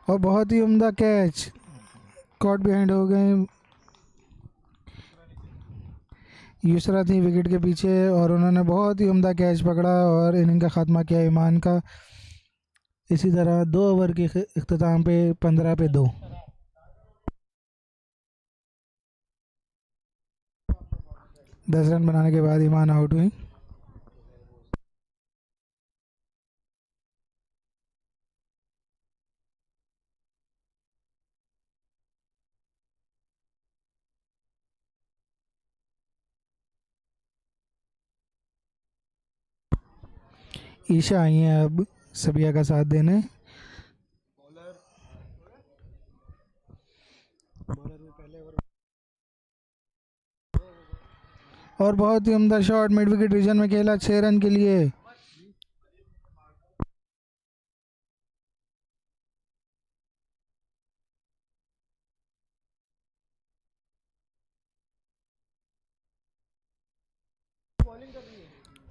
और बहुत ही उम्दा कैच, कॉट बिहाइंड हो गए। यूसरा थी विकेट के पीछे और उन्होंने बहुत ही उम्दा कैच पकड़ा और इनिंग का ख़ात्मा किया ईमान का। इसी तरह 2 ओवर के इख्तिताम पे 15 पे 2। 10 रन बनाने के बाद ईमान आउट हुई। ईशा आई हैं अब सबिया का साथ देने। और बहुत ही उम्दा शॉट मिड विकेट रीजन में खेला 6 रन के लिए।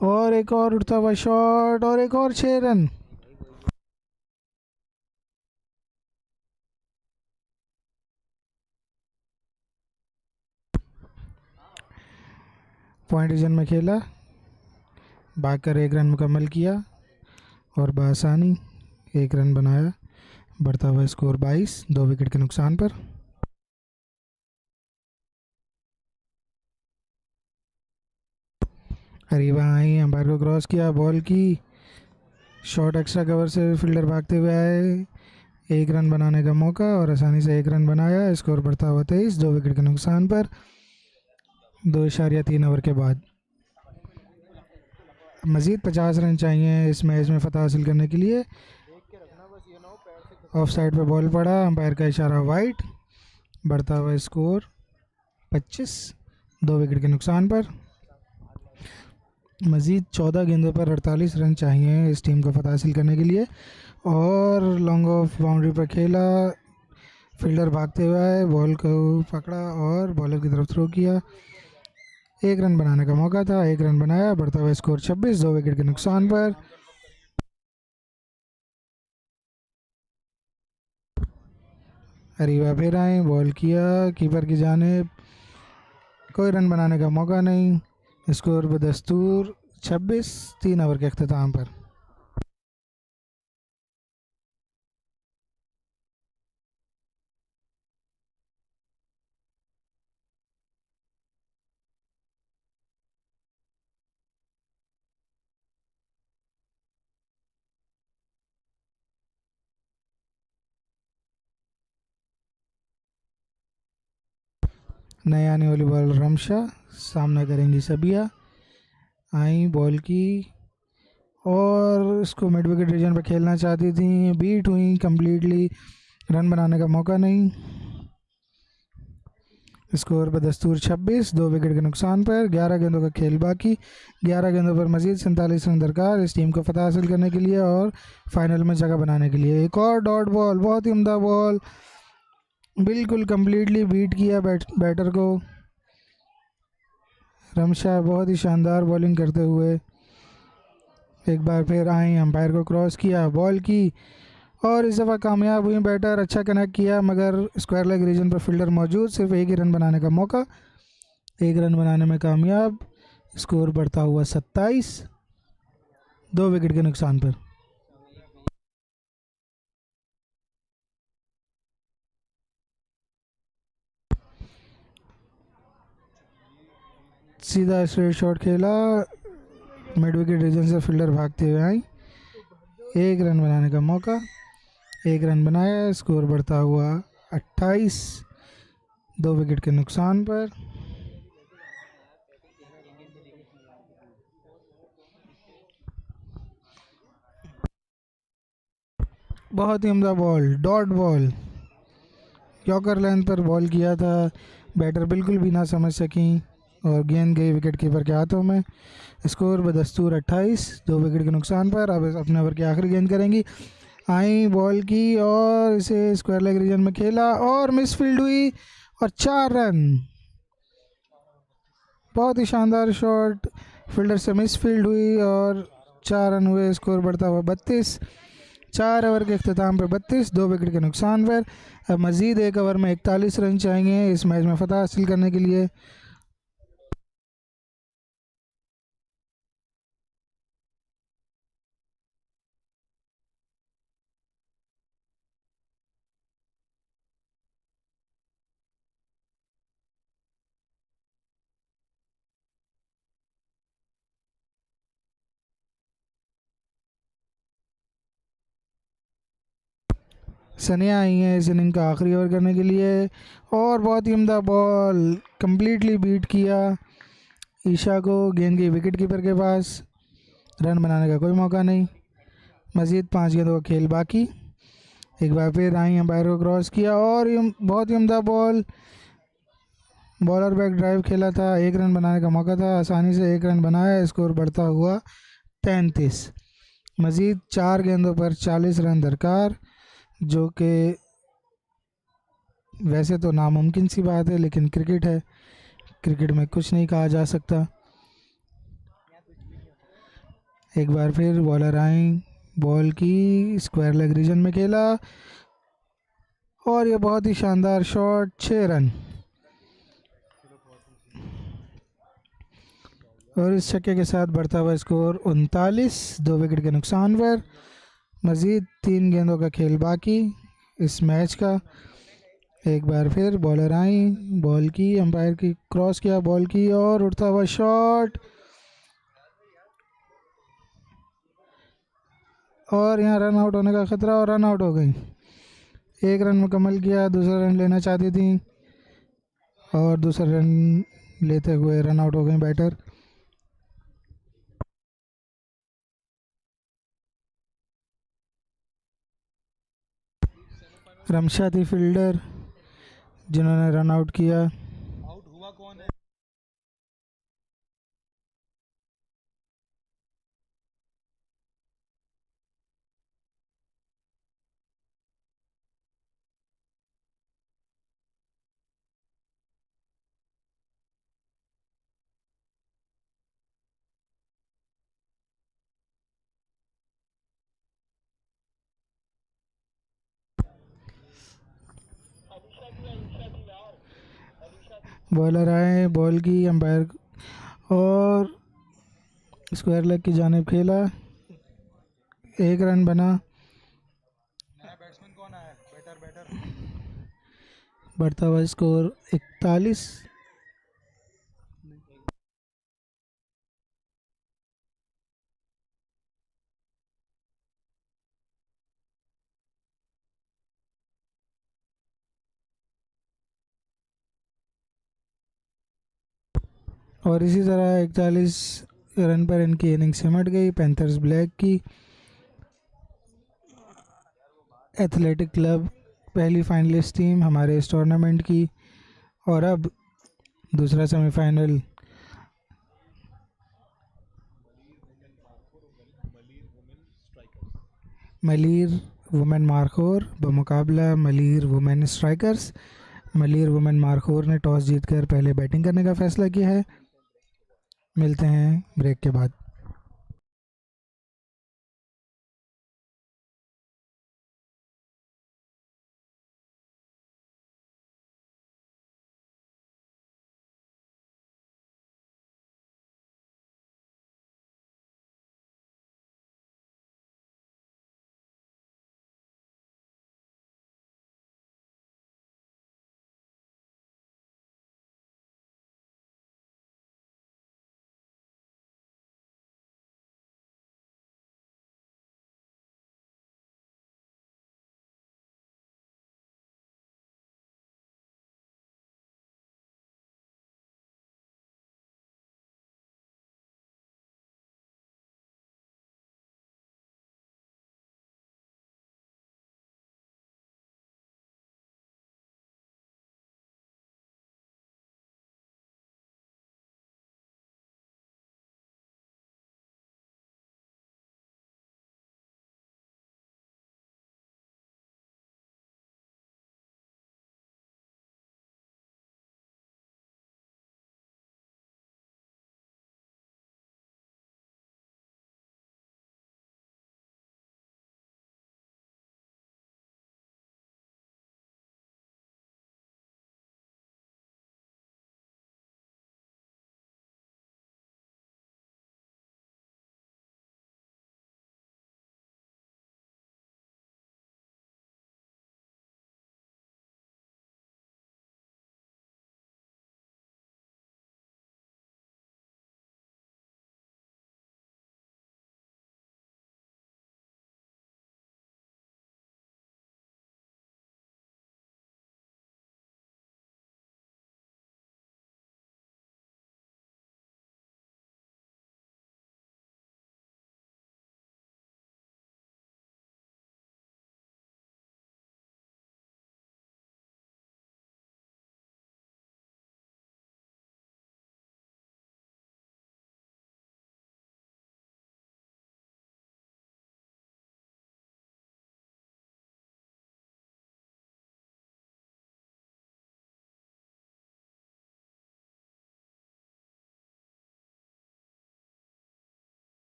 और एक और उठता हुआ शॉट और एक और 6 रन। पॉइंट रीजन में खेला, भागकर 1 रन मुकम्मल किया और बआसानी 1 रन बनाया। बढ़ता हुआ स्कोर 22, 2 विकेट के नुकसान पर। अरीबा आई, अंपायर को क्रॉस किया, बॉल की शॉट एक्स्ट्रा कवर से फील्डर भागते हुए आए। 1 रन बनाने का मौका और आसानी से 1 रन बनाया। स्कोर बढ़ता हुआ 23, 2 विकेट के नुकसान पर। 2.3 ओवर के बाद मज़ीद 50 रन चाहिए इस मैच में फ़तह हासिल करने के लिए। ऑफ साइड पर बॉल पड़ा, अंपायर का इशारा वाइड। बढ़ता हुआ स्कोर 25, 2 विकेट के नुकसान पर। मज़ीद 14 गेंदों पर 48 रन चाहिए इस टीम को फ़तह हासिल करने के लिए। और लॉन्ग ऑफ बाउंड्री पर खेला, फील्डर भागते हुए आए, बॉल को पकड़ा और बॉलर की तरफ थ्रो किया। 1 रन बनाने का मौका था, 1 रन बनाया। बढ़ता हुआ स्कोर 26, 2 विकेट के नुकसान पर। अरीबा फिर आए, बॉल किया कीपर की जानिब, कोई रन बनाने का मौका नहीं। स्कोर बदस्तूर 26, 3 ओवर के अख्तिताम पर। नए आने वाली बॉल रमशा, सामना करेंगी सबिया। आई, बॉल की और इसको मिड विकेट रीजन पर खेलना चाहती थी, बीट हुई कम्प्लीटली। रन बनाने का मौका नहीं। स्कोर बदस्तूर 26, 2 विकेट के नुकसान पर। 11 गेंदों का खेल बाकी, 11 गेंदों पर मज़ीद 47 रन दरकार इस टीम को फ़तह हासिल करने के लिए और फाइनल में जगह बनाने के लिए। एक और डॉट बॉल, बहुत ही उम्दा बॉल, बिल्कुल कम्प्लीटली बीट किया बैटर को। रमशा बहुत ही शानदार बॉलिंग करते हुए एक बार फिर आई, अंपायर को क्रॉस किया, बॉल की और इस दफ़ा कामयाब हुई बैटर। अच्छा कनेक्ट किया मगर स्क्वायर लेग रीजन पर फील्डर मौजूद, सिर्फ 1 ही रन बनाने का मौका। 1 रन बनाने में कामयाब। स्कोर बढ़ता हुआ 27, 2 विकेट के नुकसान पर। सीधा स्ट्रेट शॉट खेला, मिड विकेट रीजन से फील्डर भागते हुए आई। 1 रन बनाने का मौका, 1 रन बनाया। स्कोर बढ़ता हुआ 28, 2 विकेट के नुकसान पर। बहुत ही उम्दा ball, dot ball, yorker line पर बॉल किया था, बैटर बिल्कुल भी ना समझ सकी और गेंद गई विकेट कीपर के हाथों में। स्कोर बदस्तूर 28, 2 विकेट के नुकसान पर। अब अपने ओवर की आखिरी गेंद करेंगी, आई बॉल की और इसे स्क्वायर लेग रीजन में खेला और मिस फील्ड हुई और 4 रन। बहुत ही शानदार शॉट, फील्डर से मिस फील्ड हुई और 4 रन हुए। स्कोर बढ़ता हुआ 32, 4 ओवर के अख्ताम पे 32, 2 विकेट के नुकसान पर। अब मज़ीद 1 ओवर में 41 रन चाहिए इस मैच में फतह हासिल करने के लिए। सनिया आई हैं इस इनिंग का आखिरी ओवर करने के लिए और बहुत ही उम्दा बॉल, कम्प्लीटली बीट किया ईशा को। गेंद गई विकेट कीपर के पास, रन बनाने का कोई मौका नहीं। मज़ीद 5 गेंदों का खेल बाकी। एक बार फिर आई अंपायर को क्रॉस किया और बहुत ही उम्दा बॉल, बॉलर बैक ड्राइव खेला था, 1 रन बनाने का मौका था, आसानी से 1 रन बनाया। स्कोर बढ़ता हुआ 33, मज़ीद 4 गेंदों पर 40 रन दरकार, जो कि वैसे तो नामुमकिन सी बात है, लेकिन क्रिकेट है, क्रिकेट में कुछ नहीं कहा जा सकता। एक बार फिर बॉलर आई, बॉल की स्क्वायर लेग रीजन में खेला और ये बहुत ही शानदार शॉट, 6 रन। और इस छक्के के साथ बढ़ता हुआ स्कोर 39, 2 विकेट के नुकसान पर। मज़ीद 3 गेंदों का खेल बाकी इस मैच का। एक बार फिर बॉलर आई, बॉल की अंपायर की क्रॉस किया, बॉल की और उड़ता हुआ शॉट और यहाँ रन आउट होने का ख़तरा और रन आउट हो गई। 1 रन मुकम्मल किया, दूसरा रन लेना चाहती थी और दूसरा रन लेते हुए रन आउट हो गई बैटर। रमशा थी फील्डर जिन्होंने रन आउट किया। आउट हुआ कौन है? बॉलर आए, बॉल की अंपायर और स्क्वायर लेग की जानिब खेला, 1 रन बना। नया बैट्समैन कौन आया? बैटर बढ़ता हुआ स्कोर 41। और इसी तरह 41 रन पर इनकी इनिंग सिमट गई पैंथर्स ब्लैक की। एथलेटिक क्लब पहली फाइनलिस्ट टीम हमारे इस टूर्नामेंट की। और अब दूसरा सेमीफाइनल मलीर वुमेन मारखोर बमुकाबला Malir women strikers. Malir women Markhor ने टॉस जीतकर पहले बैटिंग करने का फैसला किया है। मिलते हैं ब्रेक के बाद।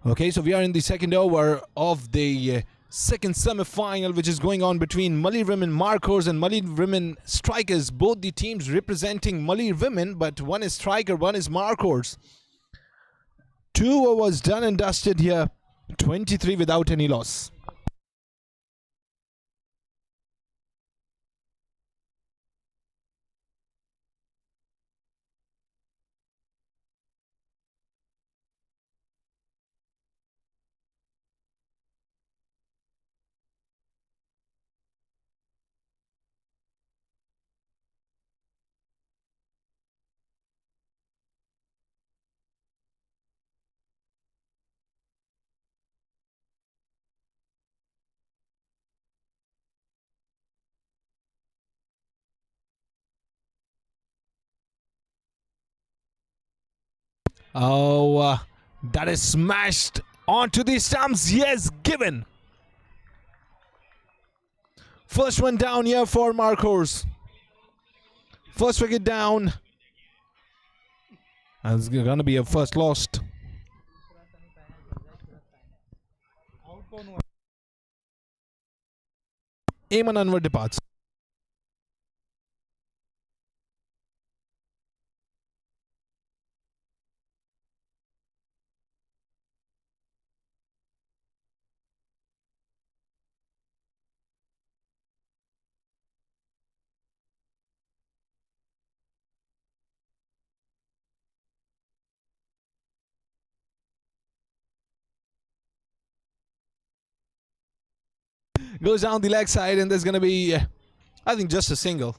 Okay, so we are in the second over of the second semi-final, which is going on between Mully Women Markers and Mully Women Strikers. Both the teams representing Mully Women, but one is Striker, one is Markers. 2 overs done and dusted here. 23 without any loss. Oh, that is smashed onto the stumps. Yes, given. First one down here for Markers. First wicket down. And it's going to be a first lost. MEMON Anwar departs. Goes down the leg side, and there's going to be, I think, just a single.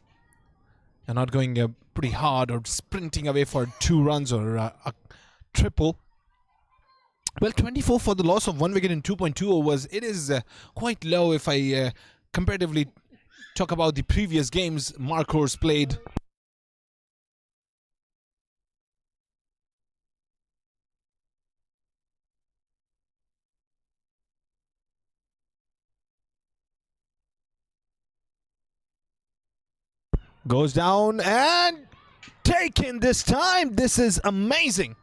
And not going pretty hard or sprinting away for 2 runs or a triple. Well, 24 for the loss of 1 wicket in 2.2 overs. It is quite low if I comparatively talk about the previous games Markers played. Goes down and taken this time. This is amazing.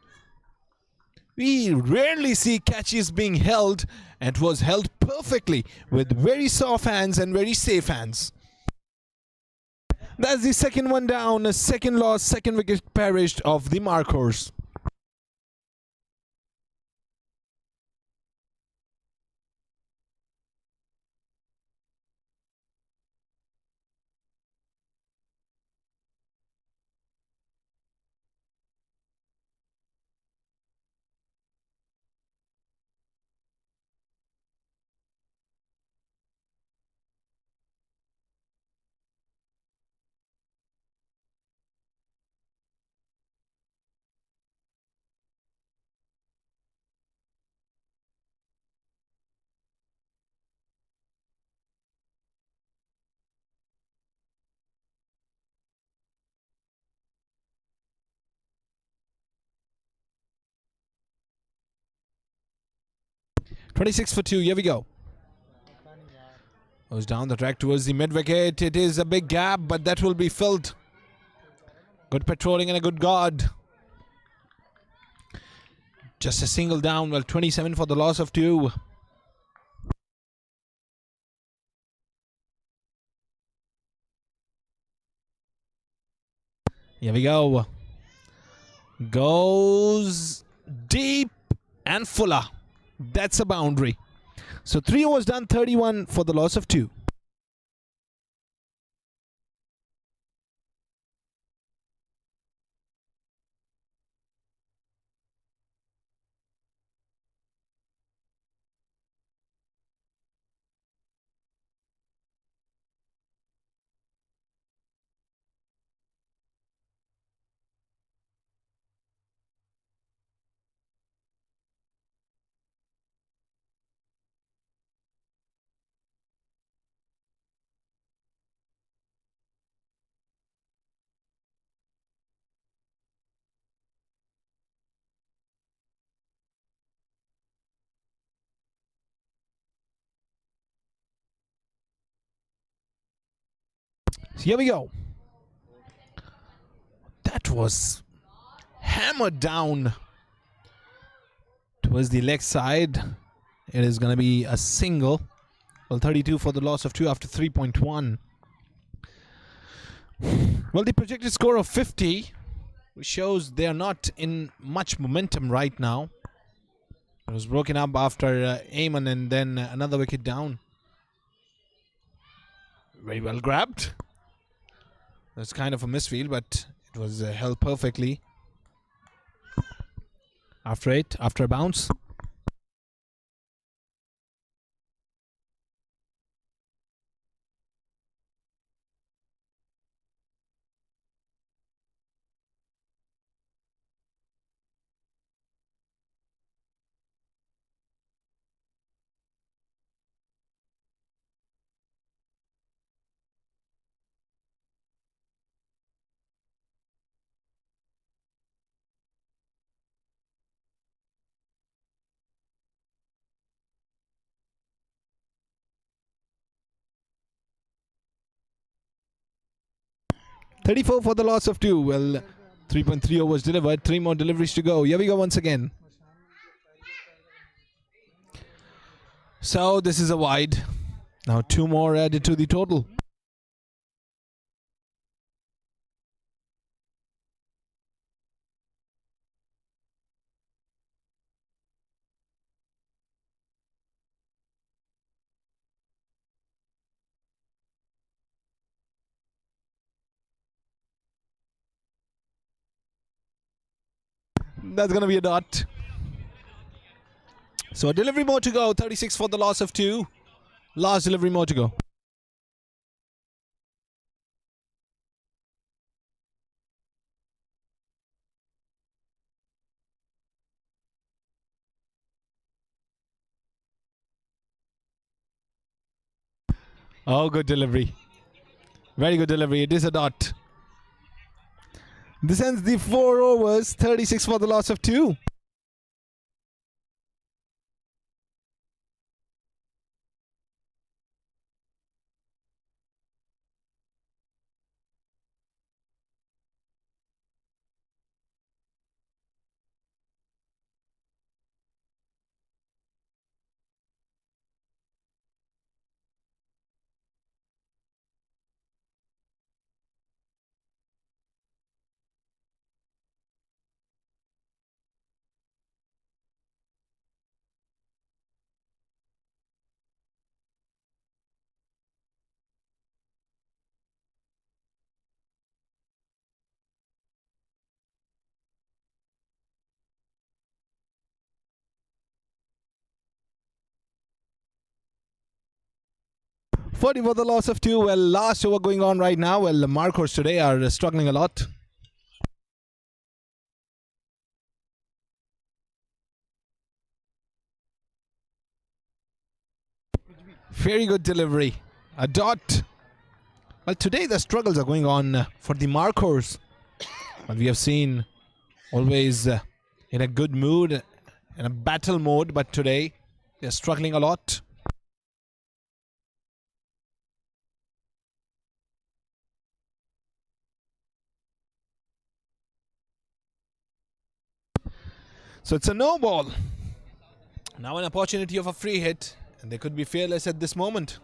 We rarely see catches being held, and it was held perfectly with very soft hands and very safe hands. That's the second one down, a second loss, second wicket perished of the Markers. "26 for 2, here we go." Goes down the track towards the mid-wicket. It is a big gap, but that will be filled. Good patrolling and a good guard. Just a single down. Well, 27 for the loss of 2. Here we go. Goes deep and fuller. That's a boundary. So 3 overs done, 31 for the loss of 2. So here we go. That was hammered down towards the leg side. It is going to be a single. Well, 32 for the loss of 2 after 3.1. Well, the projected score of 50, which shows they are not in much momentum right now. It was broken up after MEMON and then another wicket down. Very well grabbed. That's kind of a misfield, but it was held perfectly. After a bounce. $34 for the loss of 2. Well, 3.3 overs delivered. 3 more deliveries to go. Here we go once again. So this is a wide. Now 2 more added to the total. That's going to be a dot. So a delivery more to go. 36 for the loss of 2. Last delivery more to go. Oh, good delivery. Very good delivery. It is a dot. This ends the 4 overs. 36 for the loss of 2. $40 for the loss of 2. Well, last over going on right now. Well, the markers today are struggling a lot. Very good delivery. A dot. Well, today the struggles are going on for the markers. But we have seen always in a good mood, in a battle mode. But today they're struggling a lot. So it's a no ball. Now an opportunity of a free hit, and they could be fearless at this moment.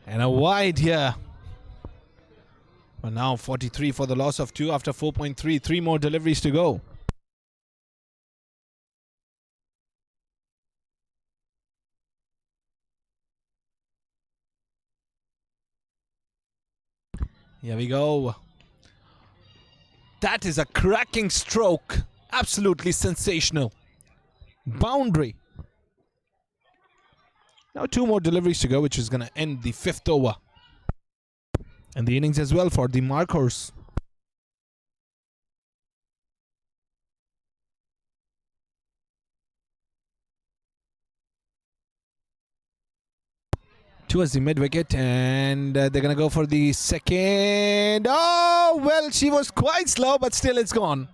And a wide here. But now 43 for the loss of 2 after 4.3. 3 more deliveries to go. Here we go. That is a cracking stroke. Absolutely sensational. Boundary. Now 2 more deliveries to go, which is going to end the 5th over. And the innings as well for the markers. Towards the mid wicket, and they're going to go for the second. Oh, well, she was quite slow, but still it's gone.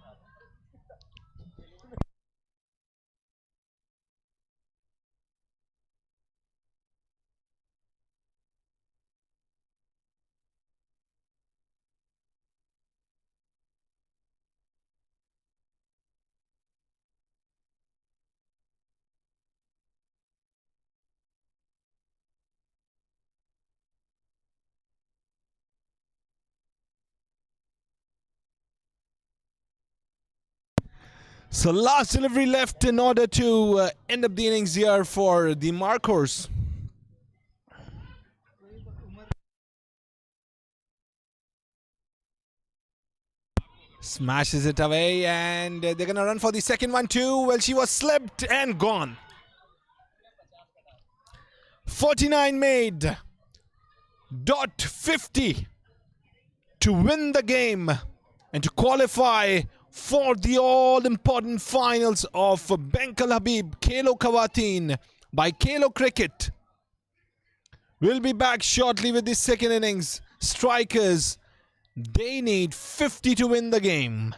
So last delivery left in order to end up the innings here for the markers. Smashes it away, and they're going to run for the second one too. Well, she was slipped and gone. 49 made. Dot 50 to win the game and to qualify for the all-important finals of Benkal Habib Khelokhawateen by Khelo Cricket. We'll be back shortly with the second innings. Strikers, they need 50 to win the game.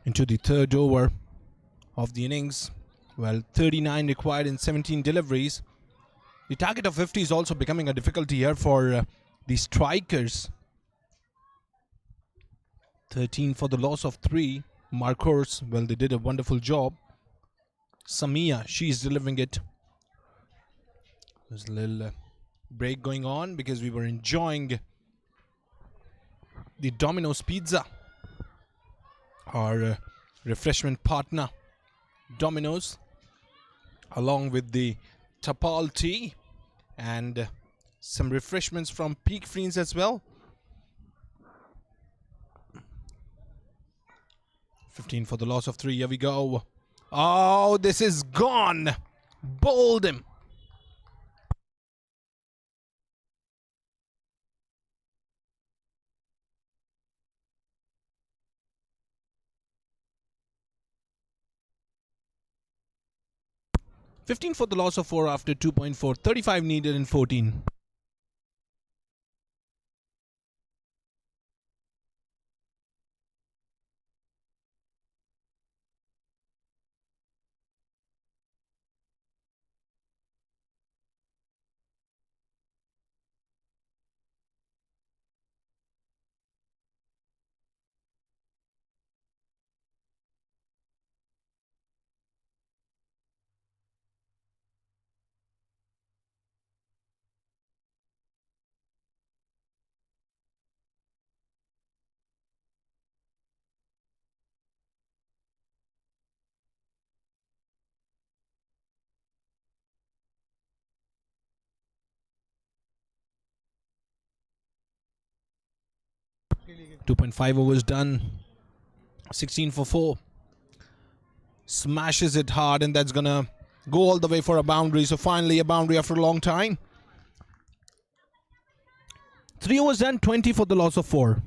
into the third over of the innings. Well, 39 required in 17 deliveries. The target of 50 is also becoming a difficulty here for the strikers. 13 for the loss of 3. Marcos, well, they did a wonderful job. Samia, she's delivering it. There's a little break going on because we were enjoying the Domino's pizza, our refreshment partner, Domino's, along with the TAPAL tea and some refreshments from FREANS as well. 15 for the loss of 3. Here we go. Oh, this is gone. Bowled him. $15 for the loss of 4 after 2.4. 35 needed in 14. .5 overs done. 16 for 4. Smashes it hard, and that's gonna go all the way for a boundary. So finally a boundary after a long time. 3 overs done. 20 for the loss of 4.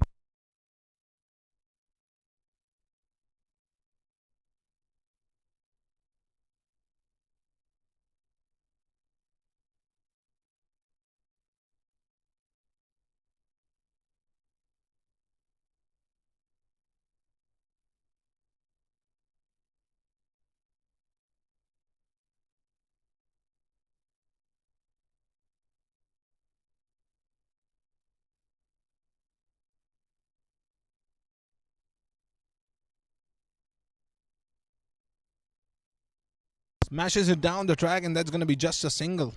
Smashes it down the track, and that's going to be just a single.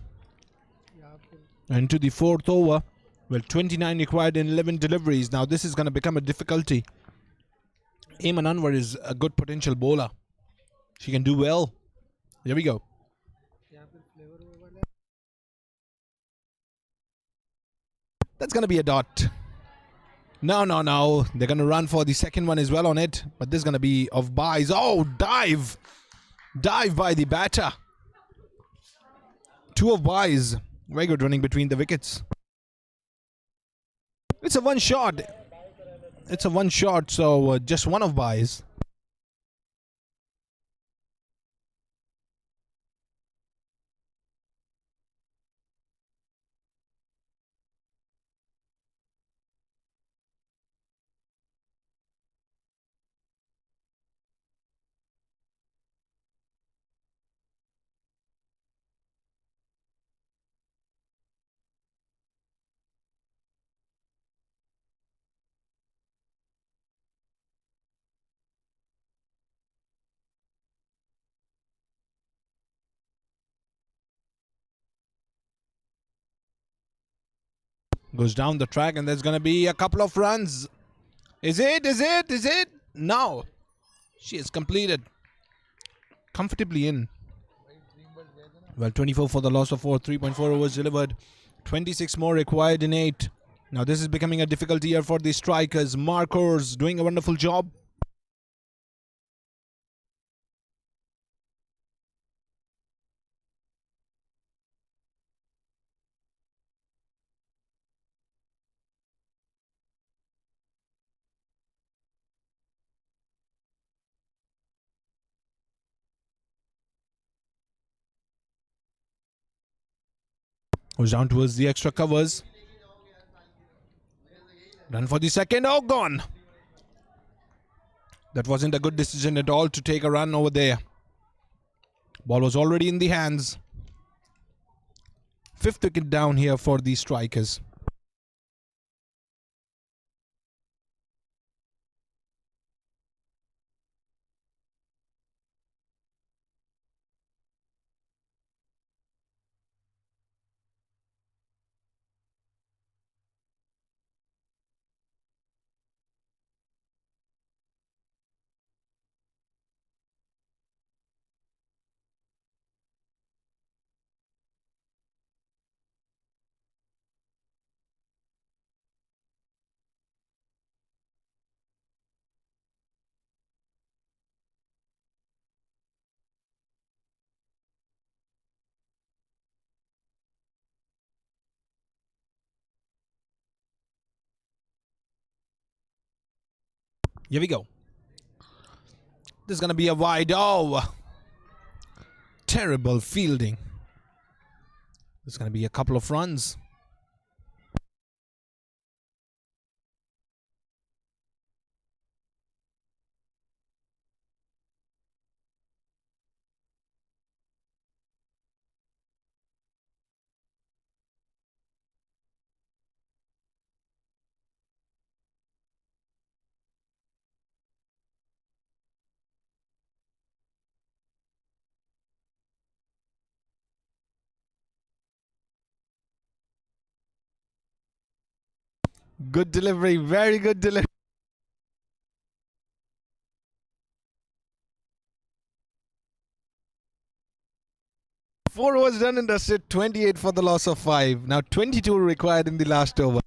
Into the 4th over. Well, 29 required in 11 deliveries. Now this is going to become a difficulty. Ayman Anwar is a good potential bowler. She can do well. Here we go. That's going to be a dot. No. They're going to run for the second one as well on it. But this is going to be of buys. Oh, dive. Dive by the batter. 2 of buys. Very good running between the wickets. It's a one shot. So just 1 of buys. Goes down the track, and there's going to be a couple of runs. Is it? No. She has completed. Comfortably in. Well, 24 for the loss of 4. 3.4 overs delivered. 26 more required in 8. Now this is becoming a difficult year for the strikers. Marcos doing a wonderful job. Goes down towards the extra covers. Run for the second. Oh, gone. That wasn't a good decision at all to take a run over there. Ball was already in the hands. 5th wicket down here for the strikers. Here we go. This is going to be a wide. Oh, terrible fielding. This is going to be a couple of runs. Good delivery, very good delivery. 4 overs done and dusted, 28 for the loss of 5. Now 22 required in the last over.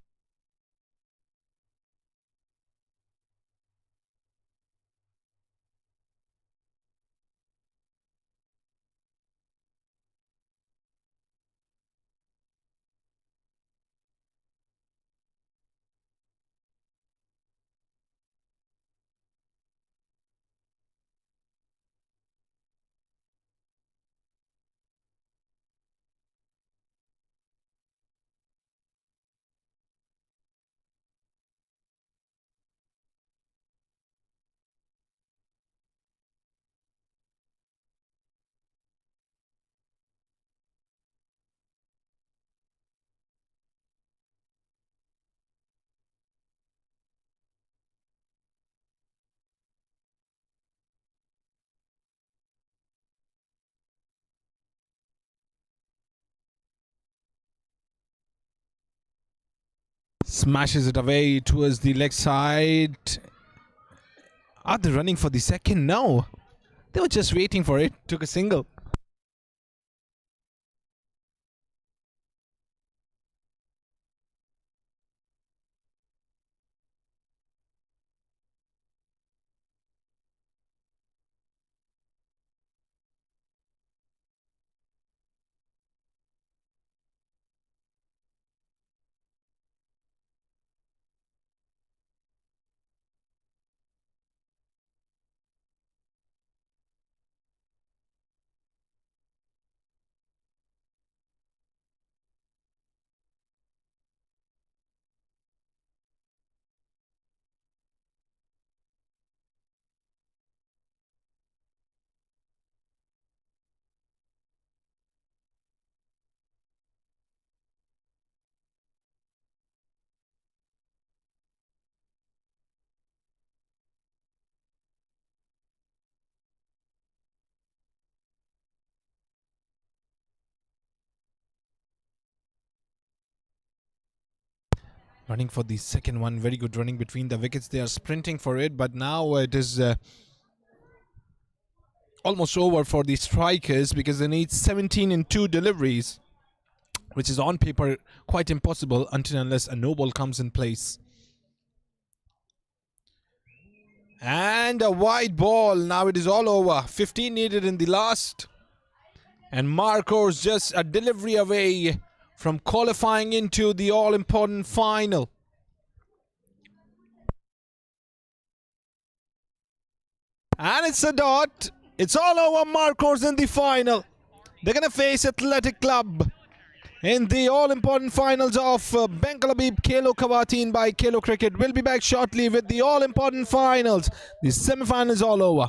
Smashes it away towards the leg side. Are they running for the second? No. They were just waiting for it. Took a single. Running for the second one. Very good running between the wickets. They are sprinting for it, but now it is almost over for the strikers because they need 17 in 2 deliveries, which is on paper quite impossible until unless a no ball comes in place. And a wide ball. Now it is all over. 15 needed in the last. And Marcos just a delivery away from qualifying into the all-important final. And it's a dot. It's all over. Marcos in the final. They're going to face Athletic Club in the all-important finals of Bengal-Habib Khelokhawateen by Khelo Cricket. We'll be back shortly with the all-important finals. The semi-finals all over.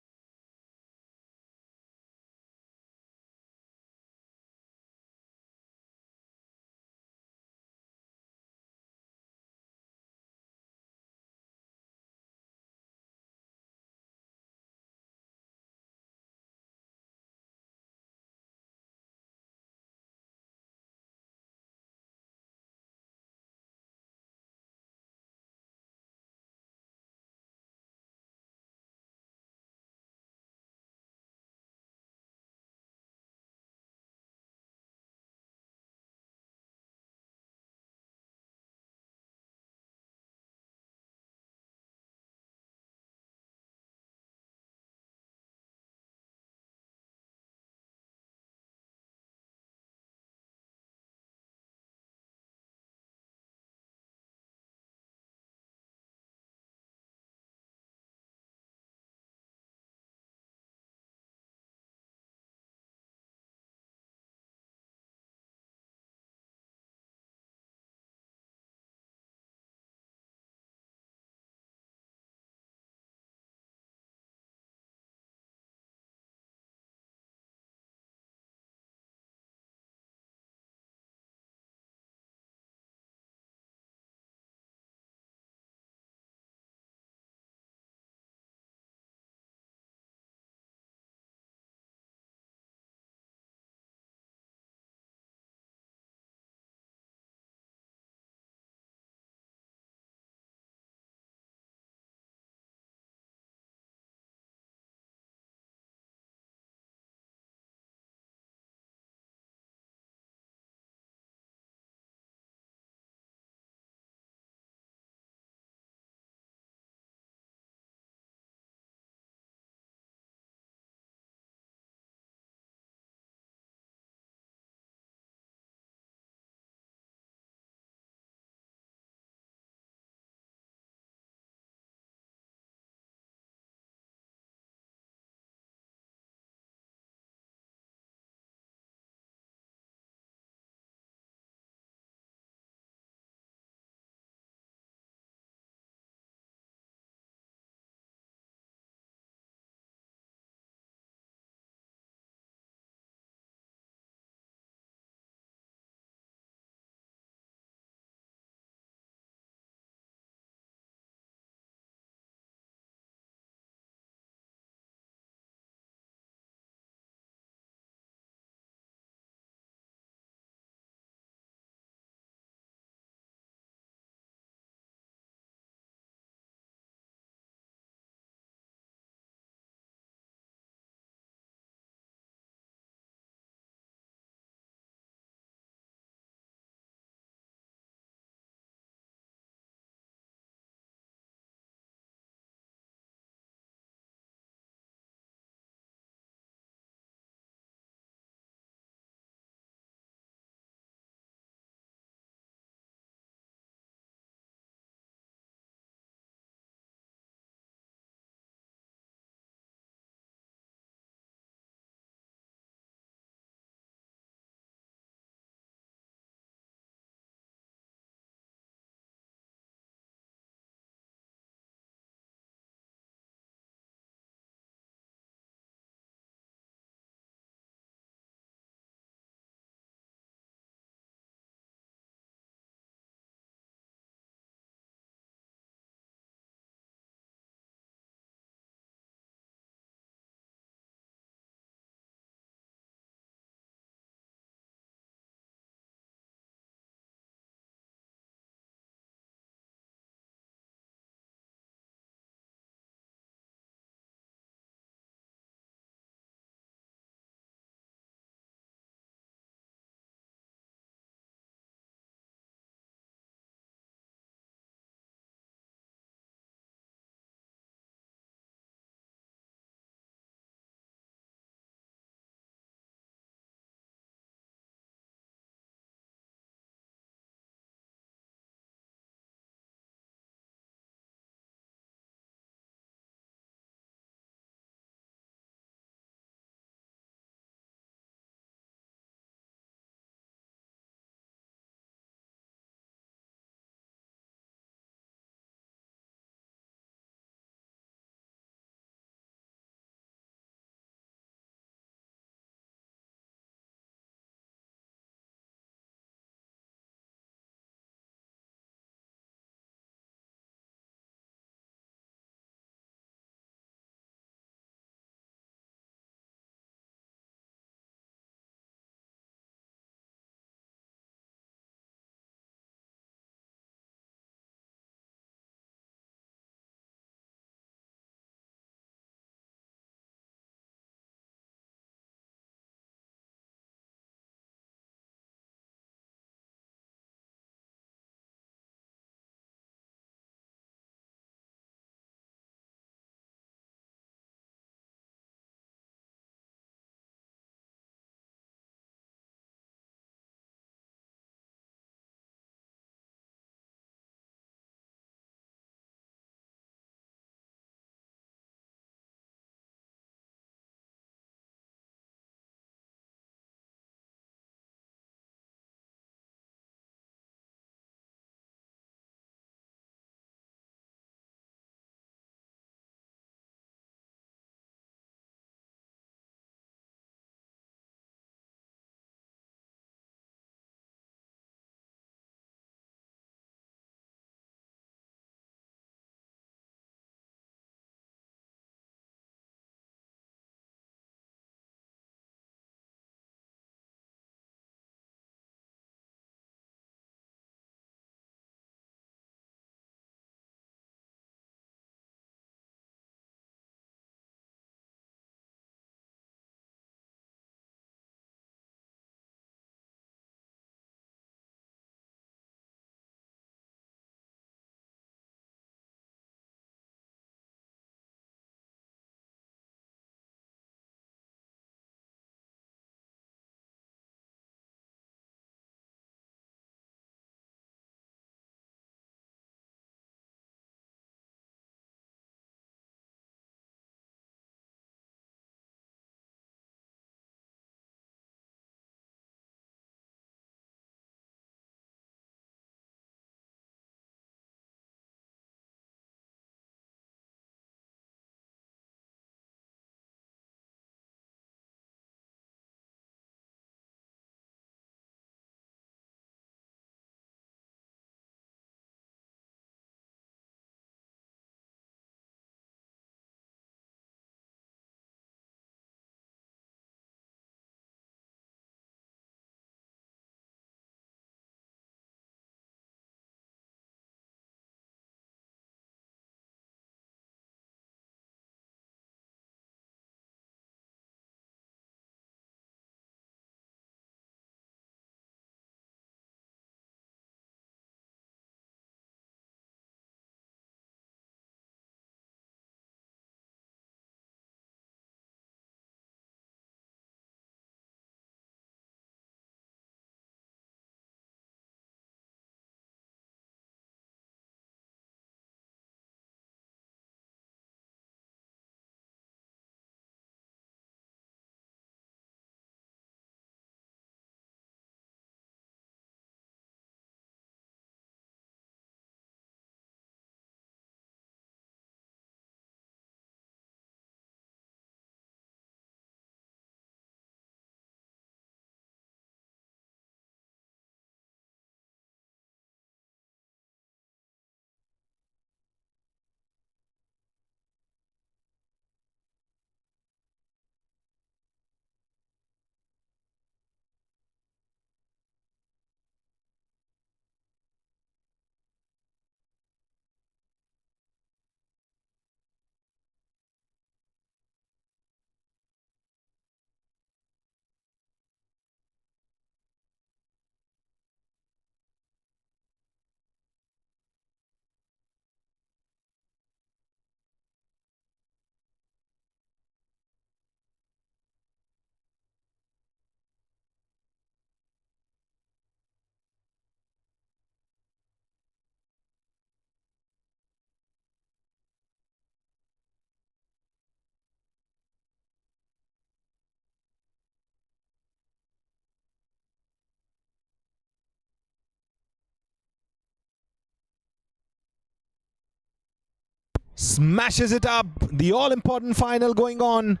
Smashes it up. The all-important final going on.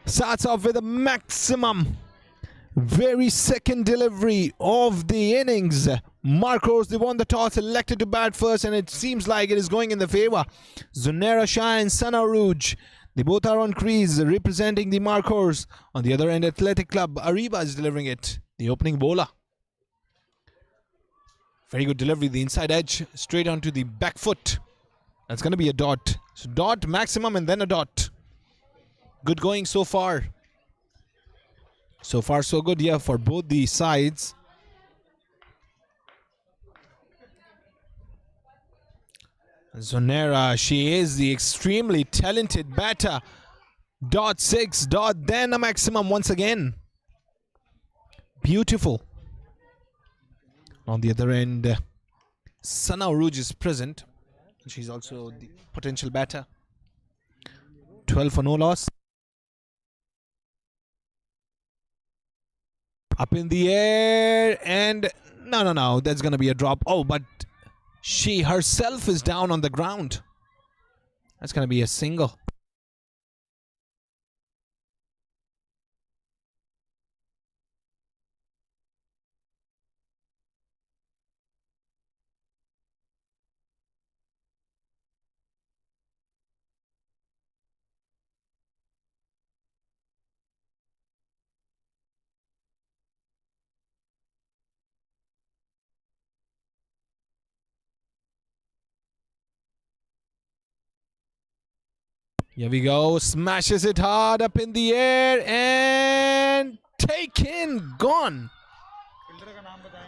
Starts off with a maximum. Very second delivery of the innings. Marcos, they won the toss, elected to bat first, and it seems like it is going in the favor. Zonera Shah and Sana Rouge, they both are on crease representing the Marcos. On the other end, Athletic Club, Ariba is delivering it. The opening bowler. Very good delivery, the inside edge, straight onto the back foot. That's going to be a dot. So dot, maximum, and then a dot. Good going so far. So far, so good, yeah, for both the sides. Zonera, she is the extremely talented batter. Dot 6, dot, then a maximum once again. Beautiful. On the other end, Sana Rouge is present. She's also the potential batter. 12 for no loss. Up in the air, and no, that's going to be a drop. Oh, but she herself is down on the ground. That's going to be a single. Here we go, smashes it hard up in the air and taken, gone.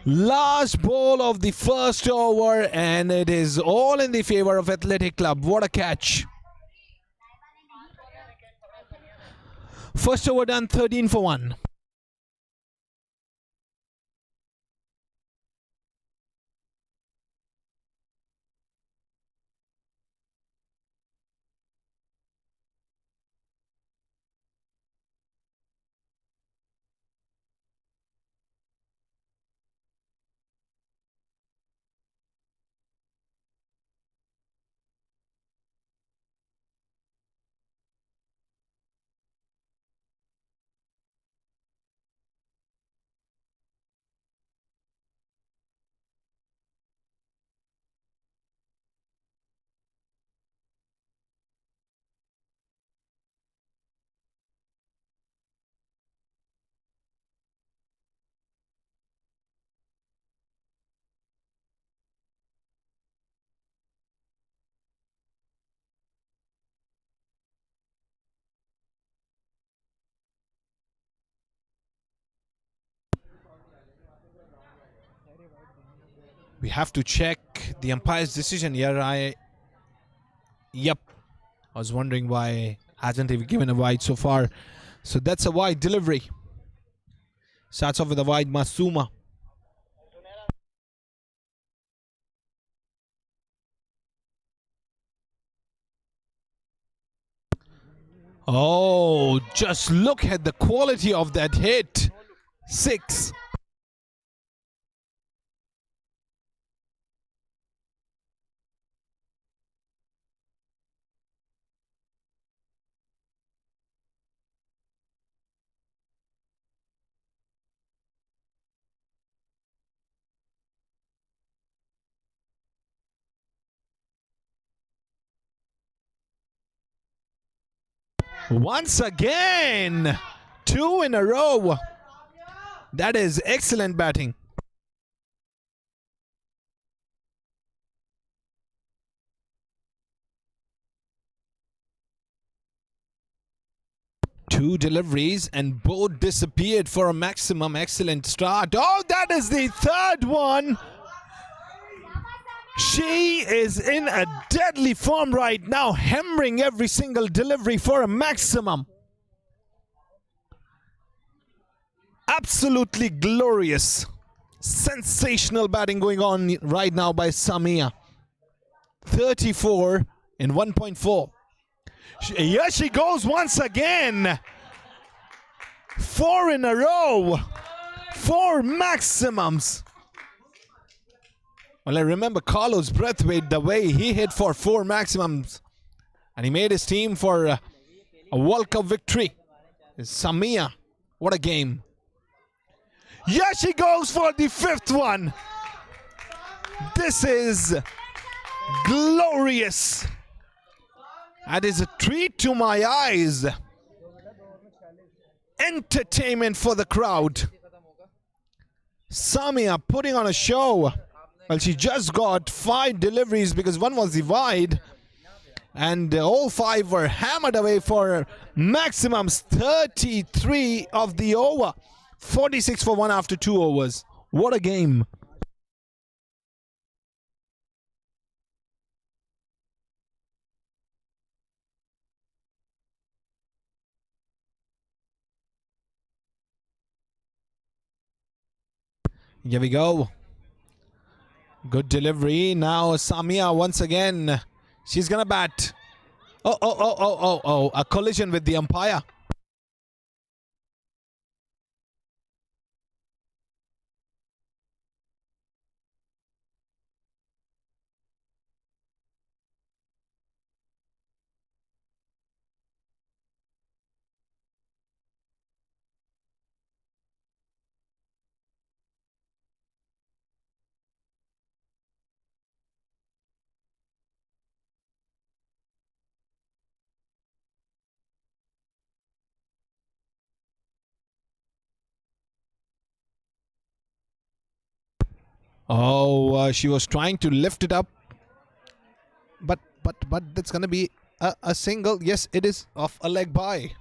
Last ball of the first over, and it is all in the favor of Athletic Club. What a catch. First over done, 13 for 1. We have to check the umpire's decision here. Yep. I was wondering why hasn't he given a wide so far. So that's a wide delivery. Starts off with a wide Masuma. Oh, just look at the quality of that hit. 6. Once again, 2 in a row. That is excellent batting. Two deliveries and both disappeared for a maximum. Excellent start. Oh, that is the third one. She is in a deadly form right now, hammering every single delivery for a maximum. Absolutely glorious. Sensational batting going on right now by Samia. 34 in 1.4. Here she goes once again. 4 in a row. 4 maximums. Well, I remember Carlos Braithwaite, the way he hit for 4 maximums. And he made his team for a World Cup victory. Samia, what a game. Yes, he goes for the 5th one. This is glorious. That is a treat to my eyes. Entertainment for the crowd. Samia putting on a show. Well, she just got 5 deliveries because one was the wide. And all 5 were hammered away for maximums. 33 of the over. 46 for 1 after 2 overs. What a game. Here we go. Good delivery. Now Samia once again. She's gonna bat. Oh. A collision with the umpire. Oh, she was trying to lift it up. But that's gonna be a single. Yes, it is off a leg by.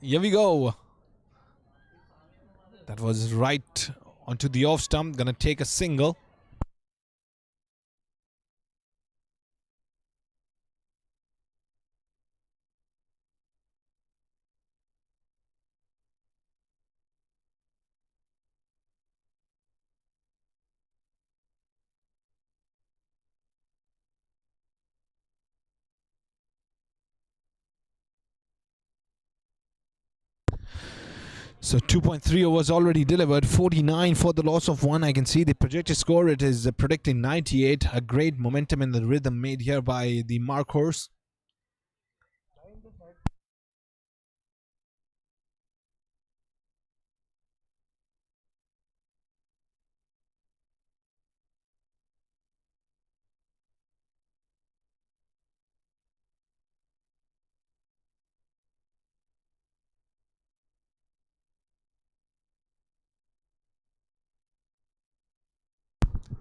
Here we go. That was right onto the off stump. Gonna take a single. So 2.3 overs already delivered. 49 for the loss of 1. I can see the projected score. It is predicting 98. A great momentum in the rhythm made here by the mark horse.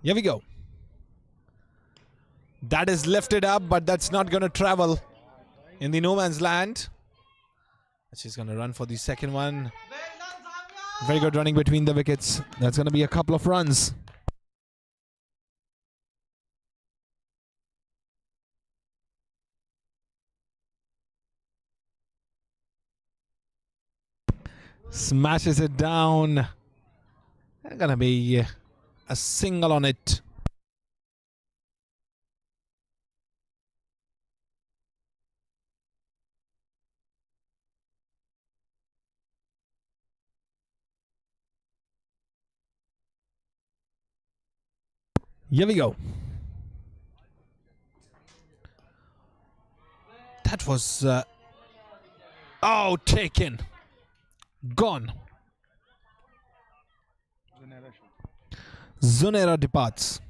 Here we go. That is lifted up, but that's not going to travel in the no man's land. She's going to run for the second one. Very good running between the wickets. That's going to be a couple of runs. Smashes it down. Going to be a single on it. Here we go. That was taken. Gone. Zunera departs.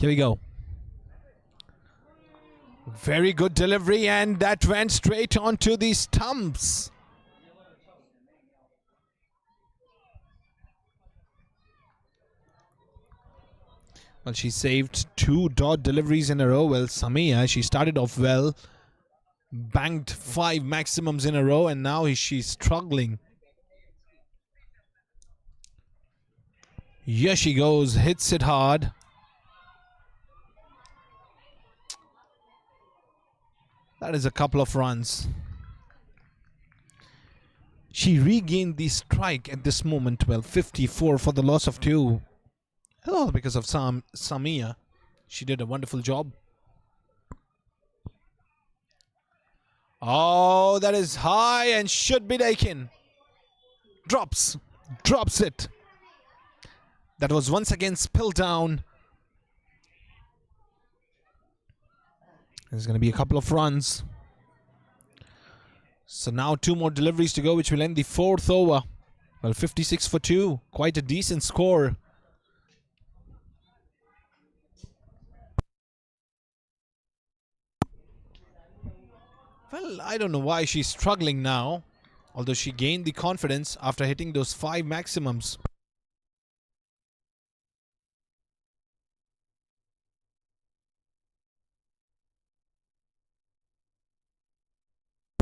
Here we go. Very good delivery, and that went straight onto the stumps. Well, she saved 2 dot deliveries in a row. Well, Samia, she started off well, banked 5 maximums in a row, and now she's struggling. Here she goes, hits it hard. That is a couple of runs. She regained the strike at this moment. Well, 54 for the loss of 2. All because of Samia. She did a wonderful job. Oh, that is high and should be taken. Drops it. That was once again spilled down. There's going to be a couple of runs. So now 2 more deliveries to go, which will end the 4th over. Well, 56 for 2. Quite a decent score. Well, I don't know why she's struggling now, although she gained the confidence after hitting those 5 maximums.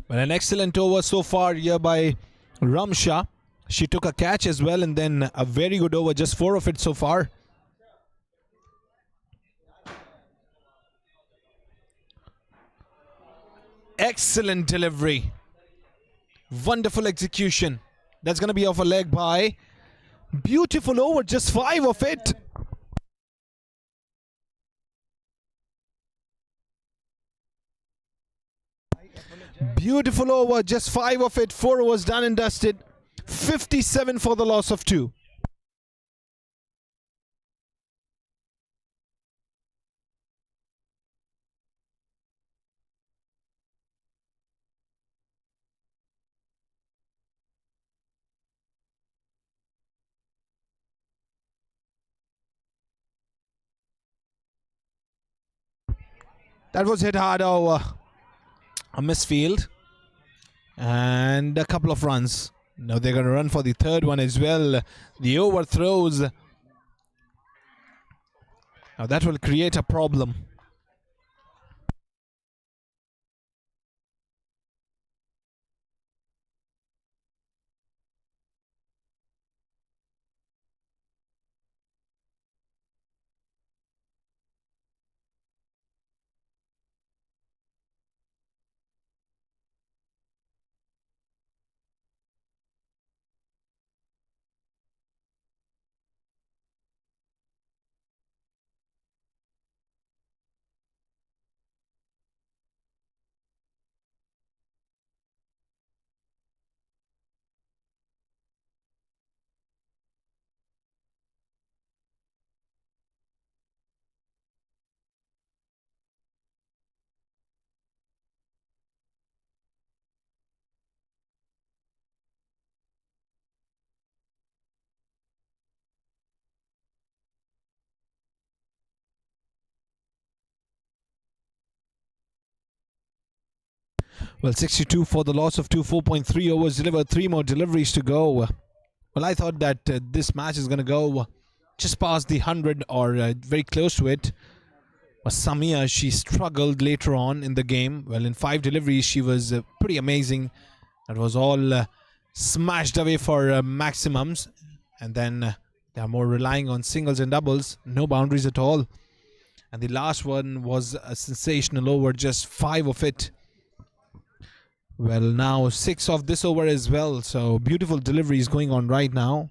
Well, an excellent over so far here by Ramsha. She took a catch as well, and then a very good over, just 4 of it so far. Excellent delivery. Wonderful execution. That's going to be off a leg by. Beautiful over, just 5 of it. Beautiful over, just 5 of it. 4 overs done and dusted. 57 for the loss of 2. That was hit hard over. A misfield. And a couple of runs. Now they're going to run for the 3rd one as well. The overthrows. Now that will create a problem. Well, 62 for the loss of 2, 4.3 overs delivered, 3 more deliveries to go. Well, I thought that this match is going to go just past the 100 or very close to it. But Samia, she struggled later on in the game. Well, in 5 deliveries, she was pretty amazing. That was all smashed away for maximums. And then they are more relying on singles and doubles. No boundaries at all. And the last one was a sensational over, just 5 of it. Well, now 6 of this over as well. So beautiful deliveries going on right now.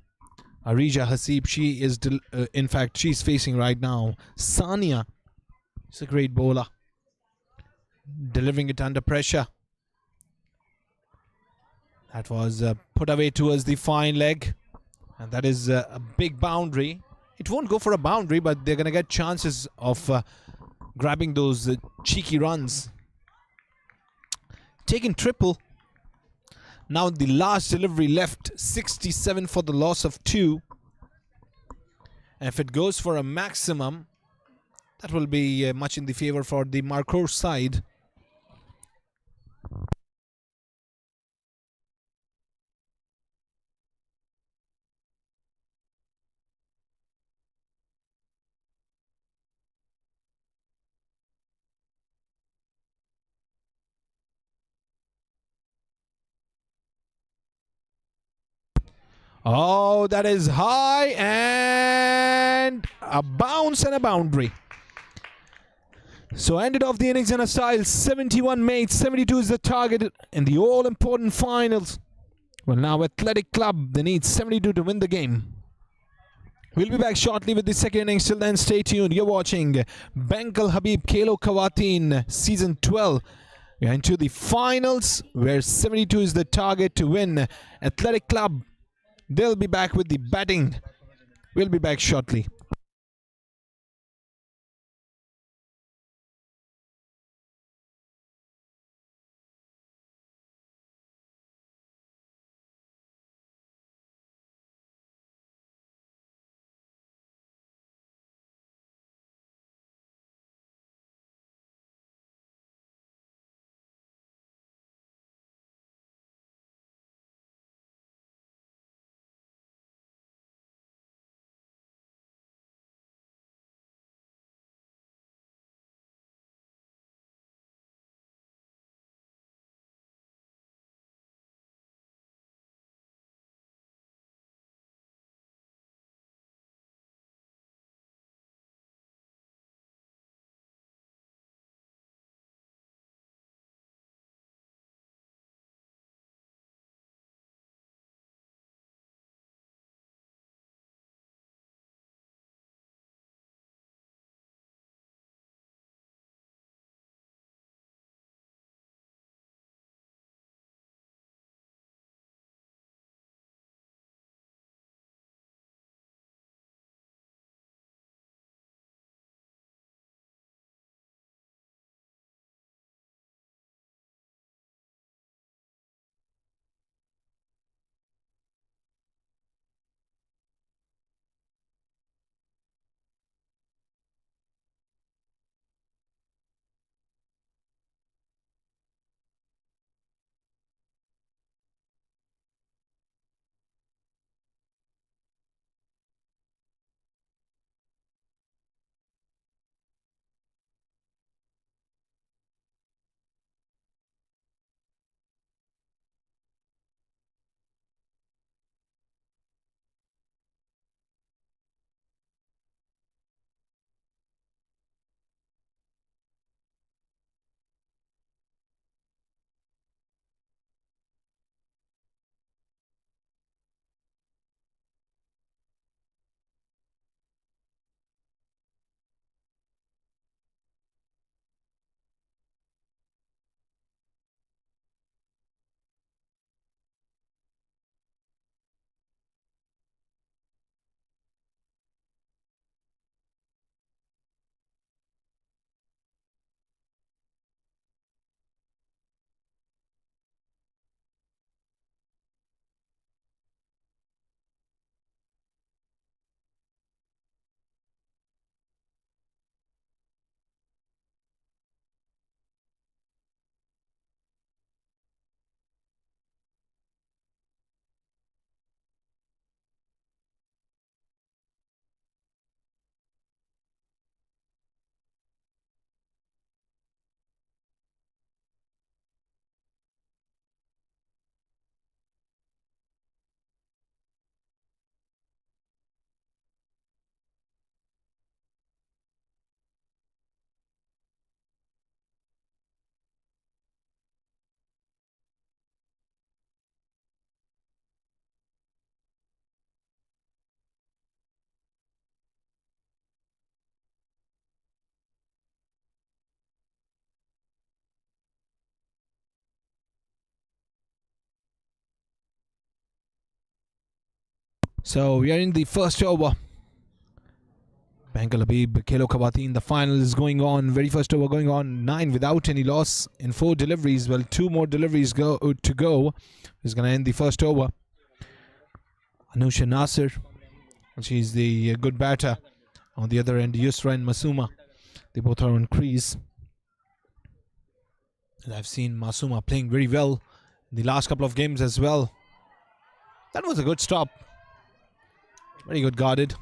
Arija Hasib, she is, in fact, she's facing right now Sania. She's a great bowler. Delivering it under pressure. That was put away towards the fine leg. And that is a big boundary. It won't go for a boundary, but they're going to get chances of grabbing those cheeky runs. Taking triple. Now the last delivery left, 67 for the loss of 2. And if it goes for a maximum, That will be much in the favor for the Marcour side. Oh, that is high and a bounce and a boundary. So ended off the innings in a style. 71 mates, 72 is the target in the all-important finals. Well, now Athletic Club, they need 72 to win the game. We'll be back shortly with the second innings. Till then, stay tuned. You're watching Bengal Habib Khelokhawateen Season 12. We're into the finals where 72 is the target to win. Athletic Club, they'll be back with the batting. We'll be back shortly. So we are in the first over. Bengal Habib Khelokhawateen, the final is going on. Very first over going on. 9 without any loss in 4 deliveries. Well, 2 more deliveries to go. Is going to end the first over. Anusha Nasir, she's the good batter. On the other end, Yusra and Masuma. They both are on crease. And I've seen Masuma playing very well in the last couple of games as well. That was a good stop. Very good guarded.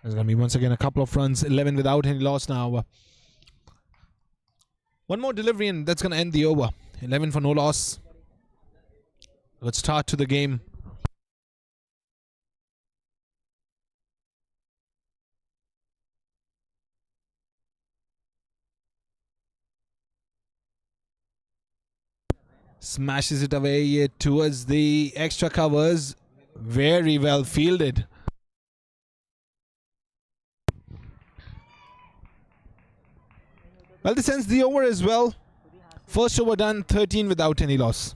There's going to be once again a couple of runs, 11 without any loss now. One more delivery and that's going to end the over. 11 for no loss. Good start to the game. Smashes it away towards the extra covers. Very well fielded. Well, this ends the over as well. First over done, 13 without any loss.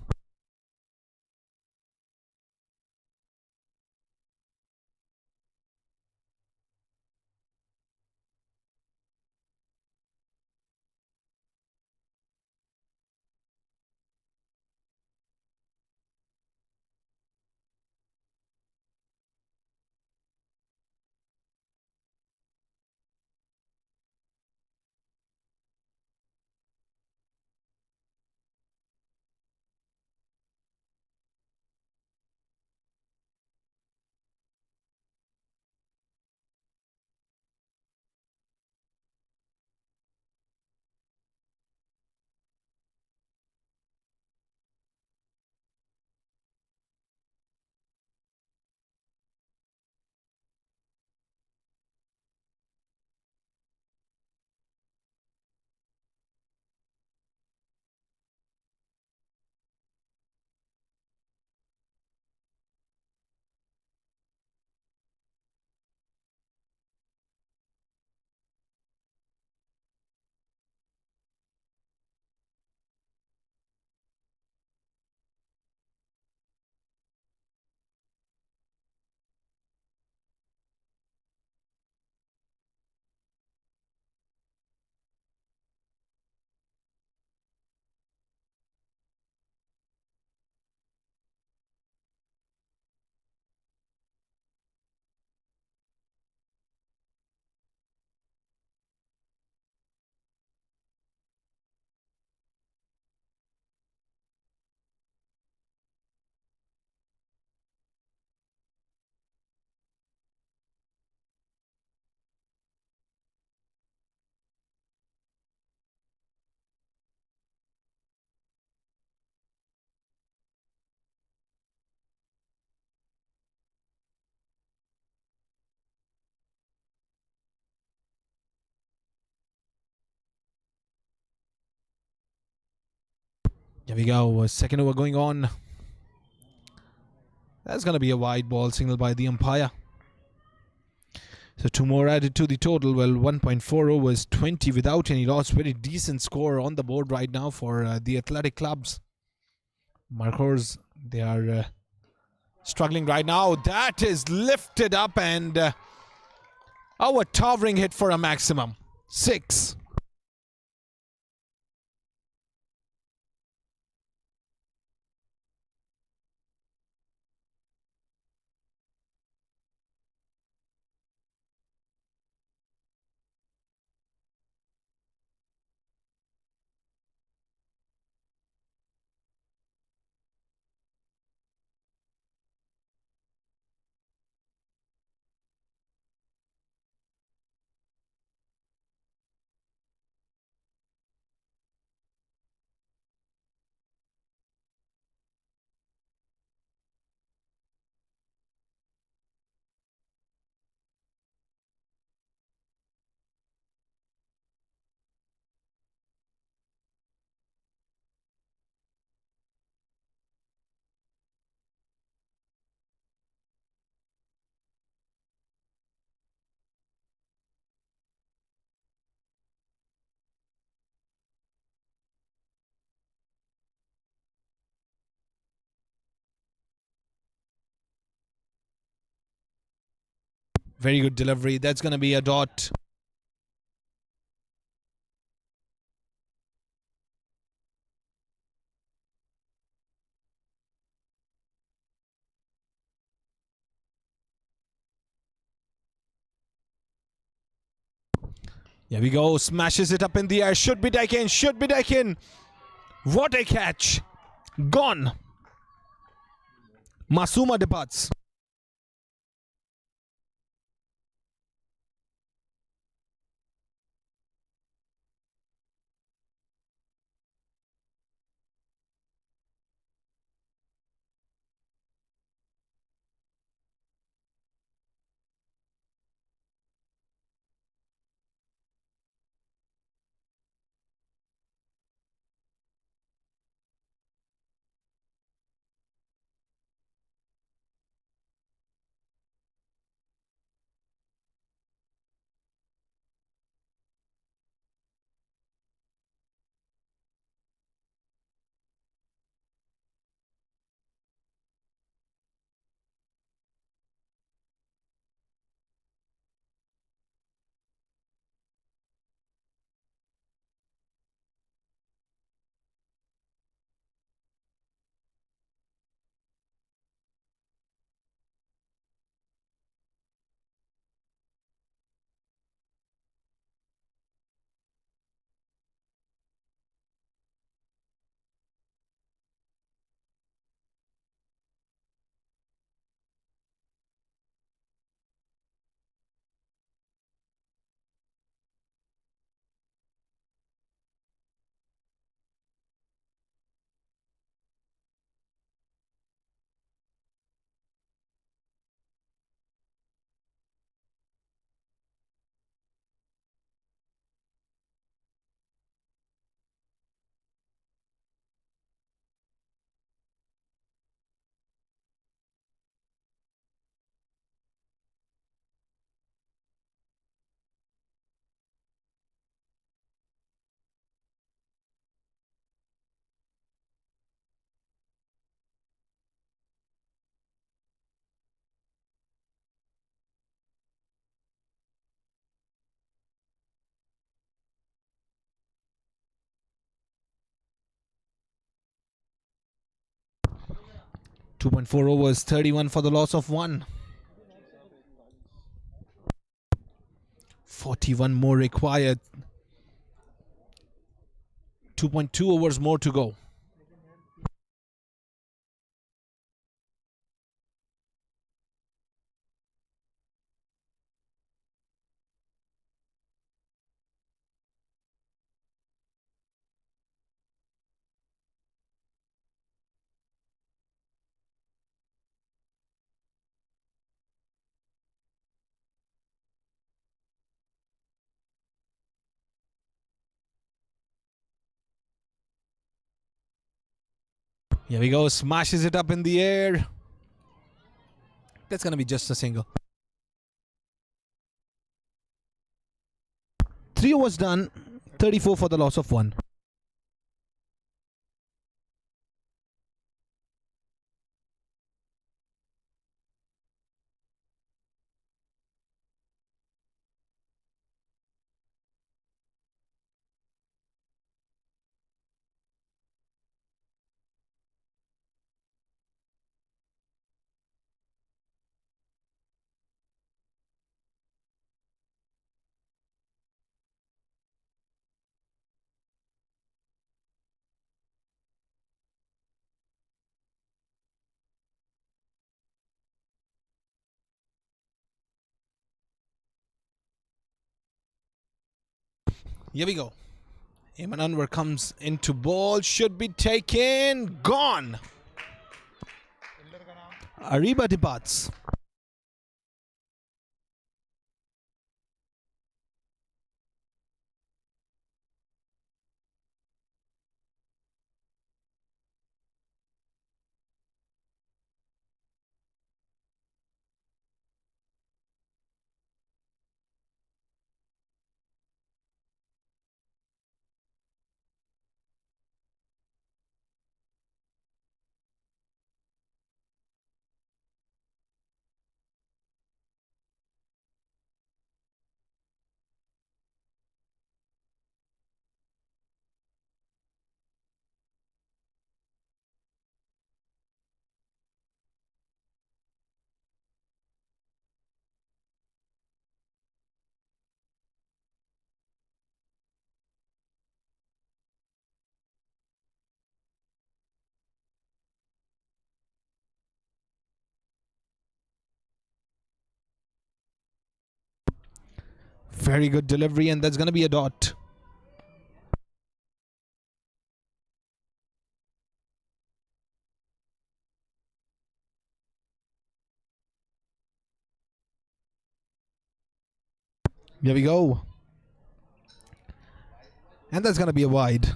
Here we go. Second over going on. That's going to be a wide ball signal by the umpire. So 2 more added to the total. Well, 1.4 overs, 20 without any loss. Very decent score on the board right now for the athletic clubs. Marcos, they are struggling right now. That is lifted up and a towering hit for a maximum. 6. Very good delivery. That's going to be a dot. Here we go. Smashes it up in the air. Should be taken. Should be taken. What a catch. Gone. Masuma departs. .4 overs, 31 for the loss of 1. 41 more required. 2.2 overs more to go. Here we go. Smashes it up in the air. That's going to be just a single. 3 overs done. 34 for the loss of 1. Here we go. Eamon Anwar comes into ball. Should be taken. Gone. Ariba departs. Very good delivery, and that's going to be a dot. Here we go. And that's going to be a wide.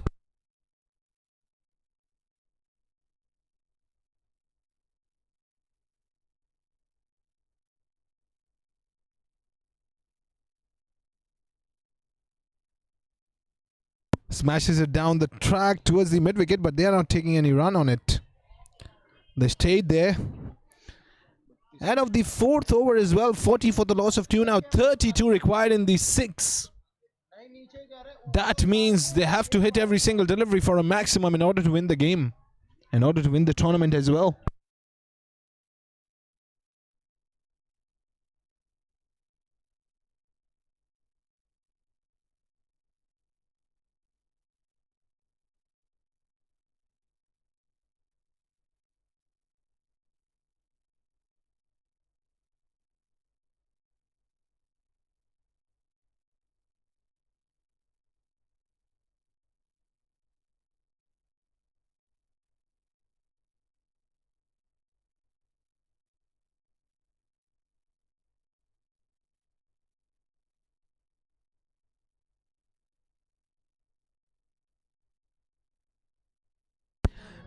Smashes it down the track towards the mid wicket, but they are not taking any run on it. They stayed there. And of the fourth over as well, 40 for the loss of 2 now, 32 required in the 6. That means they have to hit every single delivery for a maximum in order to win the game, in order to win the tournament as well.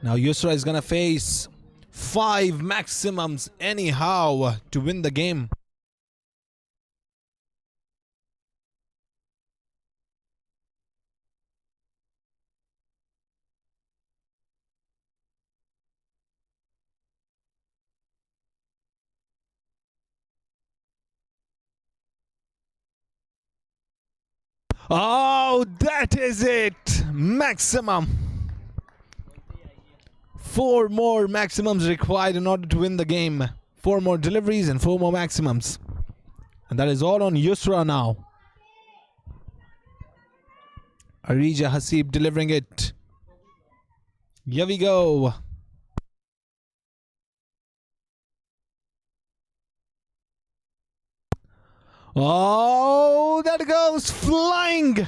Now Yusra is going to face 5 maximums anyhow to win the game. Oh, that is it! Maximum. 4 more maximums required in order to win the game. 4 more deliveries and 4 more maximums. And that is all on Yusra now. Arija Hasib delivering it. Here we go. Oh, that goes flying.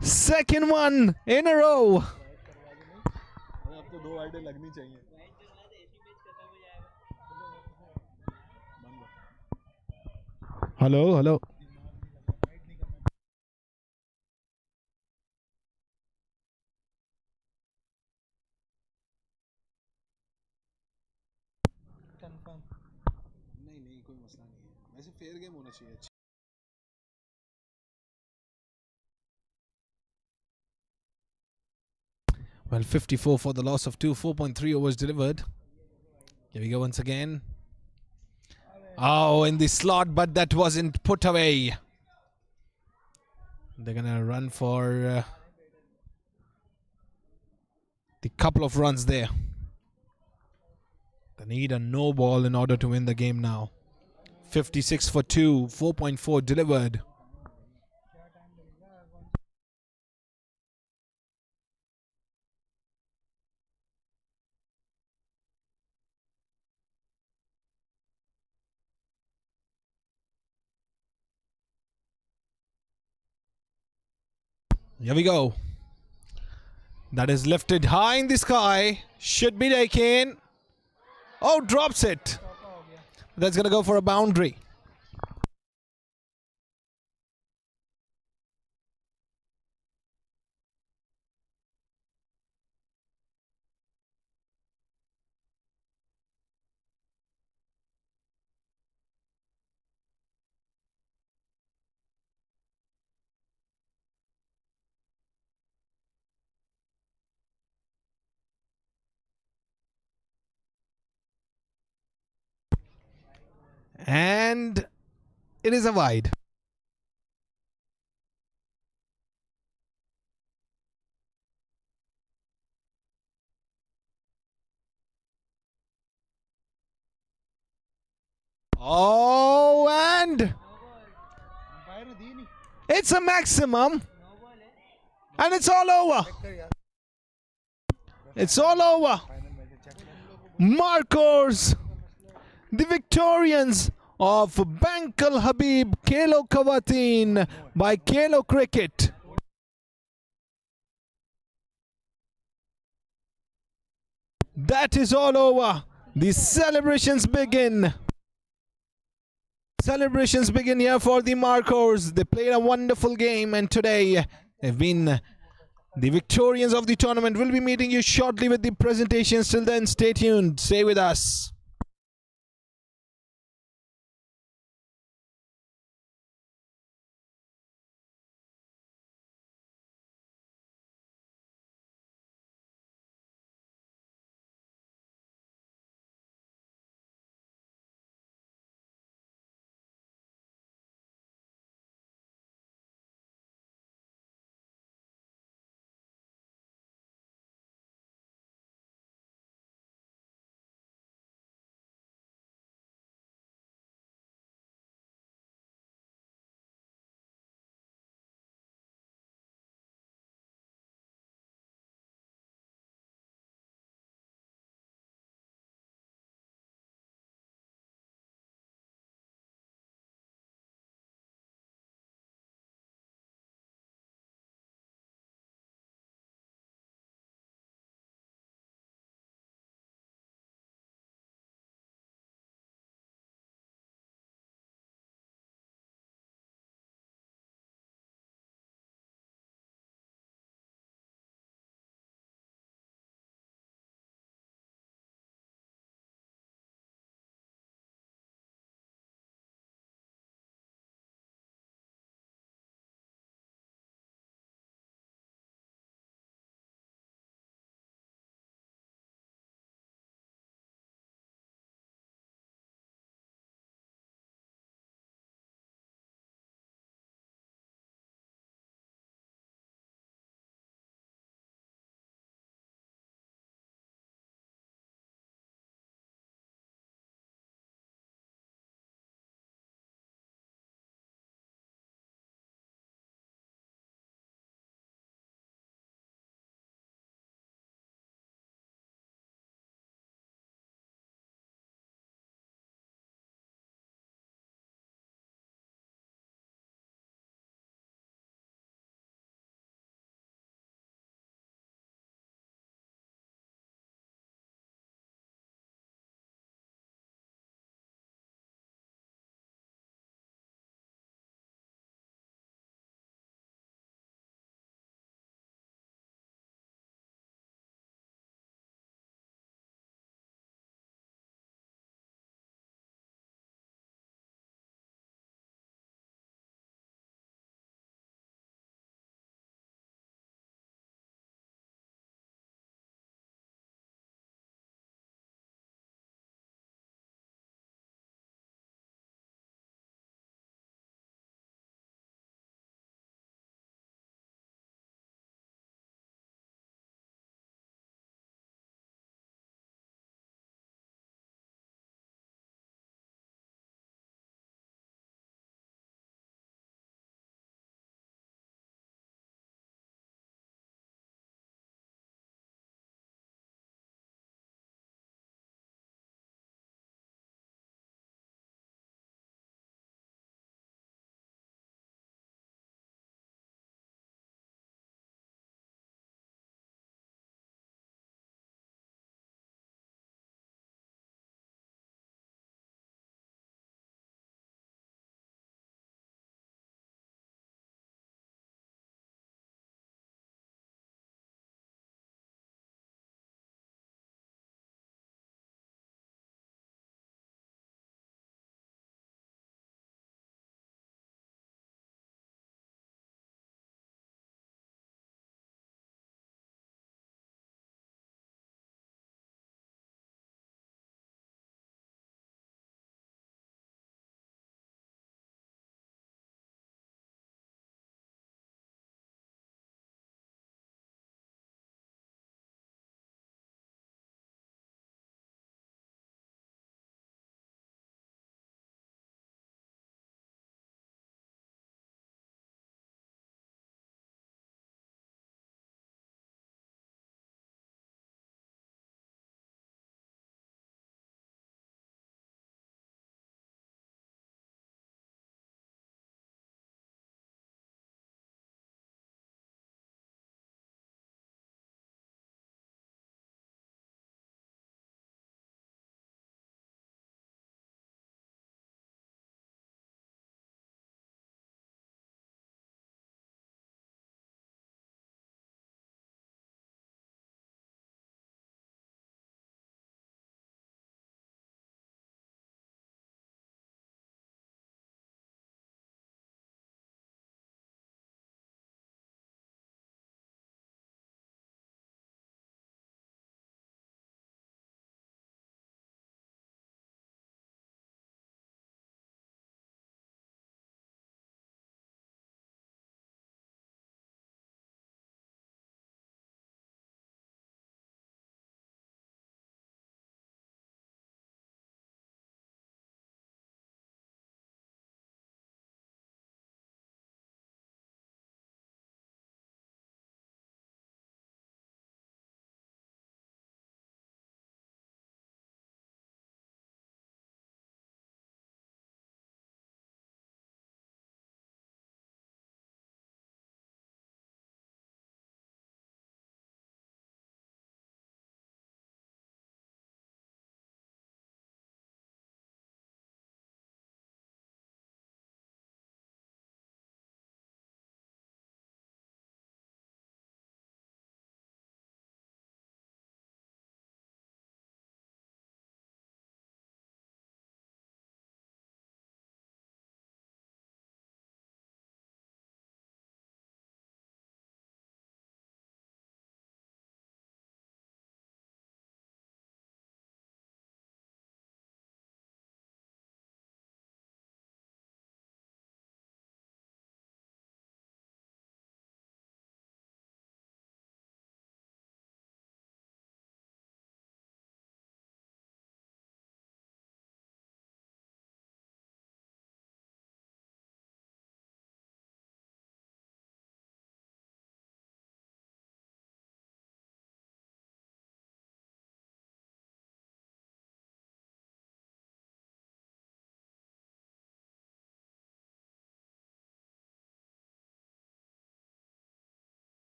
Second one in a row. Hello, hello. Well, 54 for the loss of 2, 4.3 overs delivered. Here we go once again. Oh, in the slot, but that wasn't put away. They're going to run for the couple of runs there. They need a no ball in order to win the game now. 56 for 2, 4.4 delivered. Here we go. That is lifted high in the sky. Should be taken. Oh, drops it. That's going to go for a boundary. And it is a wide. Oh, and it's a maximum. And it's all over. It's all over. Marcos, the Victorians of Bankal Habib Khelokhawateen by Khelo Cricket. That is all over. The celebrations begin. Celebrations begin here for the Marcos. They played a wonderful game, and today they've been the victorians of the tournament. We'll be meeting you shortly with the presentations. Till then, stay tuned. Stay with us.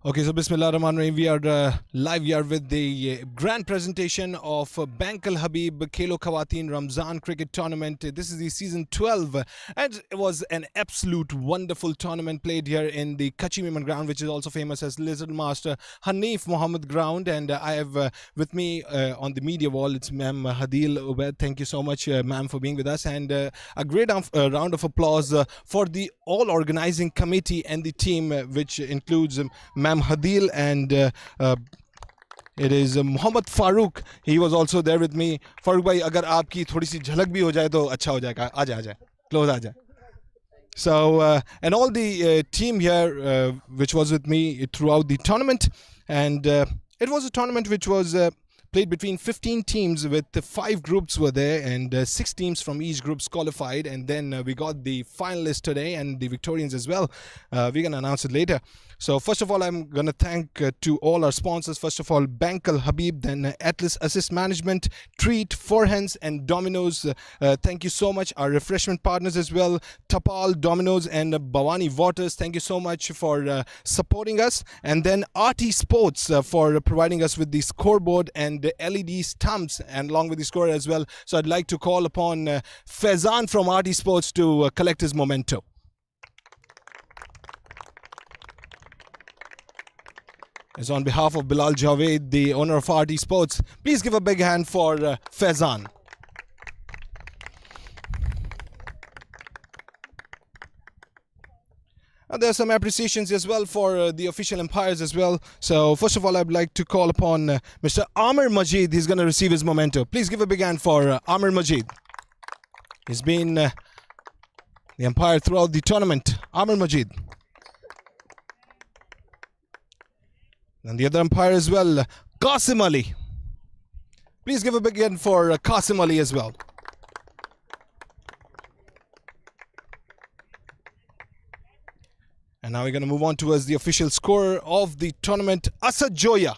Okay, so Bismillah Rahman Rahim. We are live here with the grand presentation of Bankal Habib Khelokhawateen Ramzan Cricket Tournament. This is the season 12, and it was an absolute wonderful tournament played here in the CUTCHI MEMON ground, which is also famous as Lizard Master Hanif Mohammed ground. And I have with me on the media wall, it's Ma'am Hadil Ubaid. Thank you so much, ma'am, for being with us. And a great round of applause for the all organizing committee and the team, which includes Ma'am Hadil and it is Mohammed Farooq. He was also there with me. Farooq bhai, agar aapki thodi si jhalak bhi ho jaye to acha ho jayega. Aaja, close aaja. So and all the team here which was with me throughout the tournament, and it was a tournament which was played between 15 teams, with 5 groups were there, and 6 teams from each groups qualified. And then we got the finalists today and the victorians as well. We're going to announce it later. So first of all, I'm going to thank to all our sponsors. First of all, Bankal Habib, then Atlas Assist Management, TREET, FREANS and DOMINO'S. Thank you so much. Our refreshment partners as well, TAPAL, DOMINO'S and BAWANI Waters. Thank you so much for supporting us. And then RT Sports for providing us with the scoreboard and the LED stumps, and along with the score as well. So I'd like to call upon Faizan from RT Sports to collect his memento. As on behalf of Bilal Javed, the owner of RT Sports, please give a big hand for Faizan. There are some appreciations as well for the official umpires as well. So first of all, I'd like to call upon Mr. Amir Majid. He's going to receive his memento. Please give a big hand for Amir Majid. He's been the umpire throughout the tournament. Amir Majid. And the other umpire as well, Qasim Ali. Please give a big hand for Qasim Ali as well. And now we're going to move on towards the official scorer of the tournament, Asad Joya.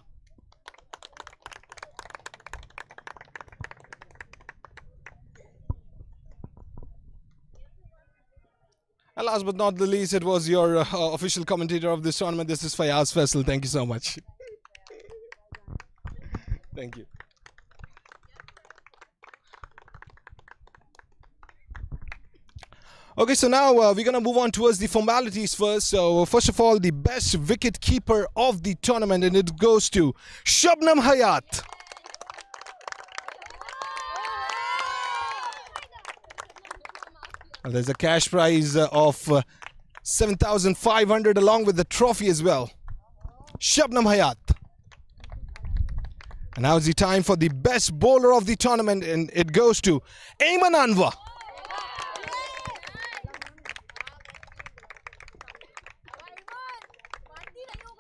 And last but not the least, it was your official commentator of this tournament. This is Fayaz Faisal. Thank you so much. Thank you. Okay, so now we're going to move on towards the formalities first. So first of all, the best wicket keeper of the tournament, and it goes to Shabnam Hayat. There's a cash prize of 7,500 along with the trophy as well. Shabnam Hayat. And now it's the time for the best bowler of the tournament, and it goes to Ayman Anwar.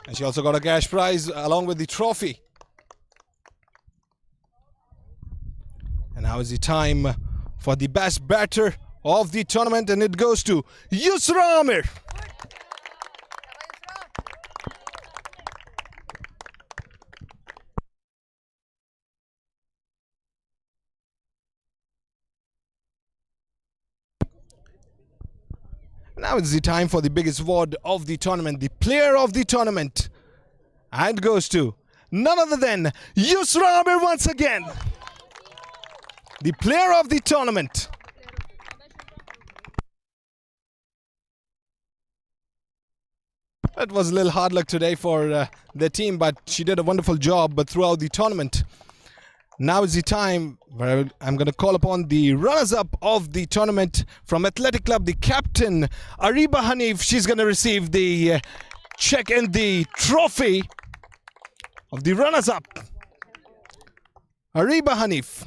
And she also got a cash prize along with the trophy. And now is the time for the best batter of the tournament, and it goes to Yusra Amir. Now it's the time for the biggest award of the tournament, the player of the tournament. And it goes to none other than Yusra Amir once again. The player of the tournament. It was a little hard luck today for the team, but she did a wonderful job throughout the tournament. Now is the time where I'm going to call upon the runners-up of the tournament from Athletic Club, the captain, Ariba Hanif. She's going to receive the check and the trophy of the runners-up. Ariba Hanif.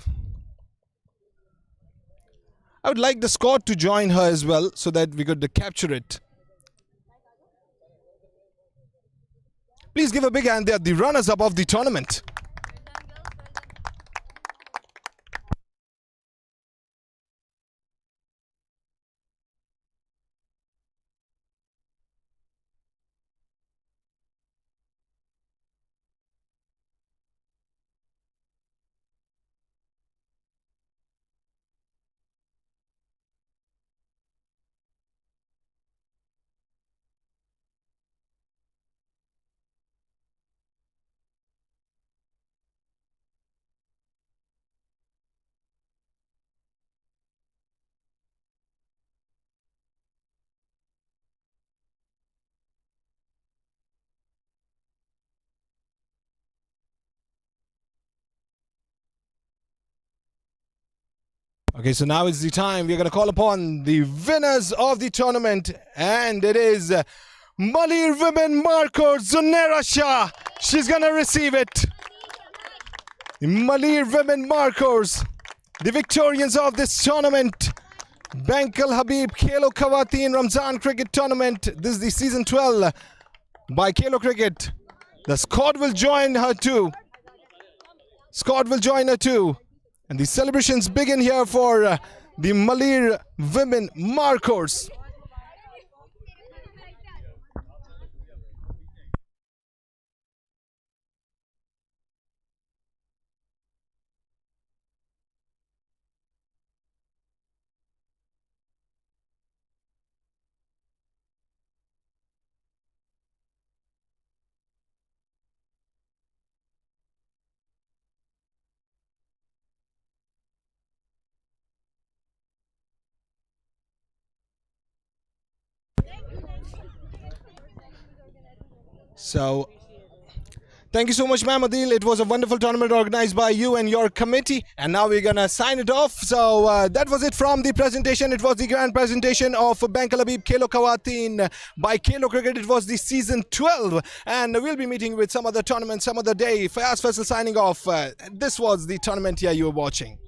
I would like the squad to join her as well so that we could capture it. Please give a big hand. They are the runners-up of the tournament. Okay, so now is the time we're going to call upon the winners of the tournament, and it is Malir women marker Zunera Shah. She's going to receive it. The Malir women markers, the victorians of this tournament. Bankal Habib Khelokhawateen Ramzan Cricket Tournament. This is the season 12 by Khelo Cricket. The squad will join her too. And the celebrations begin here for the Malir women markers. So, thank you so much, ma'am Adil. It was a wonderful tournament organized by you and your committee. And now we're going to sign it off. So, that was it from the presentation. It was the grand presentation of Bankal Habib Khelokhawateen by Khelo Cricket. It was the season 12. And we'll be meeting with some other tournament some other day. Fayaz Faisal signing off. This was the tournament here you were watching.